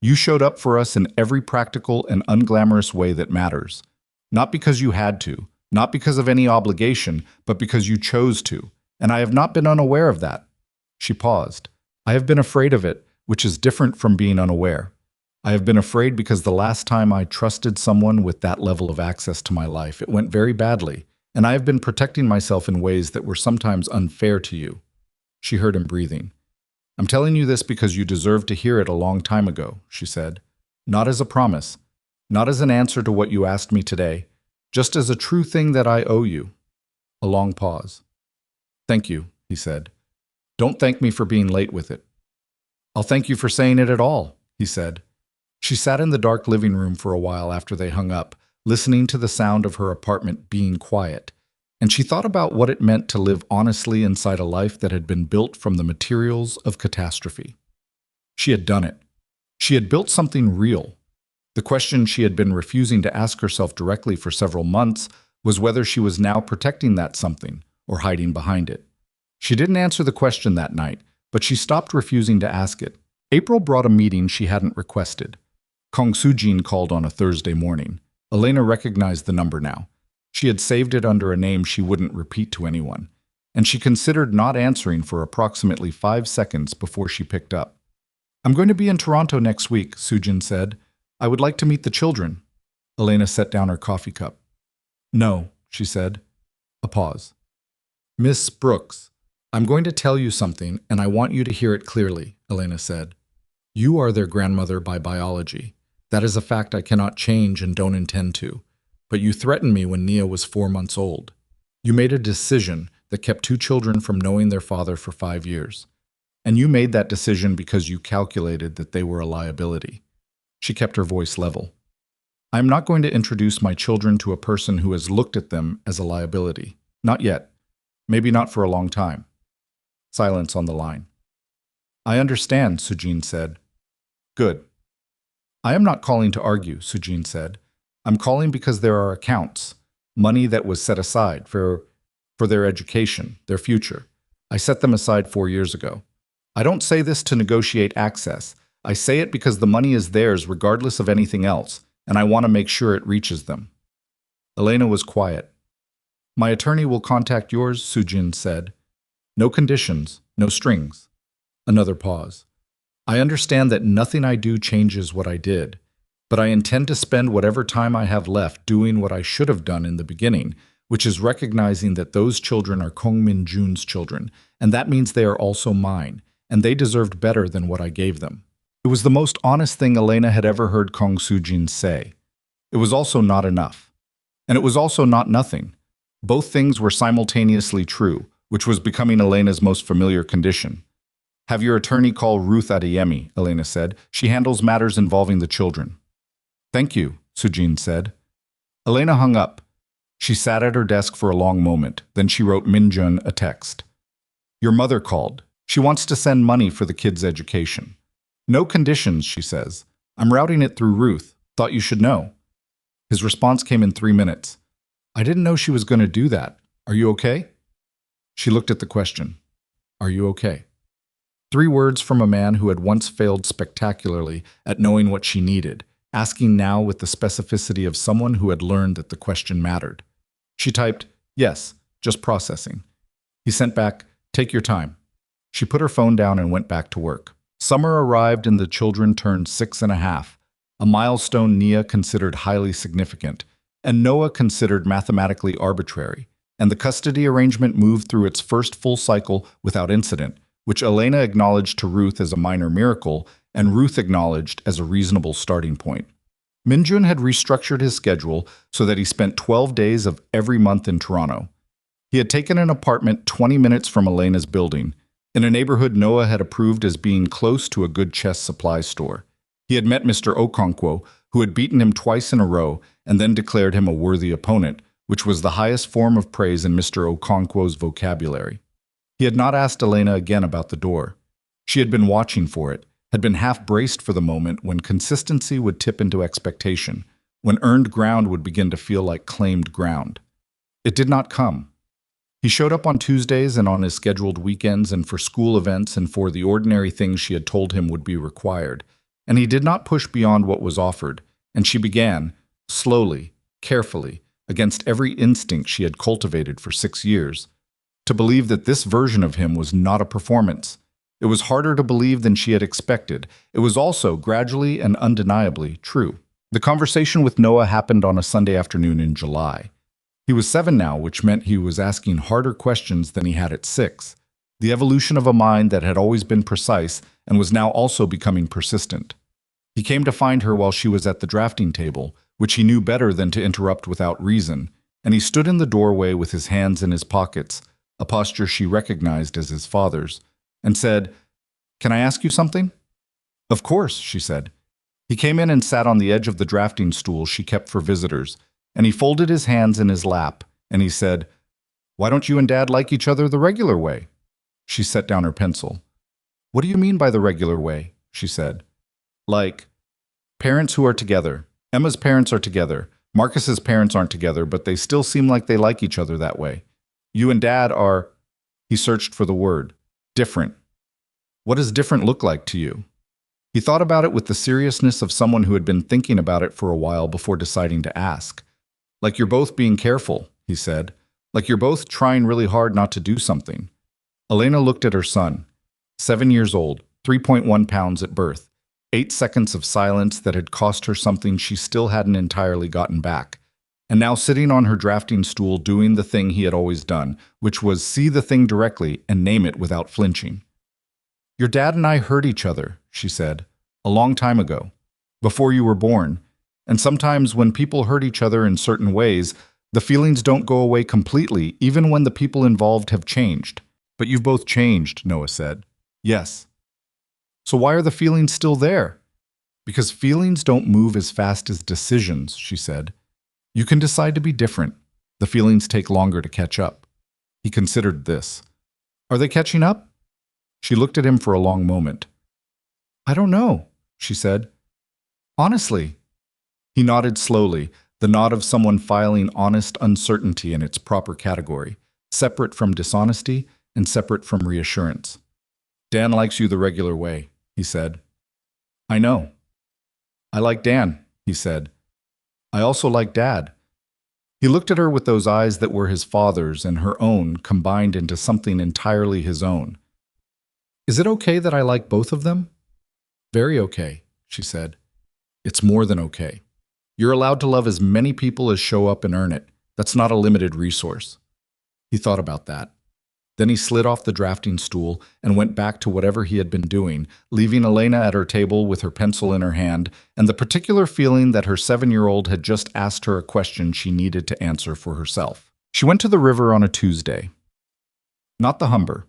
You showed up for us in every practical and unglamorous way that matters. Not because you had to, not because of any obligation, but because you chose to, and I have not been unaware of that. She paused. I have been afraid of it, which is different from being unaware. I have been afraid because the last time I trusted someone with that level of access to my life, it went very badly, and I have been protecting myself in ways that were sometimes unfair to you. She heard him breathing. I'm telling you this because you deserved to hear it a long time ago, she said. Not as a promise, not as an answer to what you asked me today, just as a true thing that I owe you. A long pause. Thank you, he said. Don't thank me for being late with it. I'll thank you for saying it at all, he said. She sat in the dark living room for a while after they hung up, listening to the sound of her apartment being quiet, and she thought about what it meant to live honestly inside a life that had been built from the materials of catastrophe. She had done it. She had built something real. The question she had been refusing to ask herself directly for several months was whether she was now protecting that something or hiding behind it. She didn't answer the question that night, but she stopped refusing to ask it. April brought a meeting she hadn't requested. Kong Sujin called on a Thursday morning. Elena recognized the number now. She had saved it under a name she wouldn't repeat to anyone, and she considered not answering for approximately 5 seconds before she picked up. I'm going to be in Toronto next week, Sujin said. I would like to meet the children. Elena set down her coffee cup. No, she said. A pause. Miss Brooks, I'm going to tell you something, and I want you to hear it clearly, Elena said. You are their grandmother by biology. That is a fact I cannot change and don't intend to. But you threatened me when Nia was 4 months old. You made a decision that kept 2 children from knowing their father for 5 years. And you made that decision because you calculated that they were a liability. She kept her voice level. I am not going to introduce my children to a person who has looked at them as a liability. Not yet. Maybe not for a long time. Silence on the line. I understand, Sujin said. Good. I am not calling to argue, Sujin said. I'm calling because there are accounts, money that was set aside for their education, their future. I set them aside 4 years ago. I don't say this to negotiate access. I say it because the money is theirs regardless of anything else, and I want to make sure it reaches them. Elena was quiet. My attorney will contact yours, Sujin said. No conditions, no strings. Another pause. I understand that nothing I do changes what I did, but I intend to spend whatever time I have left doing what I should have done in the beginning, which is recognizing that those children are Kong Min Jun's children, and that means they are also mine, and they deserved better than what I gave them. It was the most honest thing Elena had ever heard Kong Sujin say. It was also not enough. And it was also not nothing. Both things were simultaneously true, which was becoming Elena's most familiar condition. Have your attorney call Ruth Adeyemi, Elena said. She handles matters involving the children. Thank you, Sujin said. Elena hung up. She sat at her desk for a long moment. Then she wrote Minjun a text. Your mother called. She wants to send money for the kids' education. No conditions, she says. I'm routing it through Ruth. Thought you should know. His response came in 3 minutes. I didn't know she was going to do that. Are you okay? She looked at the question. Are you okay? 3 words from a man who had once failed spectacularly at knowing what she needed, asking now with the specificity of someone who had learned that the question mattered. She typed, yes, just processing. He sent back, take your time. She put her phone down and went back to work. Summer arrived and the children turned 6.5, a milestone Nia considered highly significant, and Noah considered mathematically arbitrary, and the custody arrangement moved through its first full cycle without incident, which Elena acknowledged to Ruth as a minor miracle, and Ruth acknowledged as a reasonable starting point. Minjun had restructured his schedule so that he spent 12 days of every month in Toronto. He had taken an apartment 20 minutes from Elena's building, in a neighborhood Noah had approved as being close to a good chess supply store. He had met Mr. Okonkwo, who had beaten him twice in a row and then declared him a worthy opponent, which was the highest form of praise in Mr. Okonkwo's vocabulary. He had not asked Elena again about the door. She had been watching for it, had been half braced for the moment when consistency would tip into expectation, when earned ground would begin to feel like claimed ground. It did not come. He showed up on Tuesdays and on his scheduled weekends and for school events and for the ordinary things she had told him would be required, and he did not push beyond what was offered, and she began, slowly, carefully, against every instinct she had cultivated for 6 years, to believe that this version of him was not a performance. It was harder to believe than she had expected. It was also, gradually and undeniably, true. The conversation with Noah happened on a Sunday afternoon in July. He was 7 now, which meant he was asking harder questions than he had at 6. The evolution of a mind that had always been precise and was now also becoming persistent. He came to find her while she was at the drafting table, which he knew better than to interrupt without reason, and he stood in the doorway with his hands in his pockets, a posture she recognized as his father's, and said, "Can I ask you something?" "Of course," she said. He came in and sat on the edge of the drafting stool she kept for visitors, and he folded his hands in his lap, and he said, "Why don't you and Dad like each other the regular way?" She set down her pencil. "What do you mean by the regular way?" she said. "Like, parents who are together. Emma's parents are together. Marcus's parents aren't together, but they still seem like they like each other that way. You and Dad are," he searched for the word, "different. What does different look like to you?" He thought about it with the seriousness of someone who had been thinking about it for a while before deciding to ask. "Like you're both being careful," he said. "Like you're both trying really hard not to do something." Elena looked at her son. 7 years old, 3.1 pounds at birth. 8 seconds of silence that had cost her something she still hadn't entirely gotten back. And now sitting on her drafting stool doing the thing he had always done, which was see the thing directly and name it without flinching. "Your dad and I hurt each other," she said, "a long time ago, before you were born. And sometimes when people hurt each other in certain ways, the feelings don't go away completely, even when the people involved have changed." "But you've both changed," Noah said. "Yes." "So why are the feelings still there?" "Because feelings don't move as fast as decisions," she said. "You can decide to be different. The feelings take longer to catch up." He considered this. "Are they catching up?" She looked at him for a long moment. "I don't know," she said. "Honestly." He nodded slowly, the nod of someone filing honest uncertainty in its proper category, separate from dishonesty and separate from reassurance. "Dan likes you the regular way," he said. "I know." "I like Dan," he said. "I also like Dad." He looked at her with those eyes that were his father's and her own combined into something entirely his own. "Is it okay that I like both of them?" "Very okay," she said. "It's more than okay. You're allowed to love as many people as show up and earn it. That's not a limited resource." He thought about that. Then he slid off the drafting stool and went back to whatever he had been doing, leaving Elena at her table with her pencil in her hand and the particular feeling that her 7-year-old had just asked her a question she needed to answer for herself. She went to the river on a Tuesday. Not the Humber.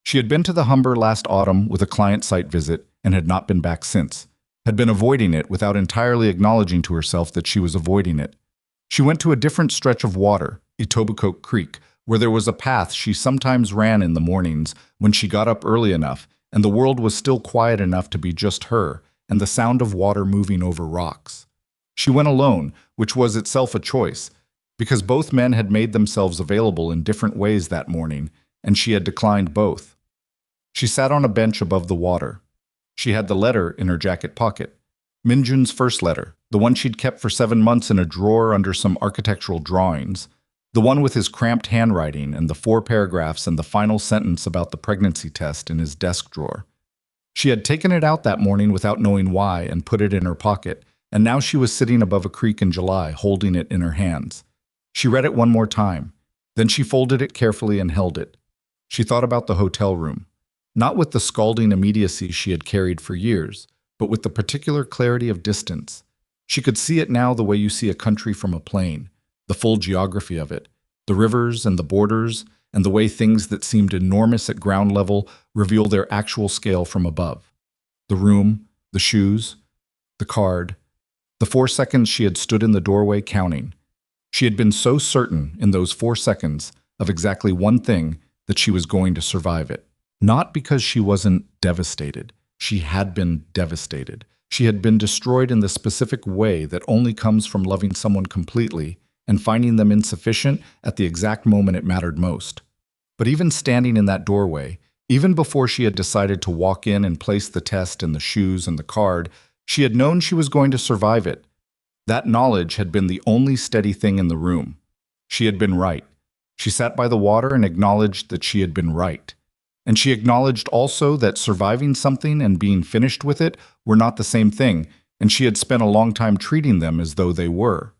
She had been to the Humber last autumn with a client site visit and had not been back since, had been avoiding it without entirely acknowledging to herself that she was avoiding it. She went to a different stretch of water, Etobicoke Creek, where there was a path she sometimes ran in the mornings when she got up early enough and the world was still quiet enough to be just her and the sound of water moving over rocks. She went alone, which was itself a choice, because both men had made themselves available in different ways that morning, and she had declined both. She sat on a bench above the water. She had the letter in her jacket pocket. Minjun's first letter, the one she'd kept for 7 months in a drawer under some architectural drawings, the one with his cramped handwriting and the 4 paragraphs and the final sentence about the pregnancy test in his desk drawer. She had taken it out that morning without knowing why and put it in her pocket, and now she was sitting above a creek in July, holding it in her hands. She read it one more time. Then she folded it carefully and held it. She thought about the hotel room, not with the scalding immediacy she had carried for years, but with the particular clarity of distance. She could see it now the way you see a country from a plane, the full geography of it, the rivers and the borders, and the way things that seemed enormous at ground level reveal their actual scale from above. The room, the shoes, the card, the 4 seconds she had stood in the doorway counting. She had been so certain in those 4 seconds of exactly one thing that she was going to survive it. Not because she wasn't devastated. She had been devastated. She had been destroyed in the specific way that only comes from loving someone completely and finding them insufficient at the exact moment it mattered most. But even standing in that doorway, even before she had decided to walk in and place the test and the shoes and the card, she had known she was going to survive it. That knowledge had been the only steady thing in the room. She had been right. She sat by the water and acknowledged that she had been right. And she acknowledged also that surviving something and being finished with it were not the same thing, and she had spent a long time treating them as though they were.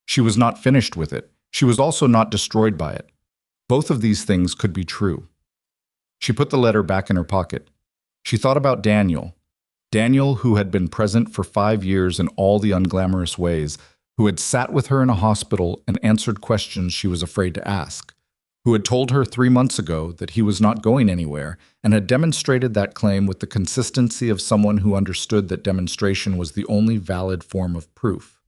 She was not finished with it. She was also not destroyed by it. Both of these things could be true. She put the letter back in her pocket. She thought about Daniel. Daniel, who had been present for 5 years in all the unglamorous ways, who had sat with her in a hospital and answered questions she was afraid to ask, who had told her 3 months ago that he was not going anywhere and had demonstrated that claim with the consistency of someone who understood that demonstration was the only valid form of proof.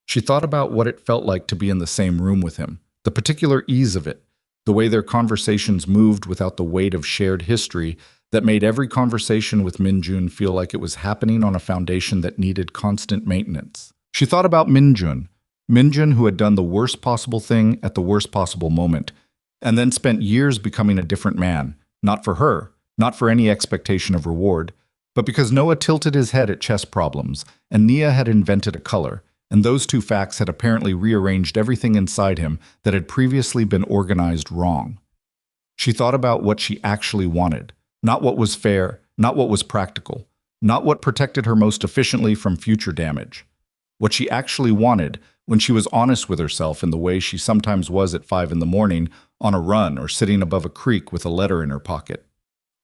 She thought about what it felt like to be in the same room with him, the particular ease of it, the way their conversations moved without the weight of shared history that made every conversation with Minjun feel like it was happening on a foundation that needed constant maintenance. She thought about Minjun who had done the worst possible thing at the worst possible moment, and then spent years becoming a different man, not for her, not for any expectation of reward, but because Noah tilted his head at chess problems, and Nia had invented a color, and those 2 facts had apparently rearranged everything inside him that had previously been organized wrong. She thought about what she actually wanted, not what was fair, not what was practical, not what protected her most efficiently from future damage. What she actually wanted when she was honest with herself in the way she sometimes was at 5 in the morning on a run or sitting above a creek with a letter in her pocket.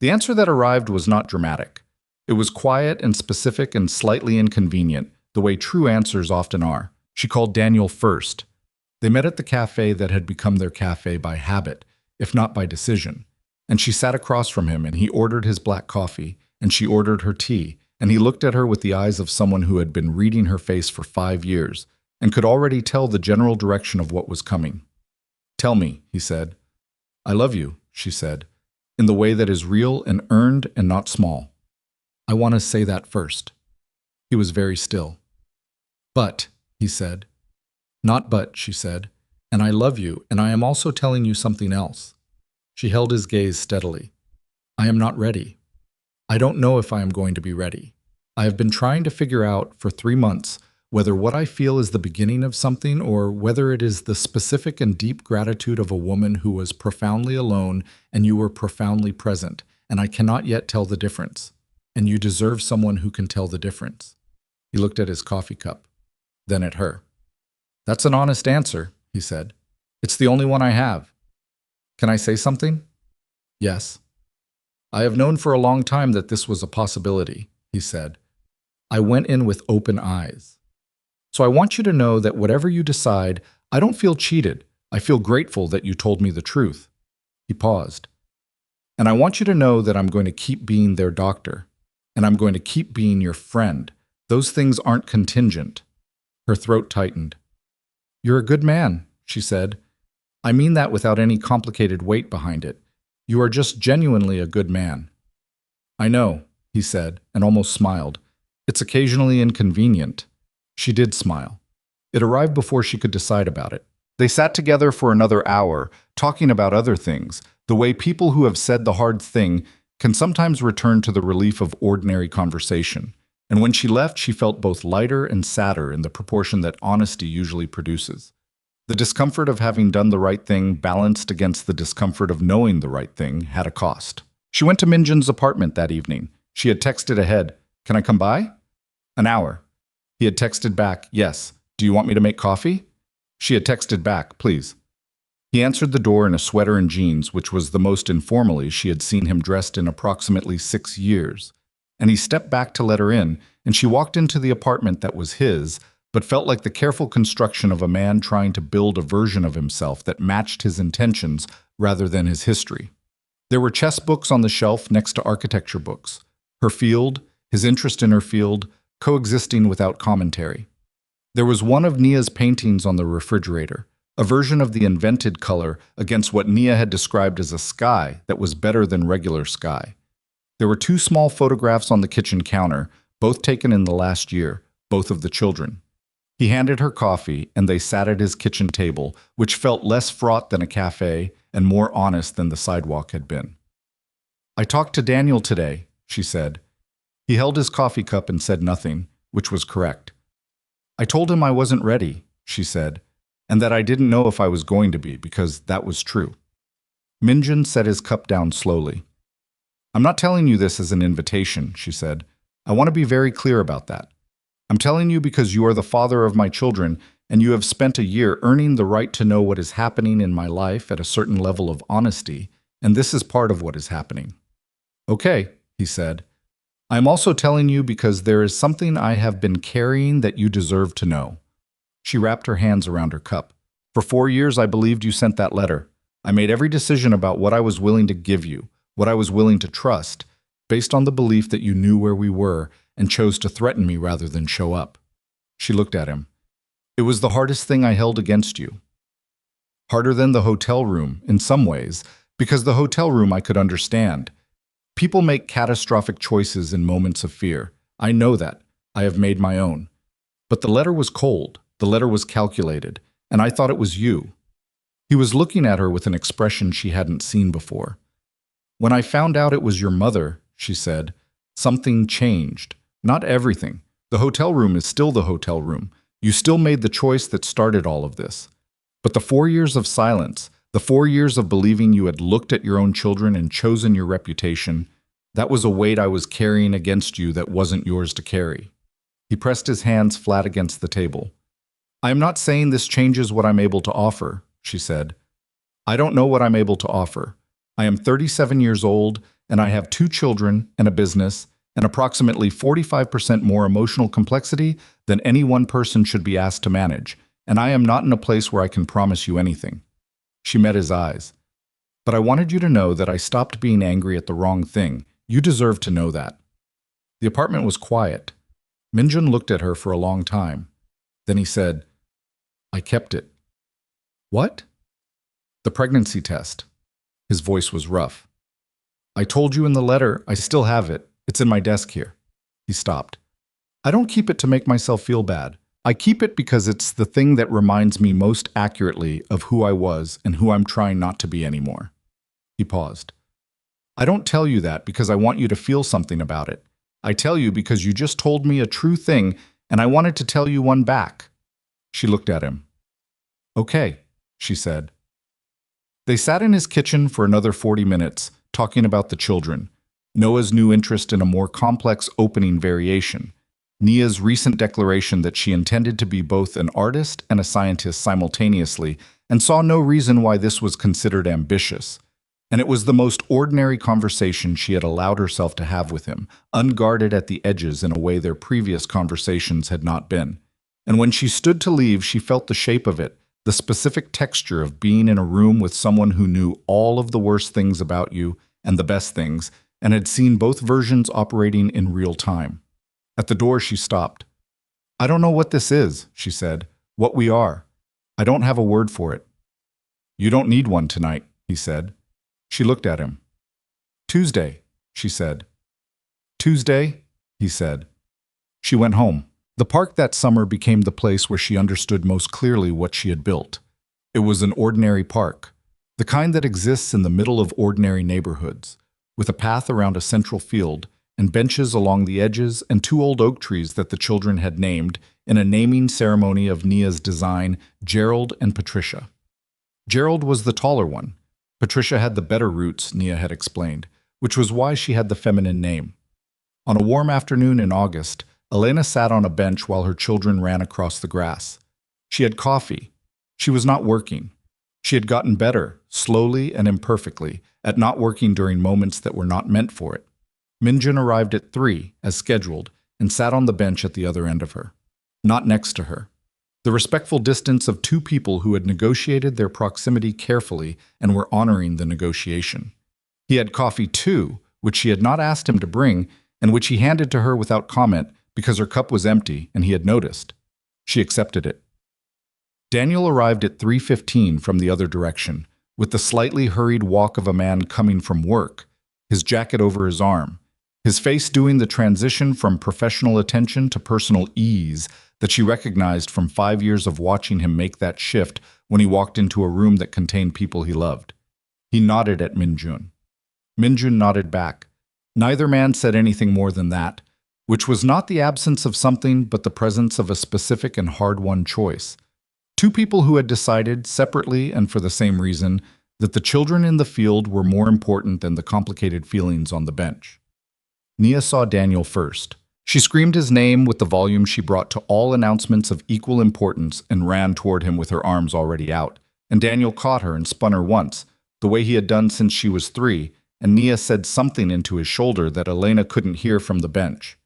The answer that arrived was not dramatic. It was quiet and specific and slightly inconvenient, the way true answers often are. She called Daniel first. They met at the cafe that had become their cafe by habit, if not by decision. And she sat across from him, and he ordered his black coffee, and she ordered her tea, and he looked at her with the eyes of someone who had been reading her face for 5 years, and could already tell the general direction of what was coming. "Tell me," he said. "I love you," she said. in the way that is real and earned and not small. I want to say that first. He was very still. But, he said. Not but, she said. And I love you, and I am also telling you something else. She held his gaze steadily. I am not ready. I don't know if I am going to be ready. I have been trying to figure out for 3 months whether what I feel is the beginning of something or whether it is the specific and deep gratitude of a woman who was profoundly alone and you were profoundly present, and I cannot yet tell the difference. And you deserve someone who can tell the difference. He looked at his coffee cup, then at her. That's an honest answer, he said. It's the only one I have. Can I say something? Yes. I have known for a long time that this was a possibility, he said. I went in with open eyes. So I want you to know that whatever you decide, I don't feel cheated. I feel grateful that you told me the truth. He paused. And I want you to know that I'm going to keep being their doctor. And I'm going to keep being your friend. Those things aren't contingent. Her throat tightened. You're a good man, she said. I mean that without any complicated weight behind it. You are just genuinely a good man. I know, he said, and almost smiled. It's occasionally inconvenient. She did smile. It arrived before she could decide about it. They sat together for another hour, talking about other things, the way people who have said the hard thing can sometimes return to the relief of ordinary conversation. And when she left, she felt both lighter and sadder in the proportion that honesty usually produces. The discomfort of having done the right thing balanced against the discomfort of knowing the right thing had a cost. She went to Minjin's apartment that evening. She had texted ahead, "Can I come by?" An hour. He had texted back, "Yes. Do you want me to make coffee?" She had texted back, "Please." He answered the door in a sweater and jeans, which was the most informally she had seen him dressed in approximately 6 years. And he stepped back to let her in, and she walked into the apartment that was his, but felt like the careful construction of a man trying to build a version of himself that matched his intentions rather than his history. There were chess books on the shelf next to architecture books. Her field, his interest in her field, coexisting without commentary. There was one of Nia's paintings on the refrigerator, a version of the invented color against what Nia had described as a sky that was better than regular sky. There were 2 small photographs on the kitchen counter, both taken in the last year, both of the children. He handed her coffee, and they sat at his kitchen table, which felt less fraught than a cafe and more honest than the sidewalk had been. I talked to Daniel today, she said. He held his coffee cup and said nothing, which was correct. I told him I wasn't ready, she said, and that I didn't know if I was going to be, because that was true. Minjin set his cup down slowly. I'm not telling you this as an invitation, she said. I want to be very clear about that. I'm telling you because you are the father of my children, and you have spent a year earning the right to know what is happening in my life at a certain level of honesty, and this is part of what is happening. Okay, he said. I'm also telling you because there is something I have been carrying that you deserve to know. She wrapped her hands around her cup. For 4 years, I believed you sent that letter. I made every decision about what I was willing to give you, what I was willing to trust, based on the belief that you knew where we were and chose to threaten me rather than show up. She looked at him. It was the hardest thing I held against you. Harder than the hotel room, in some ways, because the hotel room I could understand. People make catastrophic choices in moments of fear. I know that. I have made my own. But the letter was cold. The letter was calculated, and I thought it was you. He was looking at her with an expression she hadn't seen before. When I found out it was your mother, she said, something changed. Not everything. The hotel room is still the hotel room. You still made the choice that started all of this. But the 4 years of silence, the 4 years of believing you had looked at your own children and chosen your reputation, that was a weight I was carrying against you that wasn't yours to carry. He pressed his hands flat against the table. I am not saying this changes what I'm able to offer, she said. I don't know what I'm able to offer. I am 37 years old, and I have 2 children and a business, and approximately 45% more emotional complexity than any one person should be asked to manage, and I am not in a place where I can promise you anything. She met his eyes. But I wanted you to know that I stopped being angry at the wrong thing. You deserve to know that. The apartment was quiet. Minjun looked at her for a long time. Then he said, I kept it. What? The pregnancy test. His voice was rough. I told you in the letter, I still have it. It's in my desk here. He stopped. I don't keep it to make myself feel bad. I keep it because it's the thing that reminds me most accurately of who I was and who I'm trying not to be anymore. He paused. I don't tell you that because I want you to feel something about it. I tell you because you just told me a true thing and I wanted to tell you one back. She looked at him. Okay, she said. They sat in his kitchen for another 40 minutes, talking about the children, Noah's new interest in a more complex opening variation, Nia's recent declaration that she intended to be both an artist and a scientist simultaneously, and saw no reason why this was considered ambitious. And it was the most ordinary conversation she had allowed herself to have with him, unguarded at the edges in a way their previous conversations had not been. And when she stood to leave, she felt the shape of it, the specific texture of being in a room with someone who knew all of the worst things about you and the best things, and had seen both versions operating in real time. At the door, she stopped. I don't know what this is, she said, what we are. I don't have a word for it. You don't need one tonight, he said. She looked at him. Tuesday, she said. Tuesday, he said. She went home. The park that summer became the place where she understood most clearly what she had built. It was an ordinary park, the kind that exists in the middle of ordinary neighborhoods, with a path around a central field and benches along the edges and two old oak trees that the children had named in a naming ceremony of Nia's design, Gerald and Patricia. Gerald was the taller one. Patricia had the better roots, Nia had explained, which was why she had the feminine name. On a warm afternoon in August, Elena sat on a bench while her children ran across the grass. She had coffee. She was not working. She had gotten better, slowly and imperfectly, at not working during moments that were not meant for it. Minjun arrived at 3, as scheduled, and sat on the bench at the other end of her. Not next to her. The respectful distance of two people who had negotiated their proximity carefully and were honoring the negotiation. He had coffee too, which she had not asked him to bring, and which he handed to her without comment because her cup was empty and he had noticed. She accepted it. Daniel arrived at 3:15 from the other direction, with the slightly hurried walk of a man coming from work, his jacket over his arm, his face doing the transition from professional attention to personal ease that she recognized from 5 years of watching him make that shift when he walked into a room that contained people he loved. He nodded at Minjun. Minjun nodded back. Neither man said anything more than that, which was not the absence of something but the presence of a specific and hard-won choice. Two people who had decided, separately and for the same reason, that the children in the field were more important than the complicated feelings on the bench. Nia saw Daniel first. She screamed his name with the volume she brought to all announcements of equal importance and ran toward him with her arms already out, and Daniel caught her and spun her once, the way he had done since she was 3, and Nia said something into his shoulder that Elena couldn't hear from the bench.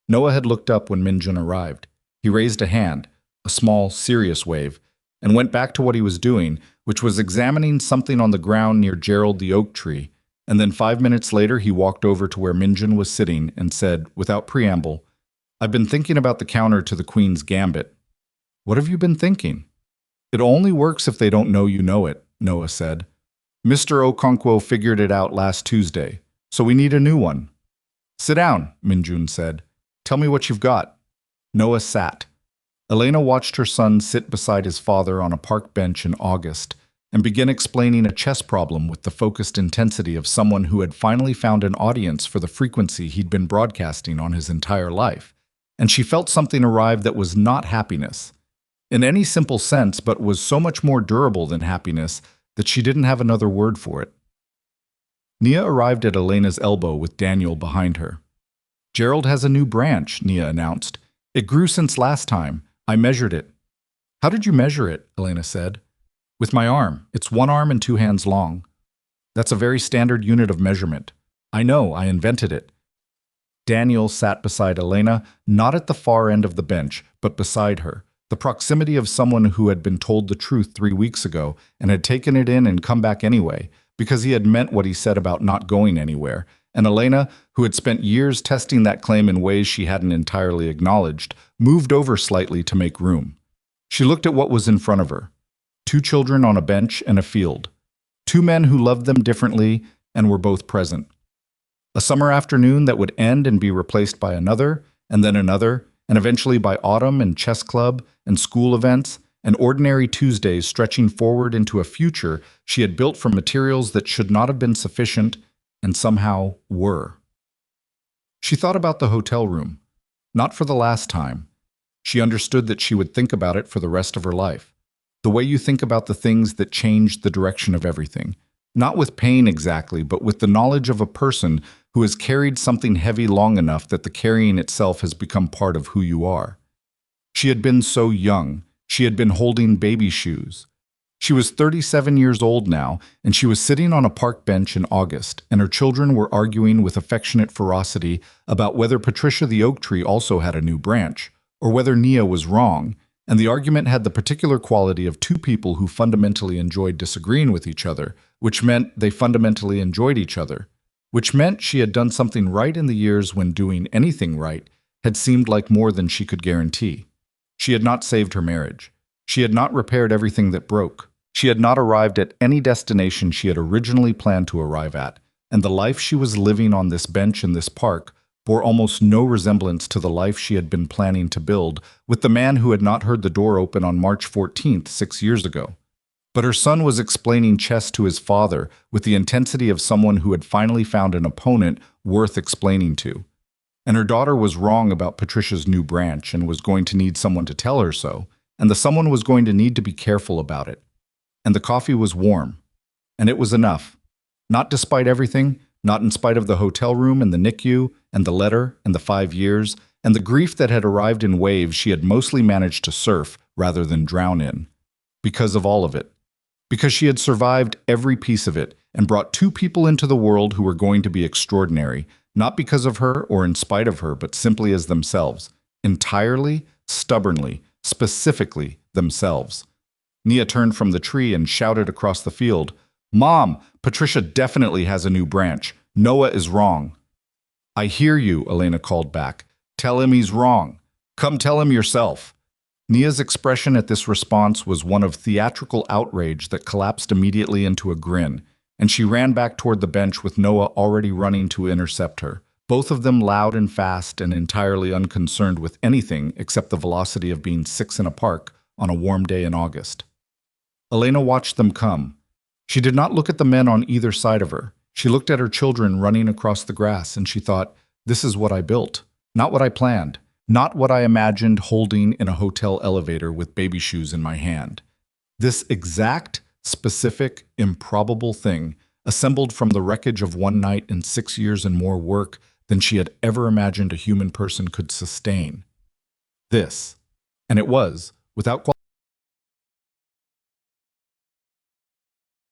Noah had looked up when Minjun arrived. He raised a hand, a small, serious wave, and went back to what he was doing, which was examining something on the ground near Gerald the oak tree, and then 5 minutes later he walked over to where Minjun was sitting and said, without preamble, I've been thinking about the counter to the Queen's Gambit. What have you been thinking? It only works if they don't know you know it, Noah said. Mr. Okonkwo figured it out last Tuesday, so we need a new one. Sit down, Minjun said. Tell me what you've got. Noah sat. Elena watched her son sit beside his father on a park bench in August and begin explaining a chess problem with the focused intensity of someone who had finally found an audience for the frequency he'd been broadcasting on his entire life. And she felt something arrive that was not happiness, in any simple sense, but was so much more durable than happiness that she didn't have another word for it. Nia arrived at Elena's elbow with Daniel behind her. Gerald has a new branch, Nia announced. It grew since last time. I measured it. How did you measure it? Elena said. With my arm. It's 1 arm and 2 hands long. That's a very standard unit of measurement. I know, I invented it. Daniel sat beside Elena, not at the far end of the bench, but beside her, the proximity of someone who had been told the truth 3 weeks ago and had taken it in and come back anyway, because he had meant what he said about not going anywhere, and Elena, who had spent years testing that claim in ways she hadn't entirely acknowledged, moved over slightly to make room. She looked at what was in front of her. 2 children on a bench and a field. 2 men who loved them differently and were both present. A summer afternoon that would end and be replaced by another, and then another, and eventually by autumn and chess club and school events, and ordinary Tuesdays stretching forward into a future she had built from materials that should not have been sufficient and somehow were. She thought about the hotel room, not for the last time. She understood that she would think about it for the rest of her life. The way you think about the things that changed the direction of everything. Not with pain exactly, but with the knowledge of a person who has carried something heavy long enough that the carrying itself has become part of who you are. She had been so young. She had been holding baby shoes. She was 37 years old now, and she was sitting on a park bench in August, and her children were arguing with affectionate ferocity about whether Patricia the oak tree also had a new branch, or whether Nia was wrong, and the argument had the particular quality of two people who fundamentally enjoyed disagreeing with each other, which meant they fundamentally enjoyed each other, which meant she had done something right in the years when doing anything right had seemed like more than she could guarantee. She had not saved her marriage. She had not repaired everything that broke. She had not arrived at any destination she had originally planned to arrive at, and the life she was living on this bench in this park bore almost no resemblance to the life she had been planning to build with the man who had not heard the door open on March 14th, 6 years ago. But her son was explaining chess to his father with the intensity of someone who had finally found an opponent worth explaining to. And her daughter was wrong about Patricia's new branch and was going to need someone to tell her so, and the someone was going to need to be careful about it. And the coffee was warm. And it was enough. Not despite everything, not in spite of the hotel room and the NICU and the letter and the 5 years and the grief that had arrived in waves she had mostly managed to surf rather than drown in. Because of all of it. Because she had survived every piece of it and brought two people into the world who were going to be extraordinary, not because of her or in spite of her, but simply as themselves. Entirely, stubbornly, specifically themselves. Nia turned from the tree and shouted across the field, "Mom, Patricia definitely has a new branch. Noah is wrong." "I hear you," Elena called back. "Tell him he's wrong. Come tell him yourself." Nia's expression at this response was one of theatrical outrage that collapsed immediately into a grin, and she ran back toward the bench with Noah already running to intercept her, both of them loud and fast and entirely unconcerned with anything except the velocity of being 6 in a park on a warm day in August. Elena watched them come. She did not look at the men on either side of her. She looked at her children running across the grass, and she thought, this is what I built, not what I planned. Not what I imagined holding in a hotel elevator with baby shoes in my hand. This exact, specific, improbable thing, assembled from the wreckage of one night and 6 years and more work than she had ever imagined a human person could sustain. This. And it was, without